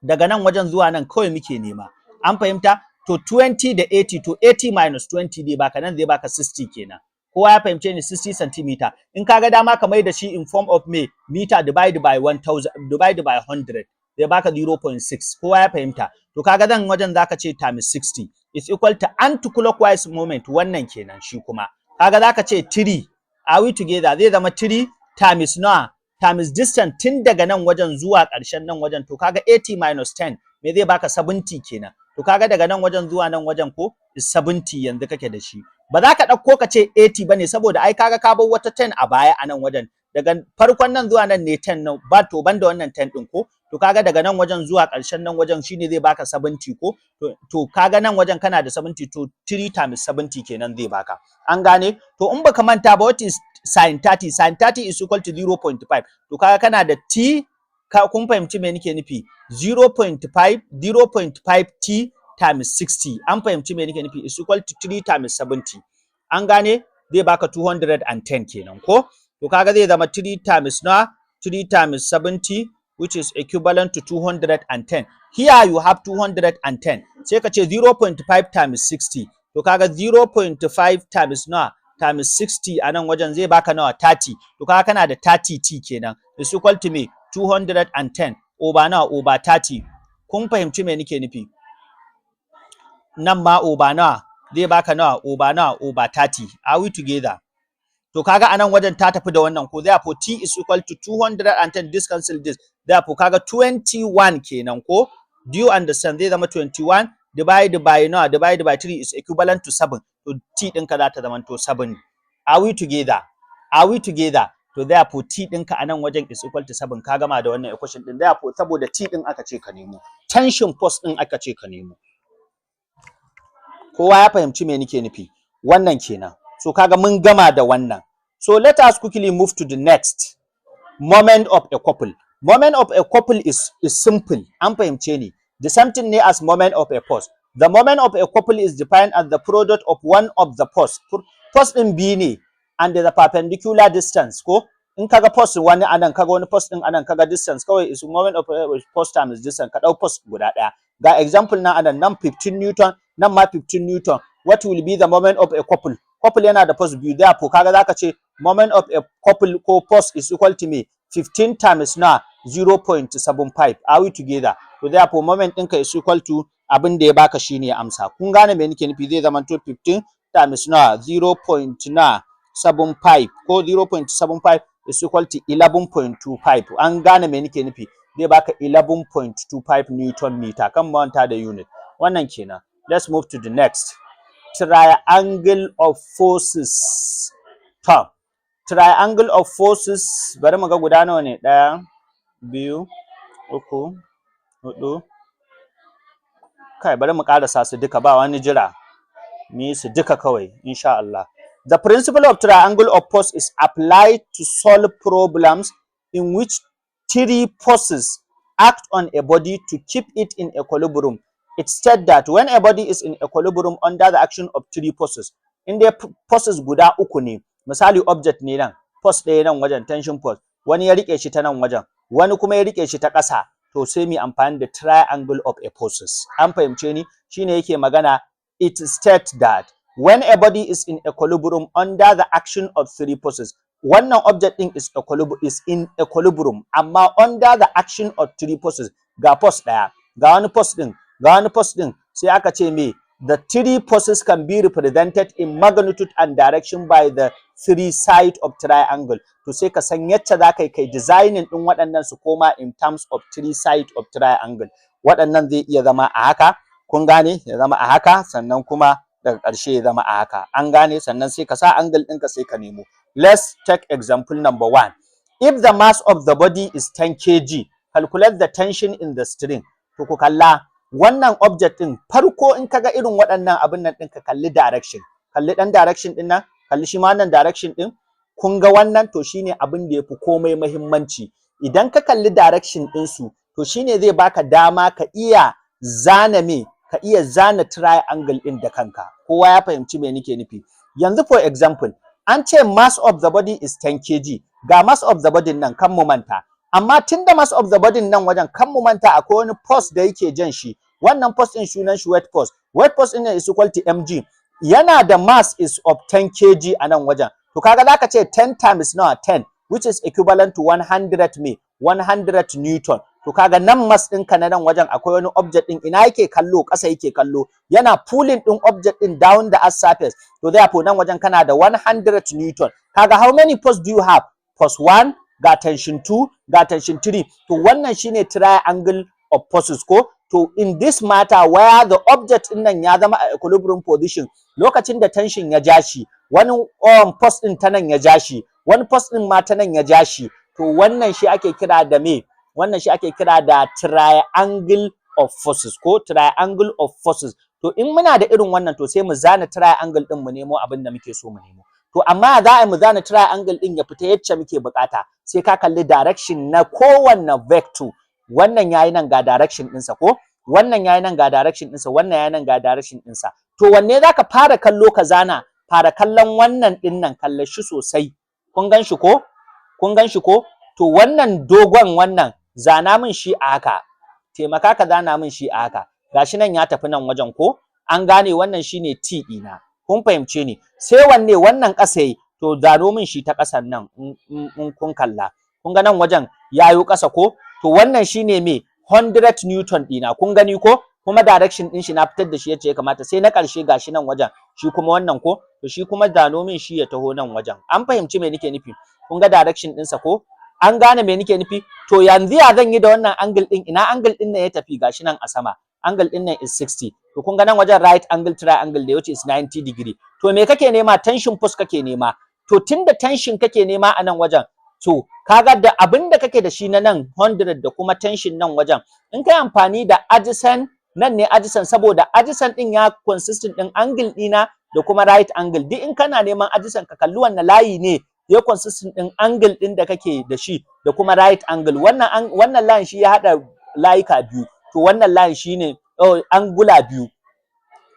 Daga nan wajen zuwa nan kawai muke nema. An fahimta? To 20 da 80, to 80 minus 20 zai baka, nan zai baka 60 kenan. Kowa ya fahimce ni? 60 cm. In kaga dama ka mai da shi in form of me meter divided by 1000 divided by 100, zai baka 0.6. Kowa ya fahimta? To kaga zan wajen zaka ce times 60 is equal to anti-clockwise moment, wannan kenan shi kuma. Kaga zaka ce 3. Are we together? Zai zama 3 times nawa? Times distance tun daga nan wajen zuwa ƙarshen nan wajen. To kaga 80 minus 10 me zai baka? 70 kenan. To kaga daga nan wajen zuwa nan wajen ko is 70 yanzu kake da shi. Ba za ka ɗauko ka ce 80 bane, saboda ai kaga ka bar wata 10 a baya a nan wajen. Daga farkon nan zuwa nan ne 10 nan, ba to banda wannan 10 ɗin ko? to kaga daga nan wajen zuwa ƙarshen nan wajen shine zai baka 70 ko to kaga nan wajen kana da 70 to 3 times 70 kenan zai baka an gane to in baka manta ba what is sin 30 sin 30 is equal to 0.5 to kaga kana da t kun fahimci me nake nufi 0.5 t times 60 an fahimci me nake nufi is equal to 3 times 70 an gane zai baka 210 kenan ko to kaga zai zama 3 times 70 which is equivalent to 210 here you have 210 sai ka ce 0.5 times 60 to kaga 0.5 times times 60 a nan wajen zai baka nawa 30 to kaga kana da 30 t kenan is equal to me 210 over over 30 kun fahimci me nake nufi nan ma over zai baka over 30 are we together to kaga anan wajen ta tafi da wannan ko therefore t is equal to 210 this cancel this therefore kaga 21 kenan ko do you understand zai zama 21 divided by 3 is equivalent to 7 to t ɗinka za ta zama to 7 are we together to therefore t ɗinka anan wajen is equal to 7 ka gama da wannan equation ɗin therefore saboda t ɗin aka ce ka nemo tension force ɗin aka ce ka nemo kowa ya fahimci me nake nufi wannan kenan so kaga mun gama da wannan so let us quickly move to the next moment of a couple. Moment of a couple is simple an fahimce ni the same thing ne as moment of a force. The moment of a couple is defined as the product of one of the force din biyu ne and the perpendicular distance ko in kaga force wani anan kaga wani force din anan kaga distance kawai is moment of a force times distance ka dau force guda daya ga example na anan nan 15 newton nan ma 15 newton what will be the moment of a couple yana da force biyu therefore kaga zaka ce moment of a couple ko force is equal to me 15 times 0.75 are we together so therefore moment ɗinka is equal to abin da ya baka shine amsa kun gane me nake nufi zai zama to 15 times 0.75 ko 0.75 is equal to 11.25 an gane me nake nufi zai baka 11.25 newton meter kan manta da unit wannan kenan let's move to the next triangle of forces triangle of forces bari mu ga guda nawa ne 1 2 3 4 kai bari mu karasa su duka ba wani jira mu yi su duka kawai insha Allah the principle of triangle of force is applied to solve problems in which three forces act on a body to keep it in equilibrium. It states that when a body is in equilibrium under the action of three forces, in the forces guda uku ne, misali object ne nan, force ɗaya nan wajen tension force, wani ya rike shi ta nan wajen, wani kuma ya rike shi ta ƙasa, to sai mu amfani da triangle of a forces. An fahimce ni? Shine yake magana, it states that when a body is in equilibrium under the action of three forces, wannan object ɗin is in equilibrium, amma under the action of three forces, ga force ɗaya, ga wani force ɗin, sai aka ce me, the three forces can be represented in magnitude and direction by the three sides of triangle. To sai ka san yacce za kai designing ɗin waɗannan su koma in terms of three sides of triangle. Waɗannan zai iya zama a haka, kun gane, ya zama a haka, sannan kuma daga ƙarshe ya zama a haka. An gane, sannan sai ka sa angle ɗinka sai ka nemo. Let's take example number 1. If the mass of the body is 10 kg, calculate the tension in the string. To ku kalla, wannan object ɗin farko in kaga irin waɗannan abin nan ɗin ka kalli direction. Kalli ɗan direction ɗin nan, kalli shi ma wannan direction ɗin. Kun ga wannan to shine abin da yafi komai muhimmanci. Idan ka kalli direction ɗinsu, to shine zai baka dama ka iya zana triangle ɗin da kanka. Kowa ya fahimci me nake nufi. Yanzu for example, an ce mass of the body is 10 kg. Ga mass of the body nan kan mu manta. Amma tunda mass of the body nan wajen kan mu manta akwai wani force da yake jan shi. Wannan force ɗin sunan shi weight force. Weight force ɗin is equal to mg. Yana da mass is of 10 kg a nan wajen. To kaga zaka ce 10 times 10 which is equivalent to 100 newton. To kaga nan mass ɗinka na nan wajen akwai wani object ɗin ina yake kallo, ƙasa yake kallo, yana pulling ɗin object ɗin down the earth surface. To therefore nan wajen kana da 100 newton. Kaga how many force do you have? Force 1, ga tension 2, ga tension 3. To wannan shine triangle of forces ko? To in this matter where the object ɗin nan ya zama a equilibrium position, lokacin da tension ya ja shi, wani force ɗin ta nan ya ja shi, wani force ɗin ma ta nan ya ja shi, to wannan shi ake kira da me? wannan shi ake kira da triangle of forces ko triangle of forces. To in muna da irin wannan to sai mu zana triangle din mu nemo abin da muke so mu nemo. To amma za a mu zana triangle din ya fita yacce muke bukata, sai ka kalli direction na kowanne vector. Wannan yayi nan ga direction ɗinsa ko, wannan yayi nan ga direction ɗinsa, wannan yayi nan ga direction ɗinsa. To wanne zaka fara kallo ka zana? Fara kallon wannan ɗin nan, kalle shi sosai. Kun gan shi ko? Kun gan shi ko? To wannan dogon wannan zana min shi a haka. Taimaka ka zana min shi a haka. Gashi nan ya tafi nan wajen ko? An gane wannan shine T ɗina. Kun fahimce ni? Sai wanne wannan ƙasa yi, to zano min shi ta ƙasan nan in kun kalla. Kun ga nan wajen yayo ƙasa ko? To wannan shine me 100 Newton ɗina. Kun gani ko? Kuma direction ɗin shi na fitar da shi yace ya kamata. Sai na ƙarshe gashi nan wajen. Shi kuma wannan ko? To shi kuma zano min shi ya taho nan wajen. An fahimci me nake nufi? Kun ga direction ɗinsa ko? An gane me nake nufi? To yanzu ya zan yi da wannan angle ɗin? Ina angle ɗin nan ya tafi? Gashi nan a sama. Angle ɗin nan is 60. To kun ga nan wajen right angle triangle da which is 90 degree. To me kake nema? Tension force kake nema. To tunda tension kake nema a nan wajen, to kaga da abin da kake da shi na nan 100 da kuma tension nan wajen, in kai amfani da adjacent, nan ne adjacent saboda adjacent din ya consistent din angle ɗina da kuma right angle. Duk in kana neman adjacent ka kalli wannan layi ne ya consistent din angle din da kake da shi da kuma right angle. Wannan line shi ya hada layuka biyu. To wannan line shine angular biyu.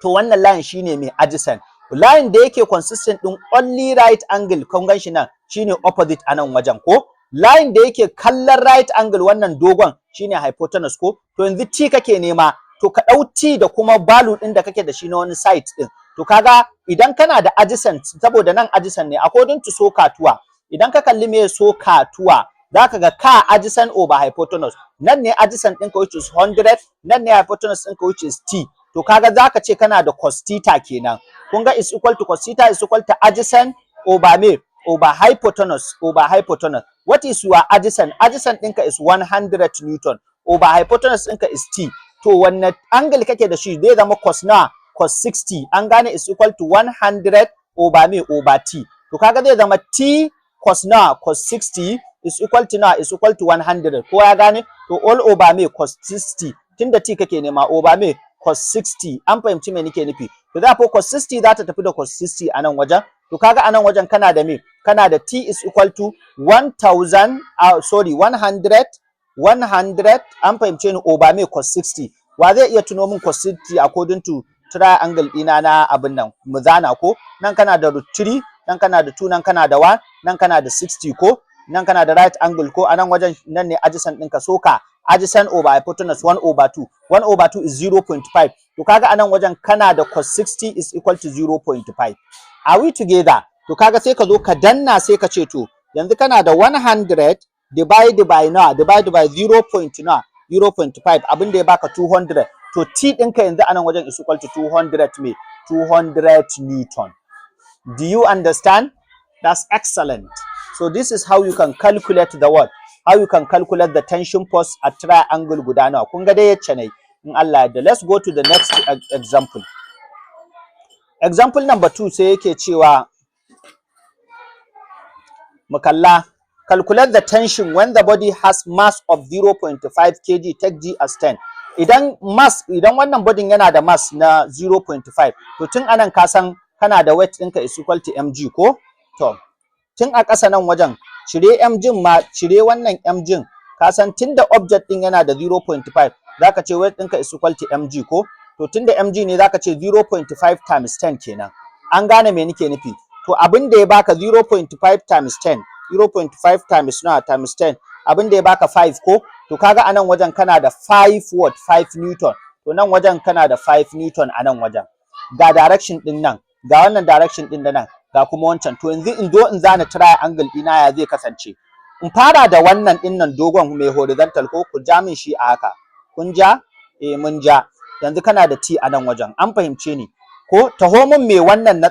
To wannan line shine mai adjacent. Line da yake consistent din only right angle, kun gan shi nan shine opposite a nan wajen ko? Line da yake kallon right angle wannan dogon shine hypotenuse ko? To yanzu T kake nema, to ka dau T da kuma value din da kake da shi na wani side din. To kaga idan kana da adjacent, saboda nan adjacent ne according to SOHCAHTOA, idan ka kalli me SOHCAHTOA zaka ga ka adjacent over hypotenuse. Nan ne adjacent ɗinka which is 100, nan ne hypotenuse ɗinka which is T. To kaga zaka ce kana da cos theta kenan. Kun ga is equal to cos theta is equal to adjacent over me over hypotenuse over hypotenuse. What is your adjacent? Adjacent ɗinka is 100 Newton over hypotenuse ɗinka is T. To wannan angle kake da shi zai zama cos na cos 60. An gane is equal to 100 over me over T. To kaga zai zama T cos na cos 60 is equal to na is equal to 100. Ko ya gane? To all over me cos 60. Tunda T kake nema over me cos 60. An fahimci me nake nufi? To therefore cos 60 za ta tafi da cos 60 a nan wajen. To kaga a nan wajen kana da me? Kana da T is equal to 100 an fahimce ni over me cos 60. Wa zai iya tuno min cos 60 according to triangle ɗina na abin nan? Mu zana ko? Nan kana da root 3, nan kana da 2, nan kana da 1, nan kana da 60 ko? Nan kana da right angle ko? A nan wajen nan ne adjacent ɗinka, so ka adjacent over hypotenuse 1 over 2. 1 over 2 is 0.5. To kaga a nan wajen kana da cos 60 is equal to 0.5. Are we together? To kaga sai ka zo ka danna sai ka ce to yanzu kana da 100 divide by 0.5 abin da ya baka 200. To T ɗinka yanzu a nan wajen is equal to 200 Newton. Do you understand? That's excellent. So this is how you can calculate the what? How you can calculate the tension force at triangle guda nawa. Kun ga dai yacce ne in Allah ya yarda. Let's go to the next example. Example number 2 sai yake cewa mu kalla, calculate the tension when the body has mass of 0.5 kg, take G as 10. Idan wannan body yana da mass na 0.5, to tun anan ka san kana da weight ɗinka is equal to mg ko? To tun a ƙasa nan wajen cire mg ma, cire wannan mg, ka san tunda object ɗin yana da 0.5 zaka ce weight ɗinka is equal to mg ko? To tunda mg ne zaka ce 0.5 times 10 kenan. An gane me nake nufi? To abin da ya baka 0.5 times 10, 0.5 times na times 10, abin da ya baka 5 ko? To kaga anan wajen kana da 5 Newton. To nan wajen kana da 5 Newton a nan wajen. Ga direction din nan, ga wannan direction din da nan, ga kuma wancan. To yanzu in zo in zana triangle ɗina ya zai kasance. In fara da wannan din nan dogon mai horizontal ko? Ku ja min shi a haka. Kun ja? Mun ja. Yanzu kana da T a nan wajen. An fahimce ni ko? Taho min me wannan na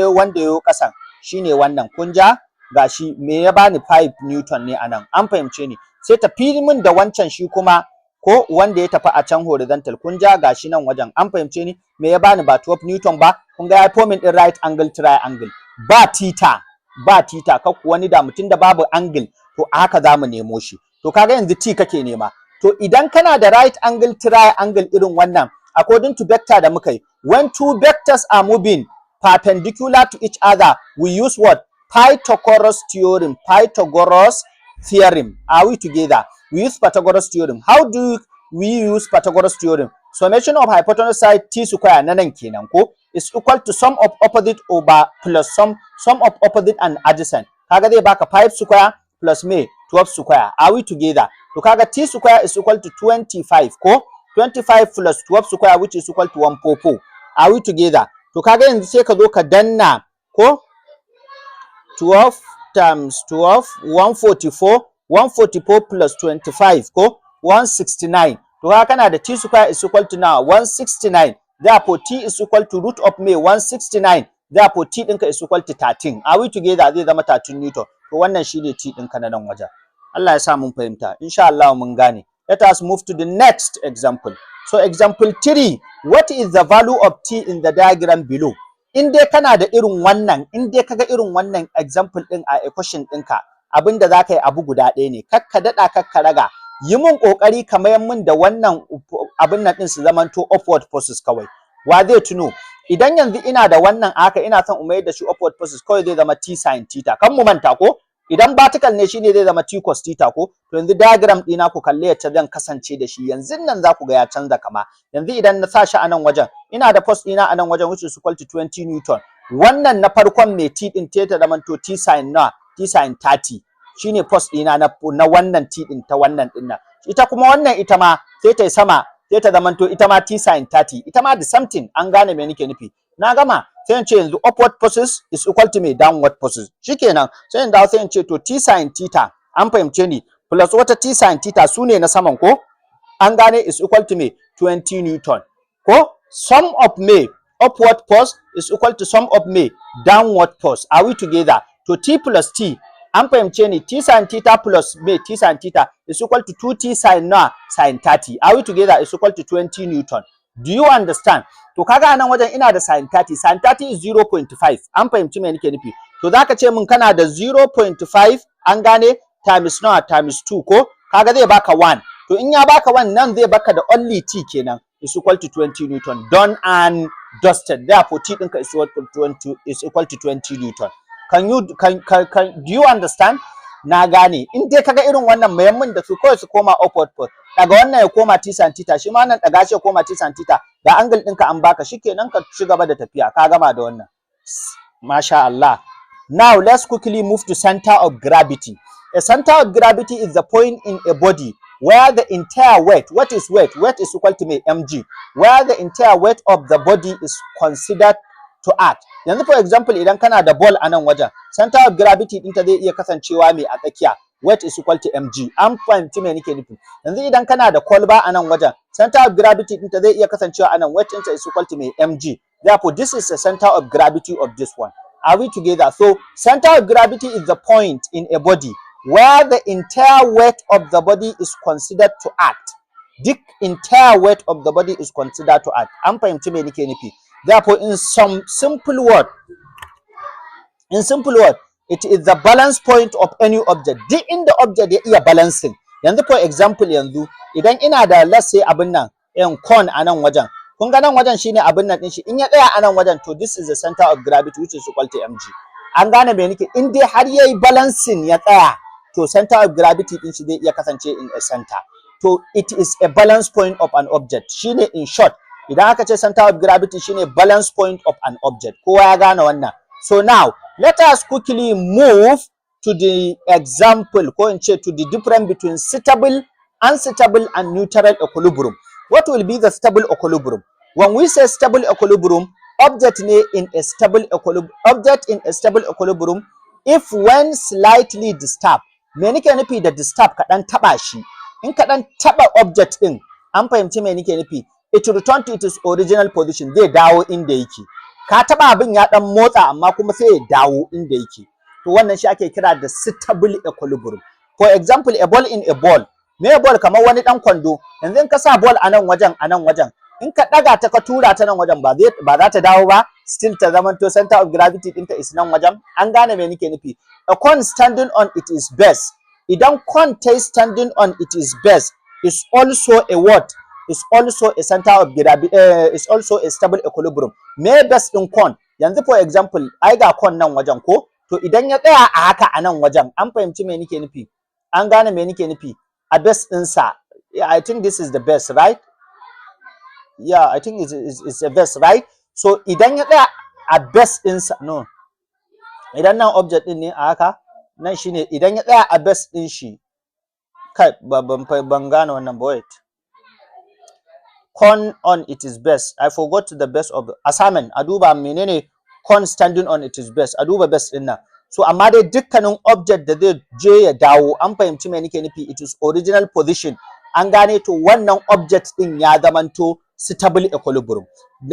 wanda yayo ƙasan shine wannan. Kun ja? Gashi me ya bani 5 Newton ne a nan. An fahimce ni. Sai tafi min da wancan shi kuma ko wanda ya tafi a can horizontal. Kun ja? Gashi nan wajen. An fahimce ni. Me ya bani ba 12 Newton ba? Kun ga ya forming din right angle triangle. Ba theta, kar ku wani da mutun da babu angle, to haka zamu nemo shi. to kaga yanzu t kake nema. To idan kana da right angle triangle irin wannan, according to vector da muka yi, when two vectors are moving perpendicular to each other, we use what? Pythagoras theorem. Pythagoras theorem. Are we together? We use Pythagoras theorem. How do we use Pythagoras theorem? Summation of hypotenuse side t square na nan kenan ko is equal to sum of opposite over plus sum of opposite and adjacent. Kaga zai baka 5 square plus me 12 square. Are we together? To kaga t square is equal to 25 ko 25 plus 12 square, which is equal to 144. Are we together? To kaga yanzu sai ka zo ka danna ko 12 times 12 144, 144 plus 25 ko 169. To haka kana da t square is equal to now 169. Therefore t is equal to root of me 169. Therefore t ɗinka is equal to 13. Are we together? Zai zama 13 Newton. To wannan shine t ɗinka na nan wajen. Allah ya sa mun fahimta. Insha Allah mun gane. Let us move to the next example. So example 3, what is the value of t in the diagram below? In dai kana da irin wannan, in dai kaga irin wannan example din a equation ɗinka, abinda za ka yi abu guda ɗaya ne, kakka daɗa kakka raga, yi mun ƙoƙari ka mayar mun da wannan abin nan ɗin su zamanto upward forces kawai. Wa zai tuno? Idan yanzu ina da wannan haka ina son mayar da shi upward forces kawai zai zama t sin theta. Kan mu manta ko? Idan vertical ne shine zai zama t cos theta ko? To yanzu diagram ɗina ku kalle yacce zan kasance da shi. Yanzu nan za ku ga ya canza kama. Yanzu idan na sa shi a nan wajen, ina da force ɗina a nan wajen which is equal to 20 Newton. Wannan na farkon mai t ɗin ta zamanto t sin 30. Shine force ɗina na wannan t ɗin ta wannan ɗin nan. Ita kuma wannan ita ma sai ta yi sama, sai ta zamanto ita ma t sin 30. Ita ma the something, an gane me nake nufi. Na gama sai in ce yanzu upward forces is equal to me downward forces. Shikenan sai in dawo sai in ce to t sin theta, an fahimce ni, plus wata t sin theta su ne na saman ko? An gane is equal to me 20 Newton. Ko sum of me upward force is equal to sum of me downward force. Are we together? To t plus t, an fahimce ni, t sin theta plus me t sin theta is equal to 2t sin 30. Are we together? Is equal to 20 Newton. Do you understand? To kaga nan wajen ina da sin 30. Sin 30 is 0.5. An fahimci me nake nufi? To zaka ce min kana da 0.5, an gane, times times 2 ko? Kaga zai baka 1. To in ya baka 1 nan zai baka da only t kenan is equal to 20 Newton. Done and dusted. Therefore t ɗinka is equal to 20 Newton. Do you understand? Na gane. In dai kaga irin wannan mayan min da su kawai su koma upward force. Daga wannan ya koma t sin theta, shi ma nan daga shi ya koma t sin theta. Da angle ɗinka an baka, shikenan ka ci gaba da tafiya. Ka gama da wannan. Masha Allah. Now let's quickly move to center of gravity. A center of gravity is the point in a body where the entire weight, what is weight? Weight is equal to me mg. Where the entire weight of the body is considered to act. Yanzu for example idan kana da ball a nan wajen, center of gravity ɗinta zai iya kasancewa mai a tsakiya, weight is equal to mg. An fahimci me nake nufi? Yanzu idan kana da kwalba a nan wajen, center of gravity ɗinta zai iya kasancewa a nan, weight ɗinta is equal to me mg. Therefore this is the center of gravity of this one. Are we together? So center of gravity is the point in a body where the entire weight of the body is considered to act. The entire weight of the body is considered to act. An fahimci me nake nufi? Therefore, in simple word, it is the balance point of any object. Duk inda object ya iya balancing. Yanzu for example yanzu idan ina da let's say abin nan cone a nan wajen. Kun ga nan wajen shine abin nan din shi. In ya tsaya a nan wajen to this is the center of gravity which is equal to mg. An gane me nake? In dai har yayi balancing ya tsaya to center of gravity din shi zai iya kasance in a center. So it is a balance point of an object. Shine in short. Idan aka ce center of gravity shine balance point of an object. Kowa ya gane wannan. So now let us quickly move to the example, ko in ce to the difference between stable, unstable and neutral equilibrium. What will be the stable equilibrium? When we say stable equilibrium, object in a stable equilibrium if when slightly disturbed. Me nake nufi da disturb? Kaɗan taɓa shi. In kaɗan taɓa object ɗin, an fahimci me nake nufi? It return to its original position, zai dawo inda yake. Ka taba abin ya dan motsa amma kuma sai ya dawo inda yake. To wannan shi ake kira da stable equilibrium. For example, a ball in a ball. Me ball kamar wani dan kwando. Yanzu in ka sa ball a nan wajen, in ka daga ta ka tura ta nan wajen ba za ta dawo ba, still ta zamanto center of gravity ɗinta is nan wajen. An gane me nake nufi? A cone standing on its base idan con ta standing on its base is also a what? Is also a center of gravity, is also a stable equilibrium. Me base din con, yanzu for example, ai ga con nan wajen ko? To idan ya tsaya a haka a nan wajen, an fahimci me nake nufi? An gane me nake nufi? A base ɗinsa, I think this is the base, right? Yeah, I think it's a base, right? So idan ya tsaya a base ɗinsa, no. Idan nan object ɗin ne a haka, nan shine idan ya tsaya a base ɗin shi, kai ban gane wannan ba, wait. Con on its base. I forgot the base of assignment. A duba menene con standing on its base. A duba base din nan. So amma dai dukkanin object da zai je ya dawo, an fahimci me nake nufi, it is original position. An gane to wannan object din ya zamanto stable equilibrium.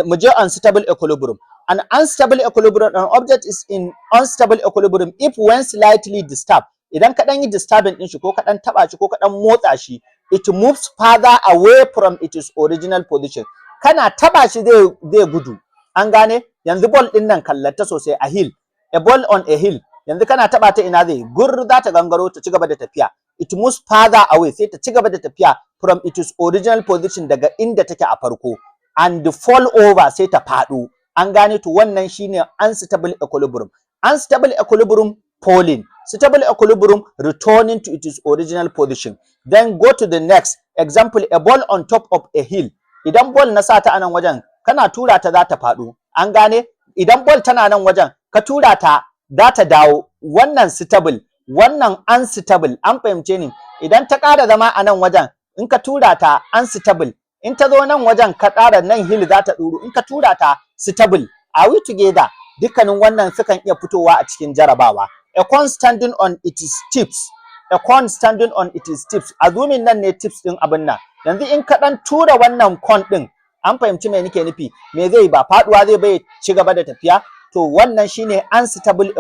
Mu je unstable equilibrium. An unstable equilibrium, an object is in unstable equilibrium if when slightly disturbed. Idan ka dan yi disturbing din shi ko ka dan taba shi ko ka dan motsa shi, it moves further away from its original position. Kana taba shi zai gudu. An gane? Yanzu ball din nan kallata sosai a hill. A ball on a hill. Yanzu kana taba ta ina zai gur za ta gangaro ta cigaba da tafiya. It moves further away, sai ta cigaba da tafiya from its original position daga inda take a farko, and fall over, sai ta fado. An gane to wannan shine unstable equilibrium. Unstable equilibrium falling. Stable equilibrium returning to its original position. Then go to the next example, a ball on top of a hill. Idan ball na sata a nan wajen, kana tura ta za ta faɗo. An gane? Idan ball tana nan wajen, ka tura ta za ta dawo. Wannan stable, wannan unstable. An fahimce ni? Idan ta ƙara zama a nan wajen, in ka tura ta unstable. In ta zo nan wajen ka ƙara nan hill za ta ɗuru. In ka tura ta stable. Are we together? Dukkanin wannan sukan iya fitowa a cikin jarabawa. A con standing on its tips. A con standing on its tips. Azumin nan ne tips din abin nan. Yanzu in ka dan tura wannan con din, an fahimci me nake nufi? Me zai ba faduwa zai bai ci gaba da tafiya? To wannan shine unstable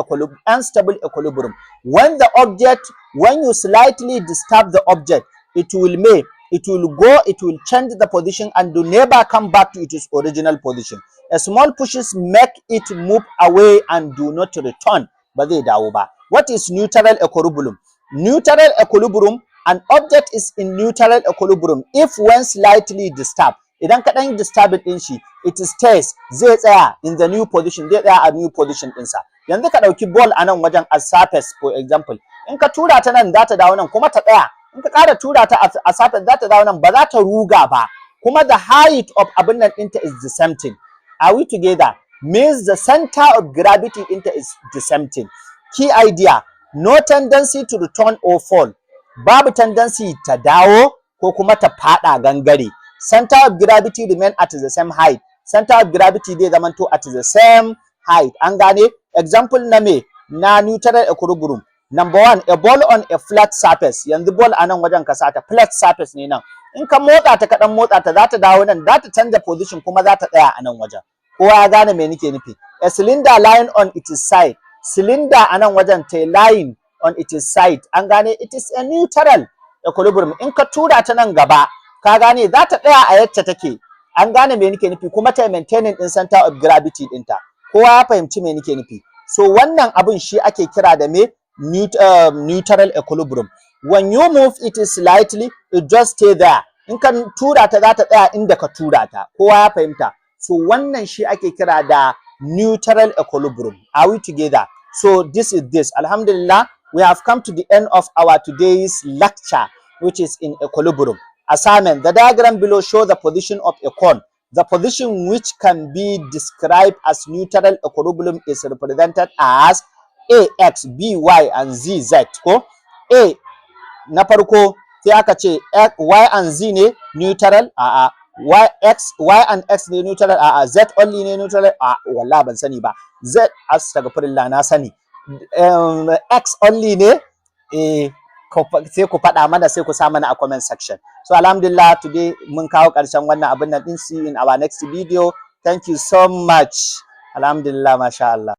equilibrium. When you slightly disturb the object, it will change the position and do never come back to its original position. A small pushes make it move away and do not return. Ba zai dawo ba. What is neutral equilibrium? Neutral equilibrium, an object is in neutral equilibrium if when slightly disturbed. Idan ka dan disturb din shi, it stays, zai tsaya in the new position, zai tsaya a new position ɗinsa. Yanzu ka dauki ball a nan wajen as surface for example. In ka tura ta nan za ta dawo nan kuma ta tsaya. In ka ƙara tura ta a surface za ta dawo nan, ba za ta ruga ba. Kuma the height of abin nan ɗinta is the same thing. Are we together? Means the center of gravity into is the same thing. Key idea, no tendency to return or fall. Babu tendency ta dawo ko kuma ta fada gangare. Center of gravity remain at the same height. Center of gravity zai zamanto at the same height. An gane? Example na me? Na neutral equilibrium. Number 1, a ball on a flat surface. Yanzu ball a nan wajen ka sata flat surface ne nan. In ka motsa ta kaɗan motsa ta za ta dawo nan, za ta canza position kuma za ta tsaya a nan wajen. Kowa ya gane me nake nufi? A cylinder lying on its side. Cylinder a nan wajen ta lying on its side. An gane? It is a neutral equilibrium. In ka tura ta nan gaba, ka gane za ta tsaya a yadda take. An gane me nake nufi? Kuma ta maintaining din center of gravity ɗinta. Kowa ya fahimci me nake nufi? So wannan abun shi ake kira da me? Neutral equilibrium. When you move it slightly, it just stay there. In ka tura ta za ta tsaya inda ka tura ta. Kowa ya fahimta? So wannan shi ake kira da neutral equilibrium. Are we together? So this is this. Alhamdulillah, we have come to the end of our today's lecture, which is in equilibrium. Assignment. The diagram below shows the position of a cone. The position which can be described as neutral equilibrium is represented as A, X, B, Y, and Z, Z. Ko? A, na farko sai aka ce Y and Z ne neutral? A'a. Y and X ne neutral? A'a. Z only ne neutral? A'a. Wallahi ban sani ba. Z, astaghfirullah, na sani. X only ne? Sai ku faɗa mana, sai ku sa mana a comment section. So alhamdulillah, today mun kawo ƙarshen wannan abin nan din. See you in our next video. Thank you so much. Alhamdulillah, masha Allah.